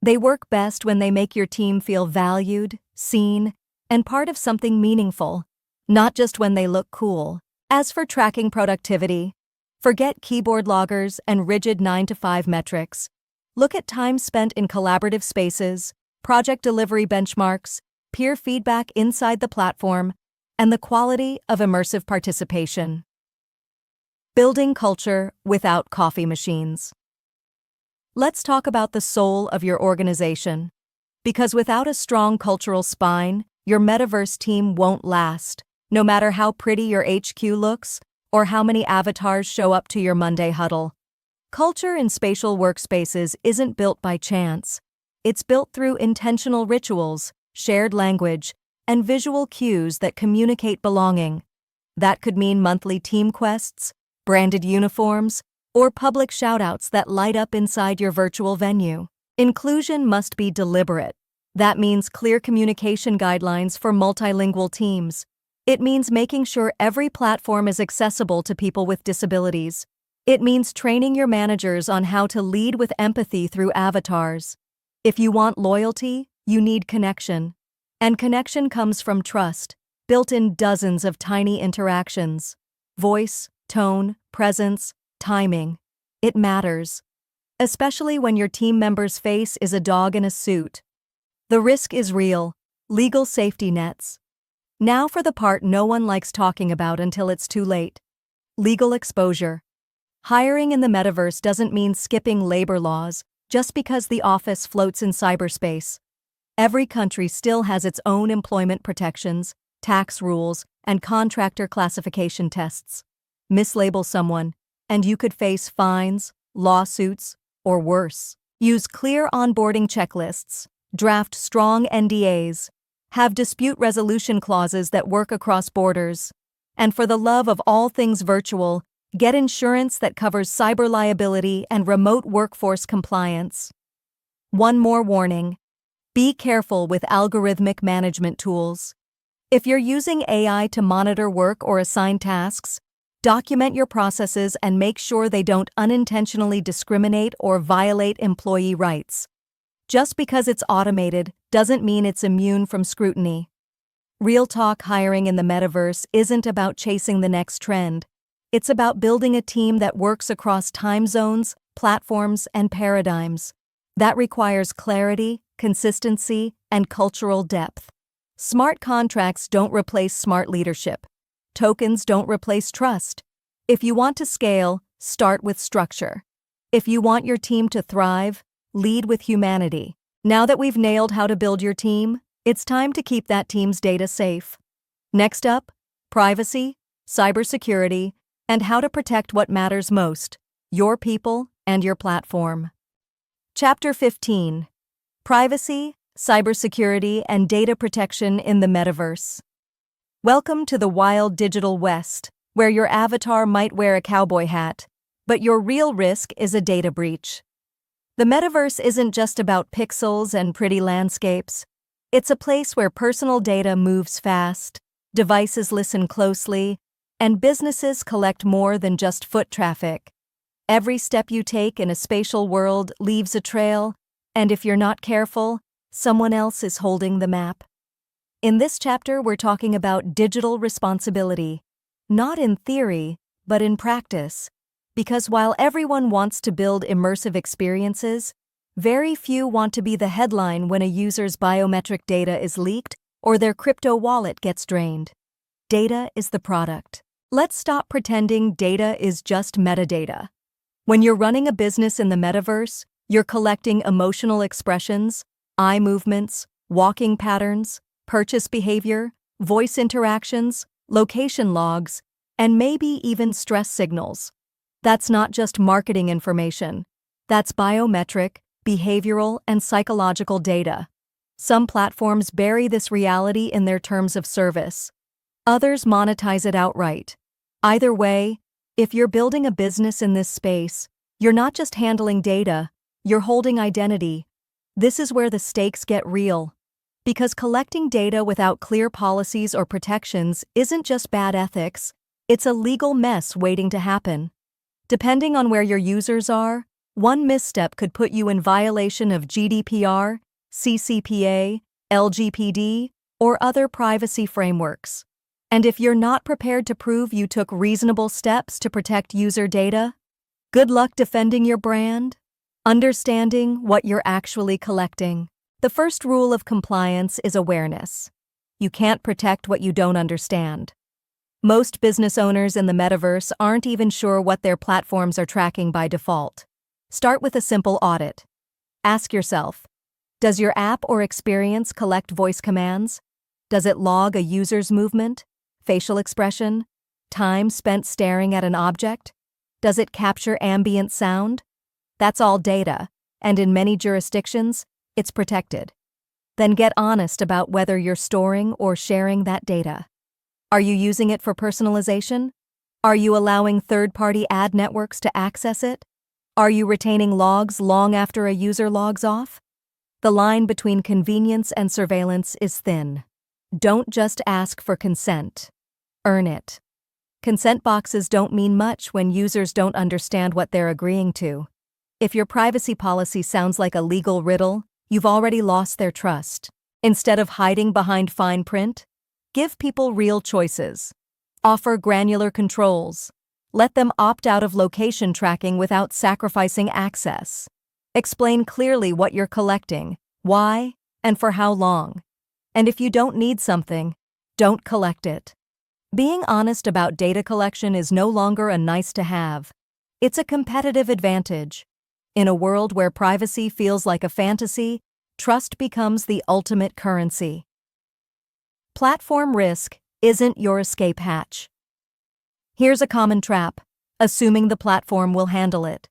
Speaker 2: They work best when they make your team feel valued, seen, and part of something meaningful, not just when they look cool. As for tracking productivity, forget keyboard loggers and rigid 9-to-5 metrics. Look at time spent in collaborative spaces, project delivery benchmarks, peer feedback inside the platform, and the quality of immersive participation. Building culture without coffee machines. Let's talk about the soul of your organization. Because without a strong cultural spine, your metaverse team won't last, no matter how pretty your HQ looks or how many avatars show up to your Monday huddle. Culture in spatial workspaces isn't built by chance. It's built through intentional rituals, shared language, and visual cues that communicate belonging. That could mean monthly team quests, branded uniforms, or public shoutouts that light up inside your virtual venue. Inclusion must be deliberate. That means clear communication guidelines for multilingual teams. It means making sure every platform is accessible to people with disabilities. It means training your managers on how to lead with empathy through avatars. If you want loyalty, you need connection. And connection comes from trust, built in dozens of tiny interactions. Voice, tone, presence, timing. It matters. Especially when your team member's face is a dog in a suit. The risk is real. Legal safety nets. Now for the part no one likes talking about until it's too late. Legal exposure. Hiring in the metaverse doesn't mean skipping labor laws just because the office floats in cyberspace. Every country still has its own employment protections, tax rules, and contractor classification tests. Mislabel someone, and you could face fines, lawsuits, or worse. Use clear onboarding checklists, draft strong NDAs, have dispute resolution clauses that work across borders, and for the love of all things virtual, get insurance that covers cyber liability and remote workforce compliance. One more warning. Be careful with algorithmic management tools. If you're using AI to monitor work or assign tasks, document your processes and make sure they don't unintentionally discriminate or violate employee rights. Just because it's automated doesn't mean it's immune from scrutiny. Real talk hiring in the metaverse isn't about chasing the next trend. It's about building a team that works across time zones, platforms, and paradigms. That requires clarity, consistency, and cultural depth. Smart contracts don't replace smart leadership. Tokens don't replace trust. If you want to scale, start with structure. If you want your team to thrive, lead with humanity. Now that we've nailed how to build your team, it's time to keep that team's data safe. Next up, privacy, cybersecurity, and how to protect what matters most, your people and your platform. Chapter 15. Privacy, Cybersecurity, and Data Protection in the Metaverse. Welcome to the wild digital west, where your avatar might wear a cowboy hat, but your real risk is a data breach. The metaverse isn't just about pixels and pretty landscapes. It's a place where personal data moves fast, devices listen closely, and businesses collect more than just foot traffic. Every step you take in a spatial world leaves a trail, and if you're not careful, someone else is holding the map. In this chapter, we're talking about digital responsibility, not in theory, but in practice. Because while everyone wants to build immersive experiences, very few want to be the headline when a user's biometric data is leaked or their crypto wallet gets drained. Data is the product. Let's stop pretending data is just metadata. When you're running a business in the metaverse, you're collecting emotional expressions, eye movements, walking patterns, purchase behavior, voice interactions, location logs, and maybe even stress signals. That's not just marketing information. That's biometric, behavioral, and psychological data. Some platforms bury this reality in their terms of service. Others monetize it outright. Either way, if you're building a business in this space, you're not just handling data, you're holding identity. This is where the stakes get real. Because collecting data without clear policies or protections isn't just bad ethics, it's a legal mess waiting to happen. Depending on where your users are, one misstep could put you in violation of GDPR, CCPA, LGPD, or other privacy frameworks. And if you're not prepared to prove you took reasonable steps to protect user data, good luck defending your brand. Understanding what you're actually collecting. The first rule of compliance is awareness. You can't protect what you don't understand. Most business owners in the metaverse aren't even sure what their platforms are tracking by default. Start with a simple audit. Ask yourself, Does your app or experience collect voice commands? Does it log a user's movement, facial expression, time spent staring at an object? Does it capture ambient sound? That's all data, and in many jurisdictions, it's protected. Then get honest about whether you're storing or sharing that data. Are you using it for personalization? Are you allowing third-party ad networks to access it? Are you retaining logs long after a user logs off? The line between convenience and surveillance is thin. Don't just ask for consent. Earn it. Consent boxes don't mean much when users don't understand what they're agreeing to. If your privacy policy sounds like a legal riddle, you've already lost their trust. Instead of hiding behind fine print, give people real choices. Offer granular controls. Let them opt out of location tracking without sacrificing access. Explain clearly what you're collecting, why, and for how long. And if you don't need something, don't collect it. Being honest about data collection is no longer a nice-to-have. It's a competitive advantage. In a world where privacy feels like a fantasy, trust becomes the ultimate currency. Platform risk isn't your escape hatch. Here's a common trap: assuming the platform will handle it.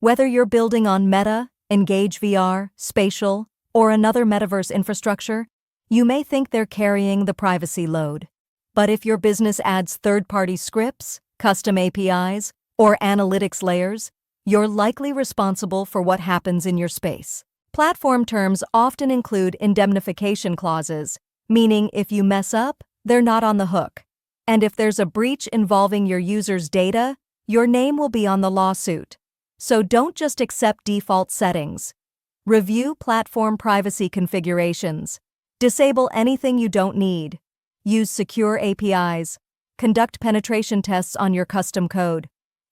Speaker 2: Whether you're building on Meta, Engage VR, Spatial, or another Metaverse infrastructure, you may think they're carrying the privacy load. But if your business adds third-party scripts, custom APIs, or analytics layers, you're likely responsible for what happens in your space. Platform terms often include indemnification clauses, meaning if you mess up, they're not on the hook. And if there's a breach involving your users' data, your name will be on the lawsuit. So don't just accept default settings. Review platform privacy configurations. Disable anything you don't need. Use secure APIs. Conduct penetration tests on your custom code.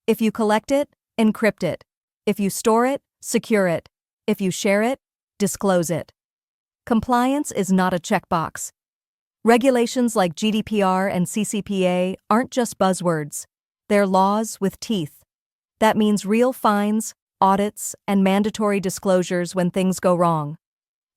Speaker 2: If you collect it, encrypt it. If you store it, secure it. If you share it, disclose it. Compliance is not a checkbox. Regulations like GDPR and CCPA aren't just buzzwords. They're laws with teeth. That means real fines, audits, and mandatory disclosures when things go wrong.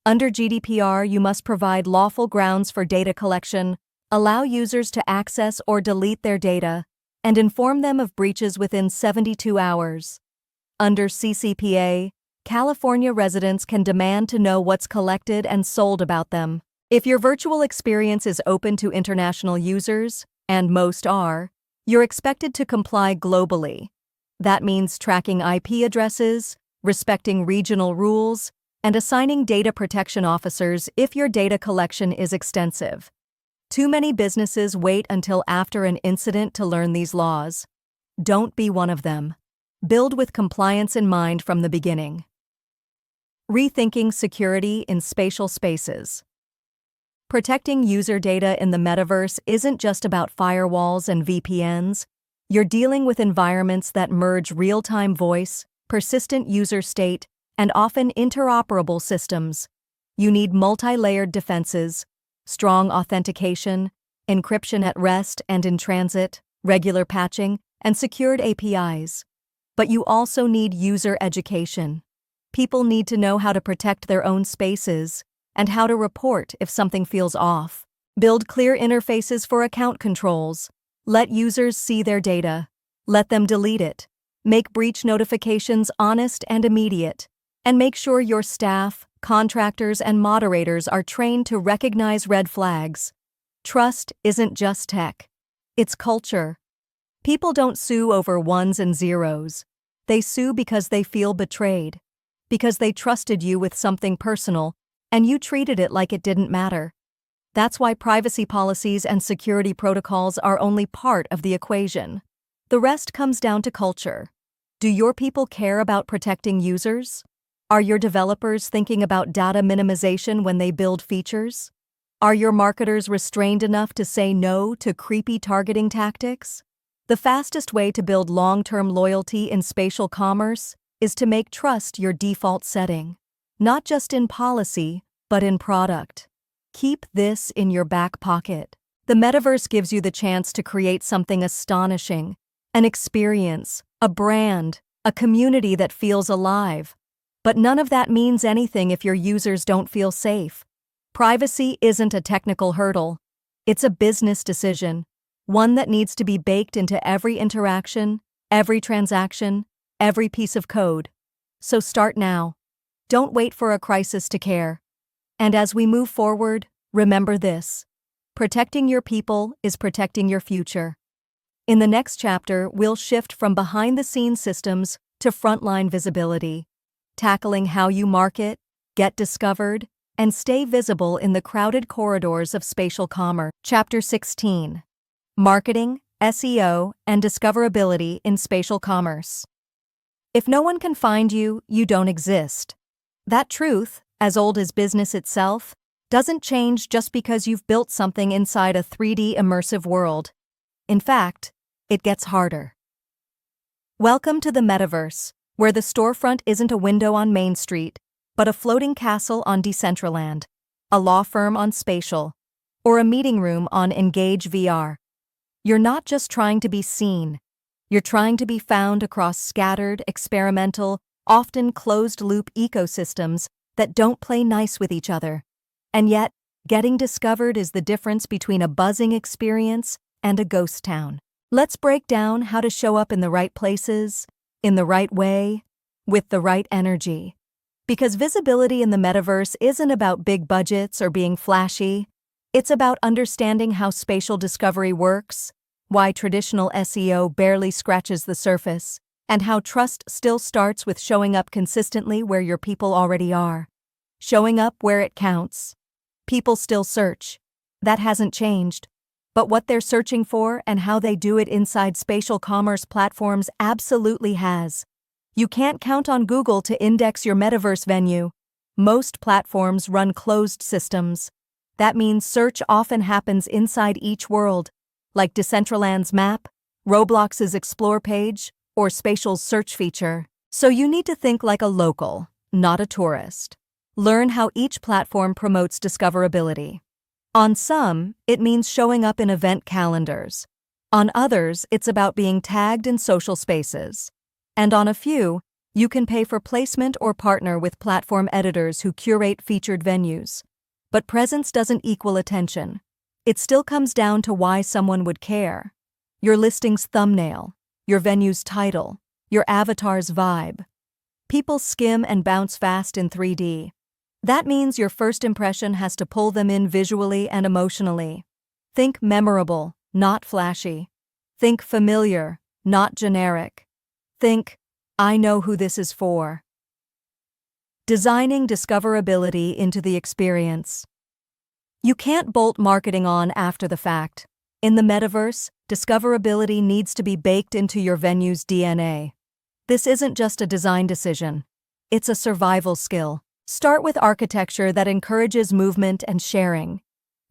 Speaker 2: Under GDPR, you must provide lawful grounds for data collection, allow users to access or delete their data, and inform them of breaches within 72 hours. Under CCPA, California residents can demand to know what's collected and sold about them. If your virtual experience is open to international users, and most are, you're expected to comply globally. That means tracking IP addresses, respecting regional rules, and assigning data protection officers if your data collection is extensive. Too many businesses wait until after an incident to learn these laws. Don't be one of them. Build with compliance in mind from the beginning. Rethinking security in spatial spaces. Protecting user data in the metaverse isn't just about firewalls and VPNs. You're dealing with environments that merge real-time voice, persistent user state, and often interoperable systems. You need multi-layered defenses, strong authentication, encryption at rest and in transit, regular patching, and secured APIs. But you also need user education. People need to know how to protect their own spaces and how to report if something feels off. Build clear interfaces for account controls. Let users see their data. Let them delete it. Make breach notifications honest and immediate. And make sure your staff, contractors, and moderators are trained to recognize red flags. Trust isn't just tech. It's culture. People don't sue over ones and zeros. They sue because they feel betrayed. Because they trusted you with something personal, and you treated it like it didn't matter. That's why privacy policies and security protocols are only part of the equation. The rest comes down to culture. Do your people care about protecting users? Are your developers thinking about data minimization when they build features? Are your marketers restrained enough to say no to creepy targeting tactics? The fastest way to build long-term loyalty in spatial commerce is to make trust your default setting, not just in policy, but in product. Keep this in your back pocket. The metaverse gives you the chance to create something astonishing, an experience, a brand, a community that feels alive. But none of that means anything if your users don't feel safe. Privacy isn't a technical hurdle. It's a business decision, one that needs to be baked into every interaction, every transaction, every piece of code. So start now. Don't wait for a crisis to care. And as we move forward, remember this: protecting your people is protecting your future. In the next chapter, we'll shift from behind-the-scenes systems to frontline visibility, tackling how you market, get discovered, and stay visible in the crowded corridors of spatial commerce. Chapter 16: Marketing, SEO, and Discoverability in Spatial Commerce. If no one can find you, you don't exist. That truth, as old as business itself, doesn't change just because you've built something inside a 3D immersive world. In fact, it gets harder. Welcome to the Metaverse, where the storefront isn't a window on Main Street, but a floating castle on Decentraland, a law firm on Spatial, or a meeting room on Engage VR. You're not just trying to be seen. You're trying to be found across scattered, experimental, often closed-loop ecosystems that don't play nice with each other. And yet, getting discovered is the difference between a buzzing experience and a ghost town. Let's break down how to show up in the right places, in the right way, with the right energy. Because visibility in the metaverse isn't about big budgets or being flashy. It's about understanding how spatial discovery works, why traditional SEO barely scratches the surface, and how trust still starts with showing up consistently where your people already are. Showing up where it counts. People still search. That hasn't changed. But what they're searching for and how they do it inside spatial commerce platforms absolutely has. You can't count on Google to index your metaverse venue. Most platforms run closed systems. That means search often happens inside each world, like Decentraland's map, Roblox's explore page, or Spatial's search feature. So you need to think like a local, not a tourist. Learn how each platform promotes discoverability. On some, it means showing up in event calendars. On others, it's about being tagged in social spaces. And on a few, you can pay for placement or partner with platform editors who curate featured venues. But presence doesn't equal attention. It still comes down to why someone would care. Your listing's thumbnail, your venue's title, your avatar's vibe. People skim and bounce fast in 3D. That means your first impression has to pull them in visually and emotionally. Think memorable, not flashy. Think familiar, not generic. Think, I know who this is for. Designing discoverability into the experience. You can't bolt marketing on after the fact. In the metaverse, discoverability needs to be baked into your venue's DNA. This isn't just a design decision. It's a survival skill. Start with architecture that encourages movement and sharing.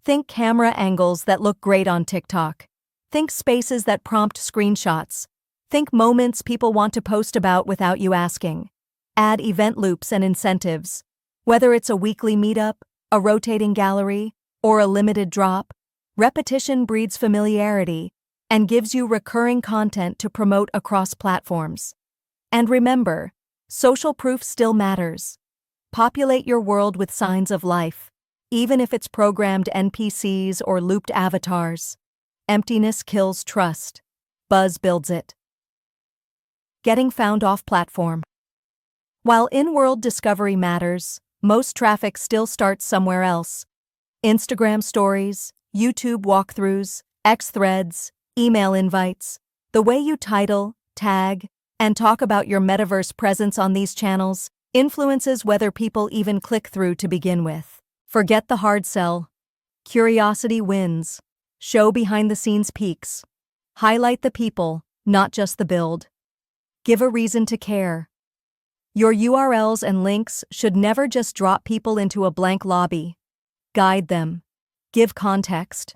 Speaker 2: Think camera angles that look great on TikTok. Think spaces that prompt screenshots. Think moments people want to post about without you asking. Add event loops and incentives. Whether it's a weekly meetup, a rotating gallery, or a limited drop, repetition breeds familiarity and gives you recurring content to promote across platforms. And remember, social proof still matters. Populate your world with signs of life, even if it's programmed NPCs or looped avatars. Emptiness kills trust. Buzz builds it. Getting found off-platform. While in-world discovery matters, most traffic still starts somewhere else. Instagram stories, YouTube walkthroughs, X threads, email invites. The way you title, tag, and talk about your metaverse presence on these channels influences whether people even click through to begin with. Forget the hard sell. Curiosity wins. Show behind-the-scenes peaks. Highlight the people, not just the build. Give a reason to care. Your URLs and links should never just drop people into a blank lobby. Guide them. Give context.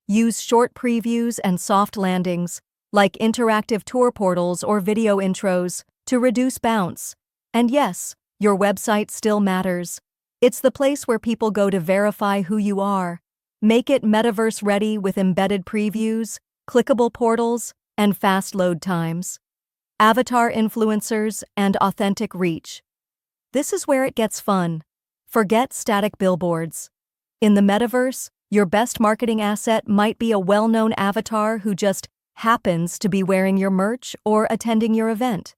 Speaker 2: Use short previews and soft landings, like interactive tour portals or video intros, to reduce bounce. And yes, your website still matters. It's the place where people go to verify who you are. Make it metaverse ready with embedded previews, clickable portals, and fast load times. Avatar influencers and authentic reach. This is where it gets fun. Forget static billboards. In the metaverse, your best marketing asset might be a well-known avatar who just happens to be wearing your merch or attending your event.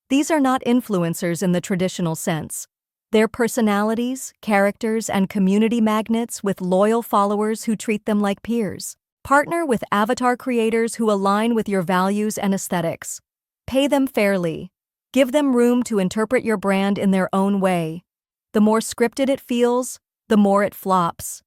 Speaker 2: These are not influencers in the traditional sense. They're personalities, characters, and community magnets with loyal followers who treat them like peers. Partner with avatar creators who align with your values and aesthetics. Pay them fairly. Give them room to interpret your brand in their own way. The more scripted it feels, the more it flops.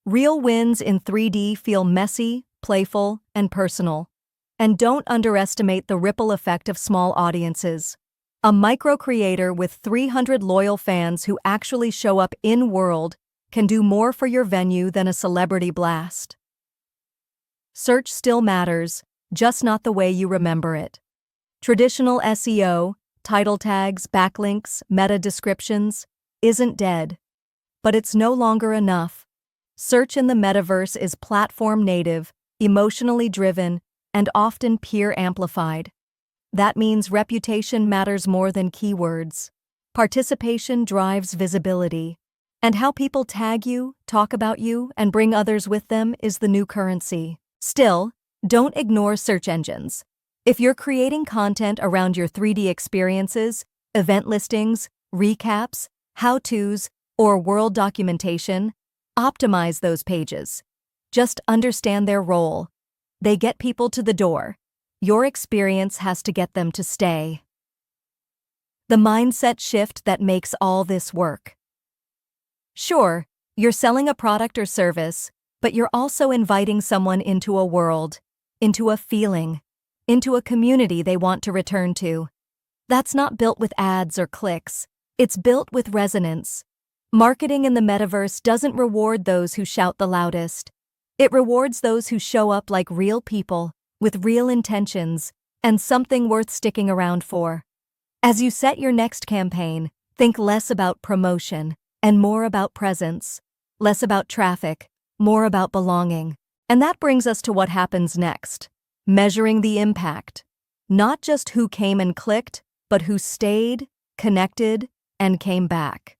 Speaker 2: Real wins in 3D feel messy, playful, and personal. And don't underestimate the ripple effect of small audiences. A micro-creator with 300 loyal fans who actually show up in-world can do more for your venue than a celebrity blast. Search still matters, just not the way you remember it. Traditional SEO, title tags, backlinks, meta descriptions, isn't dead. But it's no longer enough. Search in the metaverse is platform-native, emotionally driven, and often peer-amplified. That means reputation matters more than keywords. Participation drives visibility. And how people tag you, talk about you, and bring others with them is the new currency. Still, don't ignore search engines. If you're creating content around your 3D experiences, event listings, recaps, how-tos, or world documentation, optimize those pages. Just understand their role. They get people to the door. Your experience has to get them to stay. The mindset shift that makes all this work. Sure, you're selling a product or service, but you're also inviting someone into a world, into a feeling, into a community they want to return to. That's not built with ads or clicks. It's built with resonance. Marketing in the metaverse doesn't reward those who shout the loudest. It rewards those who show up like real people, with real intentions, and something worth sticking around for. As you set your next campaign, think less about promotion and more about presence, less about traffic, more about belonging. And that brings us to what happens next. Measuring the impact. Not just who came and clicked, but who stayed, connected, and came back.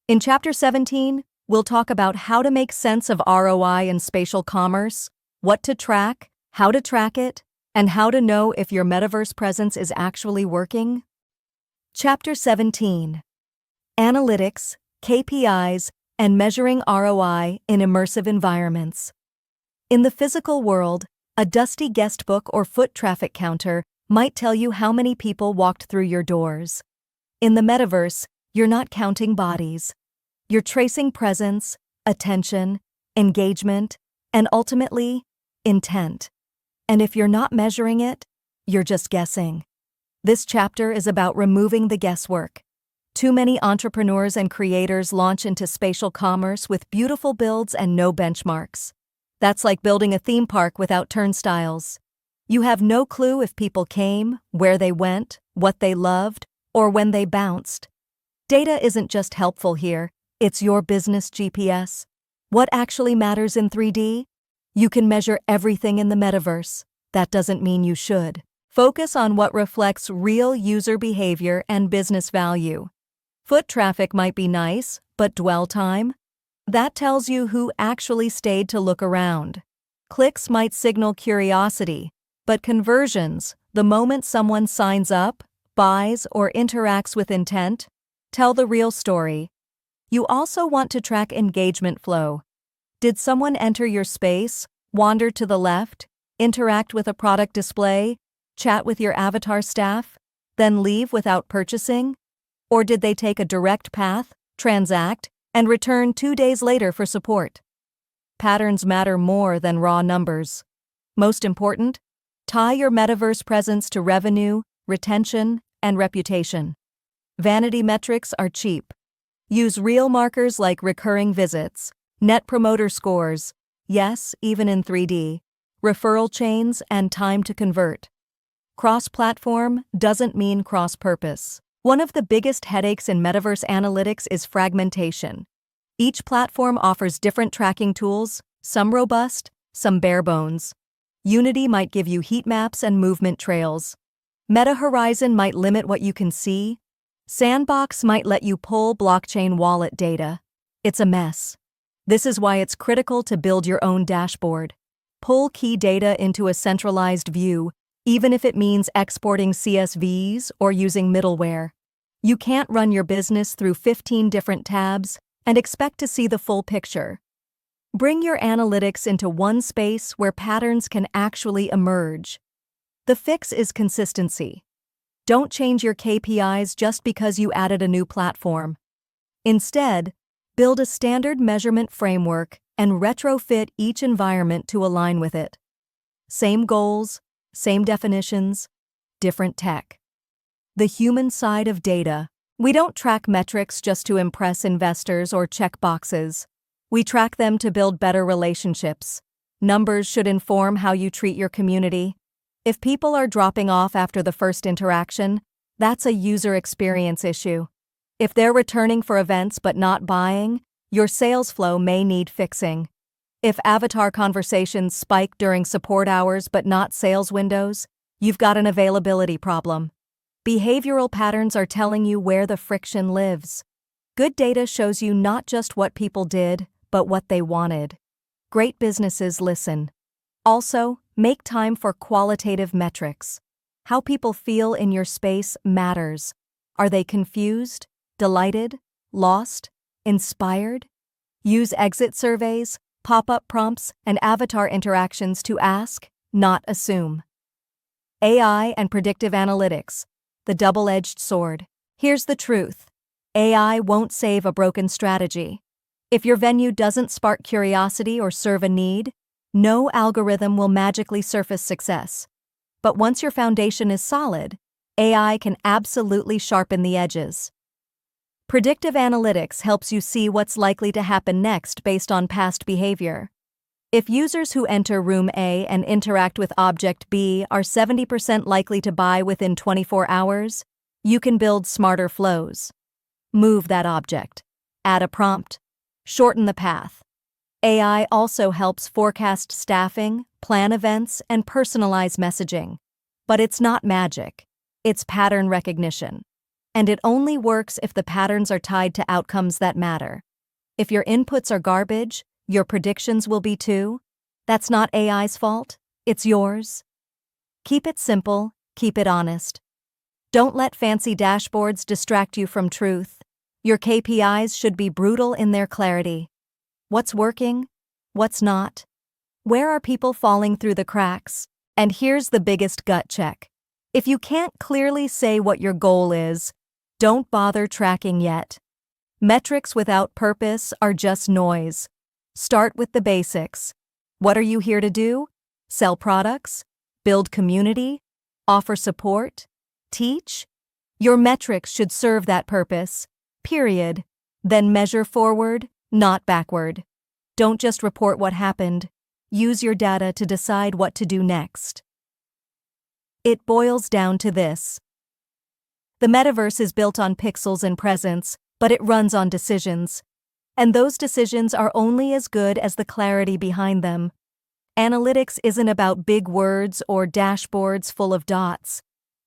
Speaker 2: In Chapter 17, we'll talk about how to make sense of ROI in spatial commerce, what to track, how to track it, and how to know if your metaverse presence is actually working. Chapter 17. Analytics, KPIs, and measuring ROI in immersive environments. In the physical world, a dusty guest book or foot traffic counter might tell you how many people walked through your doors. In the metaverse, you're not counting bodies. You're tracing presence, attention, engagement, and ultimately, intent. And if you're not measuring it, you're just guessing. This chapter is about removing the guesswork. Too many entrepreneurs and creators launch into spatial commerce with beautiful builds and no benchmarks. That's like building a theme park without turnstiles. You have no clue if people came, where they went, what they loved, or when they bounced. Data isn't just helpful here, it's your business GPS. What actually matters in 3D? You can measure everything in the metaverse. That doesn't mean you should. Focus on what reflects real user behavior and business value. Foot traffic might be nice, but dwell time? That tells you who actually stayed to look around. Clicks might signal curiosity, but conversions, the moment someone signs up, buys, or interacts with intent, tell the real story. You also want to track engagement flow. Did someone enter your space, wander to the left, interact with a product display, chat with your avatar staff, then leave without purchasing? Or did they take a direct path, transact, and return 2 days later for support? Patterns matter more than raw numbers. Most important, tie your metaverse presence to revenue, retention, and reputation. Vanity metrics are cheap. Use real markers like recurring visits, net promoter scores, yes, even in 3D, referral chains, and time to convert. Cross-platform doesn't mean cross-purpose. One of the biggest headaches in metaverse analytics is fragmentation. Each platform offers different tracking tools, some robust, some bare bones. Unity might give you heat maps and movement trails. Meta Horizon might limit what you can see. Sandbox might let you pull blockchain wallet data. It's a mess. This is why it's critical to build your own dashboard. Pull key data into a centralized view, even if it means exporting CSVs or using middleware. You can't run your business through 15 different tabs and expect to see the full picture. Bring your analytics into one space where patterns can actually emerge. The fix is consistency. Don't change your KPIs just because you added a new platform. Instead, build a standard measurement framework and retrofit each environment to align with it. Same goals, same definitions, different tech. The human side of data. We don't track metrics just to impress investors or check boxes. We track them to build better relationships. Numbers should inform how you treat your community. If people are dropping off after the first interaction, that's a user experience issue. If they're returning for events but not buying, your sales flow may need fixing. If avatar conversations spike during support hours but not sales windows, you've got an availability problem. Behavioral patterns are telling you where the friction lives. Good data shows you not just what people did, but what they wanted. Great businesses listen. Also, make time for qualitative metrics. How people feel in your space matters. Are they confused, delighted, lost, inspired? Use exit surveys, pop-up prompts, and avatar interactions to ask, not assume. AI and predictive analytics, the double-edged sword. Here's the truth. AI won't save a broken strategy. If your venue doesn't spark curiosity or serve a need, no algorithm will magically surface success. But once your foundation is solid, AI can absolutely sharpen the edges. Predictive analytics helps you see what's likely to happen next based on past behavior. If users who enter room A and interact with object B are 70% likely to buy within 24 hours, you can build smarter flows. Move that object. Add a prompt. Shorten the path. AI also helps forecast staffing, plan events, and personalize messaging. But it's not magic. It's pattern recognition. And it only works if the patterns are tied to outcomes that matter. If your inputs are garbage, your predictions will be too. That's not AI's fault, it's yours. Keep it simple, keep it honest. Don't let fancy dashboards distract you from truth. Your KPIs should be brutal in their clarity. What's working? What's not? Where are people falling through the cracks? And here's the biggest gut check. If you can't clearly say what your goal is, don't bother tracking yet. Metrics without purpose are just noise. Start with the basics. What are you here to do? Sell products? Build community? Offer support? Teach? Your metrics should serve that purpose. Period. Then measure forward, not backward. Don't just report what happened. Use your data to decide what to do next. It boils down to this. The metaverse is built on pixels and presence, but it runs on decisions. And those decisions are only as good as the clarity behind them. Analytics isn't about big words or dashboards full of dots.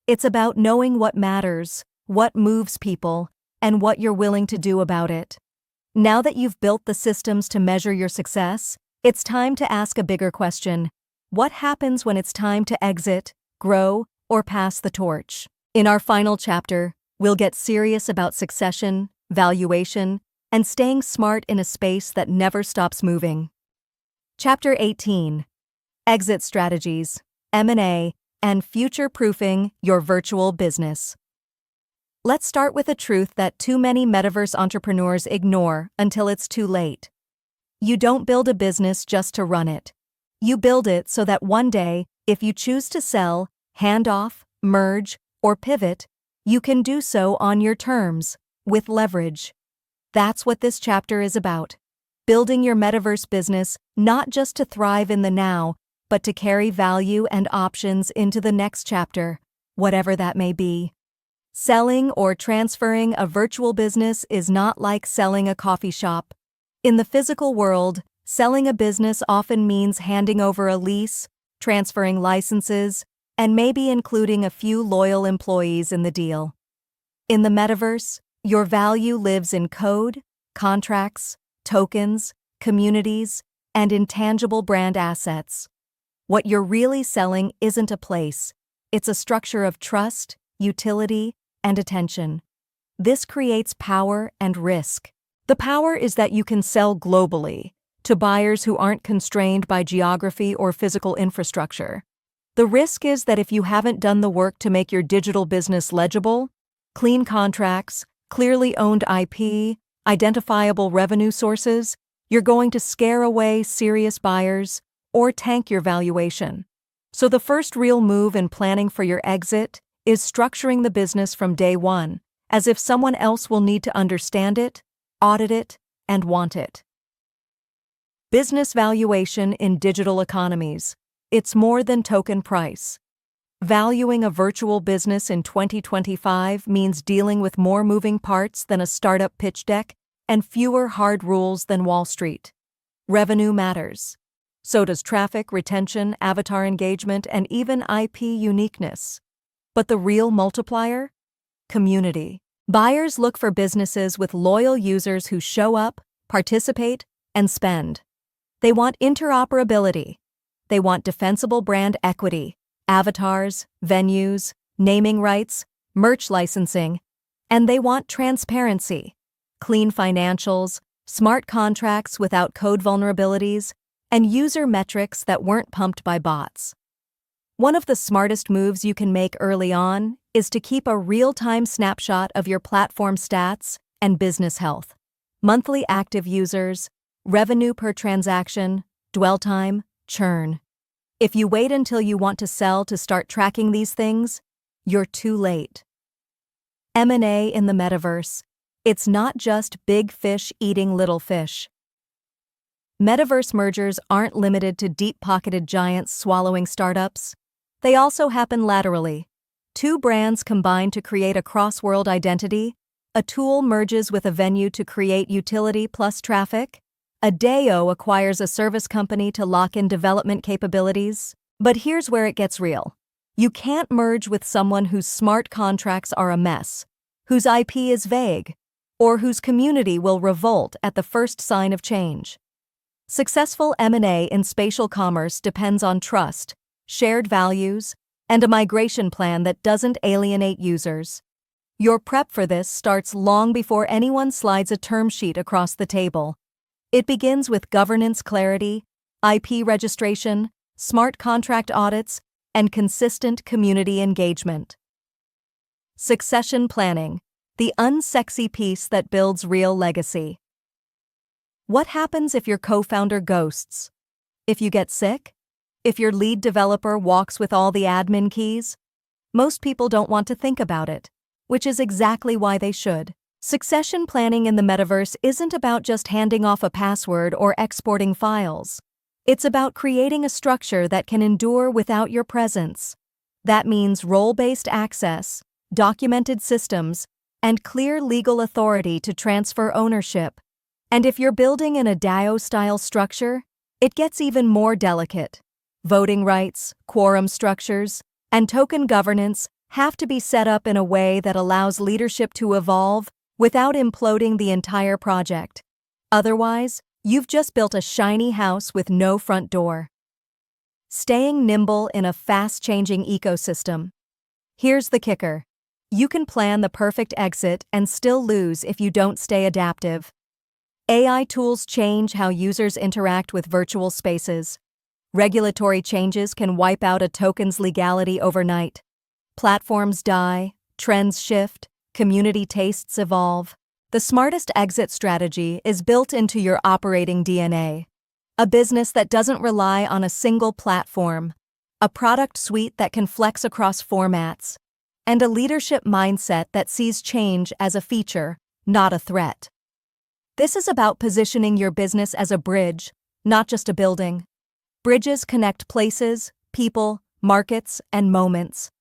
Speaker 2: It's about knowing what matters, what moves people, and what you're willing to do about it. Now that you've built the systems to measure your success, it's time to ask a bigger question. What happens when it's time to exit, grow, or pass the torch? In our final chapter, we'll get serious about succession, valuation, and staying smart in a space that never stops moving. Chapter 18. Exit Strategies, M&A, and Future-Proofing Your Virtual Business. Let's start with a truth that too many metaverse entrepreneurs ignore until it's too late. You don't build a business just to run it. You build it so that one day, if you choose to sell, hand off, merge, or pivot, you can do so on your terms, with leverage. That's what this chapter is about. Building your metaverse business not just to thrive in the now, but to carry value and options into the next chapter, whatever that may be. Selling or transferring a virtual business is not like selling a coffee shop. In the physical world, selling a business often means handing over a lease, transferring licenses, and maybe including a few loyal employees in the deal. In the metaverse, your value lives in code, contracts, tokens, communities, and intangible brand assets. What you're really selling isn't a place, it's a structure of trust, utility, and attention. This creates power and risk. The power is that you can sell globally, to buyers who aren't constrained by geography or physical infrastructure. The risk is that if you haven't done the work to make your digital business legible, clean contracts, clearly owned IP, identifiable revenue sources, you're going to scare away serious buyers or tank your valuation. So the first real move in planning for your exit is structuring the business from day one, as if someone else will need to understand it, audit it, and want it. Business valuation in digital economies. It's more than token price. Valuing a virtual business in 2025 means dealing with more moving parts than a startup pitch deck and fewer hard rules than Wall Street. Revenue matters. So does traffic, retention, avatar engagement, and even IP uniqueness. But the real multiplier? Community. Buyers look for businesses with loyal users who show up, participate, and spend. They want interoperability. They want defensible brand equity, avatars, venues, naming rights, merch licensing, and they want transparency, clean financials, smart contracts without code vulnerabilities, and user metrics that weren't pumped by bots. One of the smartest moves you can make early on is to keep a real-time snapshot of your platform stats and business health. Monthly active users, revenue per transaction, dwell time, churn. If you wait until you want to sell to start tracking these things, you're too late. M&A in the metaverse. It's not just big fish eating little fish. Metaverse mergers aren't limited to deep-pocketed giants swallowing startups. They also happen laterally. Two brands combine to create a cross-world identity. A tool merges with a venue to create utility plus traffic. A DAO acquires a service company to lock in development capabilities. But here's where it gets real. You can't merge with someone whose smart contracts are a mess, whose IP is vague, or whose community will revolt at the first sign of change. Successful M&A in spatial commerce depends on trust, shared values, and a migration plan that doesn't alienate users. Your prep for this starts long before anyone slides a term sheet across the table. It begins with governance clarity, IP registration, smart contract audits, and consistent community engagement. Succession planning, the unsexy piece that builds real legacy. What happens if your co-founder ghosts? If you get sick? If your lead developer walks with all the admin keys? Most people don't want to think about it, which is exactly why they should. Succession planning in the metaverse isn't about just handing off a password or exporting files. It's about creating a structure that can endure without your presence. That means role-based access, documented systems, and clear legal authority to transfer ownership. And if you're building in a DAO-style structure, it gets even more delicate. Voting rights, quorum structures, and token governance have to be set up in a way that allows leadership to evolve without imploding the entire project. Otherwise, you've just built a shiny house with no front door. Staying nimble in a fast-changing ecosystem. Here's the kicker. You can plan the perfect exit and still lose if you don't stay adaptive. AI tools change how users interact with virtual spaces. Regulatory changes can wipe out a token's legality overnight. Platforms die, trends shift, community tastes evolve. The smartest exit strategy is built into your operating DNA. A business that doesn't rely on a single platform, a product suite that can flex across formats, and a leadership mindset that sees change as a feature, not a threat. This is about positioning your business as a bridge, not just a building. Bridges connect places, people, markets, and moments.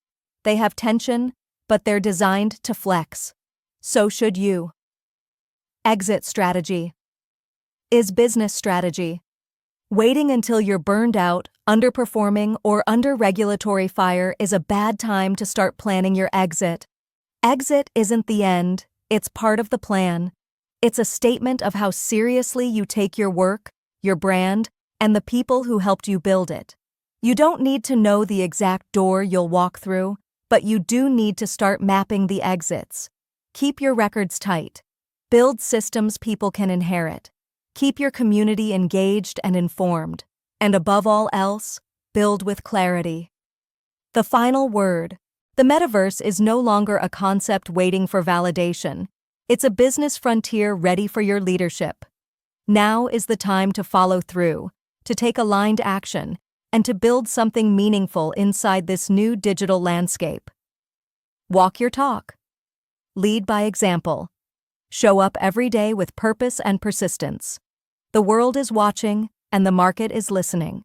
Speaker 2: They have tension, but they're designed to flex. So should you. Exit strategy. Is business strategy. Waiting until you're burned out, underperforming, or under regulatory fire is a bad time to start planning your exit. Exit isn't the end, it's part of the plan. It's a statement of how seriously you take your work, your brand, and the people who helped you build it. You don't need to know the exact door you'll walk through, but you do need to start mapping the exits. Keep your records tight. Build systems people can inherit. Keep your community engaged and informed. And above all else, build with clarity. The final word. The metaverse is no longer a concept waiting for validation. It's a business frontier ready for your leadership. Now is the time to follow through, to take aligned action, and to build something meaningful inside this new digital landscape. Walk your talk. Lead by example. Show up every day with purpose and persistence. The world is watching, and the market is listening.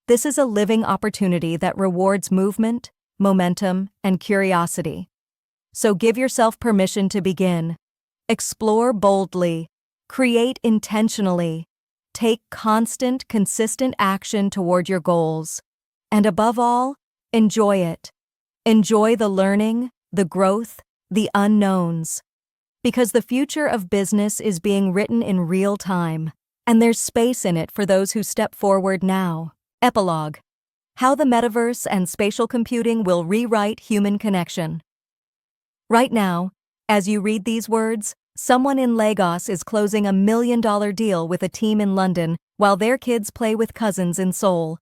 Speaker 2: This is a living opportunity that rewards movement, momentum, and curiosity. So give yourself permission to begin. Explore boldly. Create intentionally. Take constant, consistent action toward your goals. And above all, enjoy it. Enjoy the learning, the growth, the unknowns. Because the future of business is being written in real time, and there's space in it for those who step forward now. Epilogue. How the metaverse and spatial computing will rewrite human connection. Right now, as you read these words, someone in Lagos is closing $1 million deal with a team in London while their kids play with cousins in Seoul.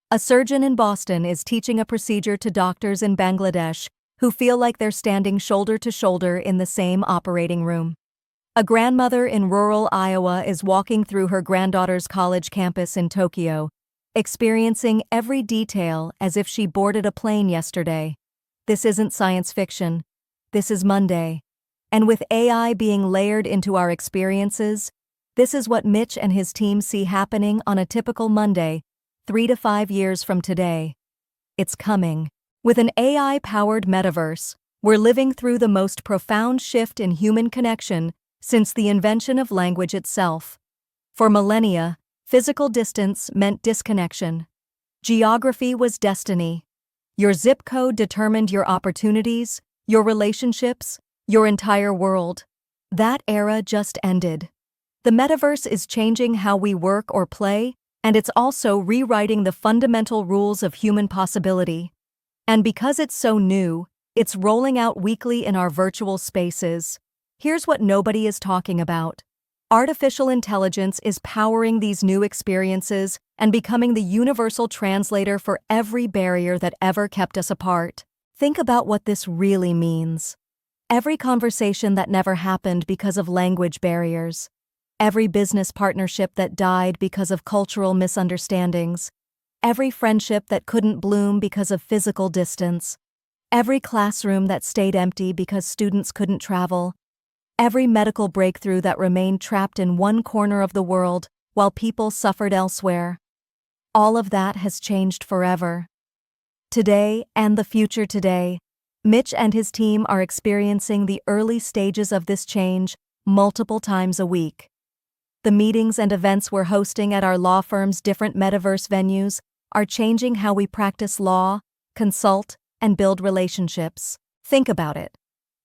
Speaker 2: A surgeon in Boston is teaching a procedure to doctors in Bangladesh who feel like they're standing shoulder to shoulder in the same operating room. A grandmother in rural Iowa is walking through her granddaughter's college campus in Tokyo, experiencing every detail as if she boarded a plane yesterday. This isn't science fiction. This is Monday. And with AI being layered into our experiences, this is what Mitch and his team see happening on a typical Monday, 3 to 5 years from today. It's coming. With an AI-powered metaverse, we're living through the most profound shift in human connection since the invention of language itself. For millennia, physical distance meant disconnection. Geography was destiny. Your zip code determined your opportunities, your relationships, your entire world. That era just ended. The metaverse is changing how we work or play, and it's also rewriting the fundamental rules of human possibility. And because it's so new, it's rolling out weekly in our virtual spaces. Here's what nobody is talking about. Artificial intelligence is powering these new experiences and becoming the universal translator for every barrier that ever kept us apart. Think about what this really means. Every conversation that never happened because of language barriers. Every business partnership that died because of cultural misunderstandings. Every friendship that couldn't bloom because of physical distance. Every classroom that stayed empty because students couldn't travel. Every medical breakthrough that remained trapped in one corner of the world while people suffered elsewhere. All of that has changed forever. Today, and the future today, Mitch and his team are experiencing the early stages of this change multiple times a week. The meetings and events we're hosting at our law firm's different metaverse venues are changing how we practice law, consult, and build relationships. Think about it.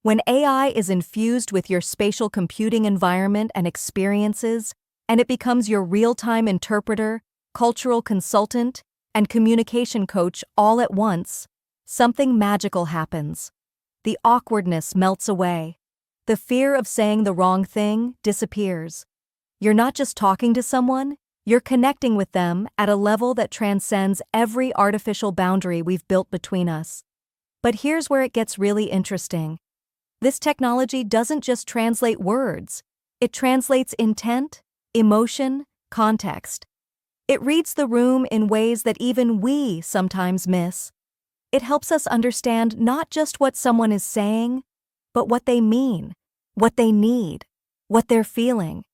Speaker 2: When AI is infused with your spatial computing environment and experiences, and it becomes your real-time interpreter, cultural consultant, and communication coach all at once, something magical happens. The awkwardness melts away. The fear of saying the wrong thing disappears. You're not just talking to someone, you're connecting with them at a level that transcends every artificial boundary we've built between us. But here's where it gets really interesting. This technology doesn't just translate words. It translates intent, emotion, context. It reads the room in ways that even we sometimes miss. It helps us understand not just what someone is saying, but what they mean, what they need, what they're feeling.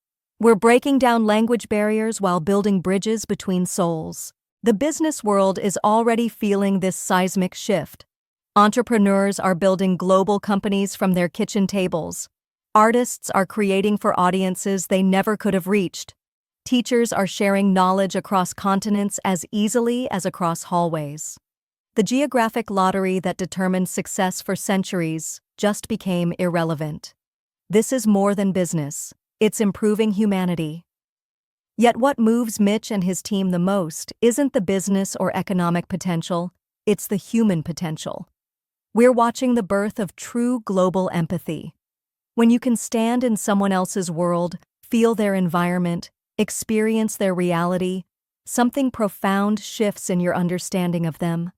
Speaker 2: We're breaking down language barriers while building bridges between souls. The business world is already feeling this seismic shift. Entrepreneurs are building global companies from their kitchen tables. Artists are creating for audiences they never could have reached. Teachers are sharing knowledge across continents as easily as across hallways. The geographic lottery that determined success for centuries just became irrelevant. This is more than business. It's improving humanity. Yet what moves Mitch and his team the most isn't the business or economic potential, it's the human potential. We're watching the birth of true global empathy. When you can stand in someone else's world, feel their environment, experience their reality, something profound shifts in your understanding of them.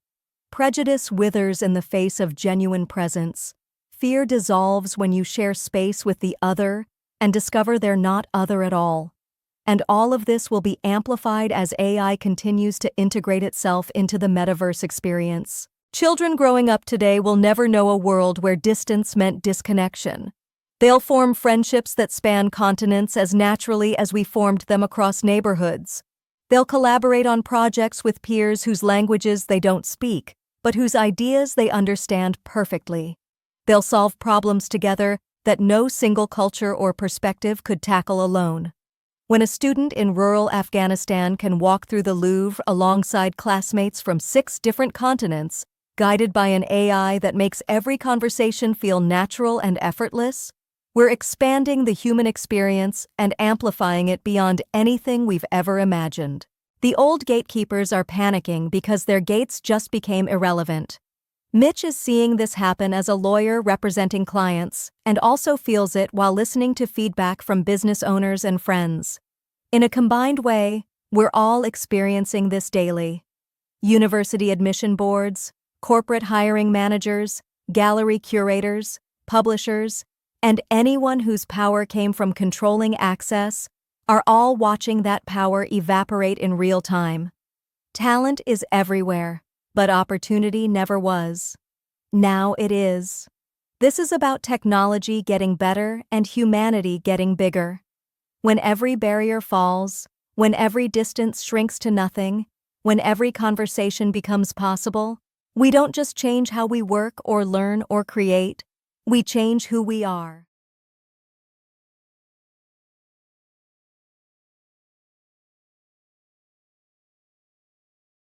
Speaker 2: Prejudice withers in the face of genuine presence. Fear dissolves when you share space with the other and discover they're not other at all. And all of this will be amplified as AI continues to integrate itself into the metaverse experience. Children growing up today will never know a world where distance meant disconnection. They'll form friendships that span continents as naturally as we formed them across neighborhoods. They'll collaborate on projects with peers whose languages they don't speak, but whose ideas they understand perfectly. They'll solve problems together that no single culture or perspective could tackle alone. When a student in rural Afghanistan can walk through the Louvre alongside classmates from 6 different continents, guided by an AI that makes every conversation feel natural and effortless, we're expanding the human experience and amplifying it beyond anything we've ever imagined. The old gatekeepers are panicking because their gates just became irrelevant. Mitch is seeing this happen as a lawyer representing clients and also feels it while listening to feedback from business owners and friends. In a combined way, we're all experiencing this daily. University admission boards, corporate hiring managers, gallery curators, publishers, and anyone whose power came from controlling access are all watching that power evaporate in real time. Talent is everywhere, but opportunity never was. Now it is. This is about technology getting better and humanity getting bigger. When every barrier falls, when every distance shrinks to nothing, when every conversation becomes possible, we don't just change how we work or learn or create, we change who we are.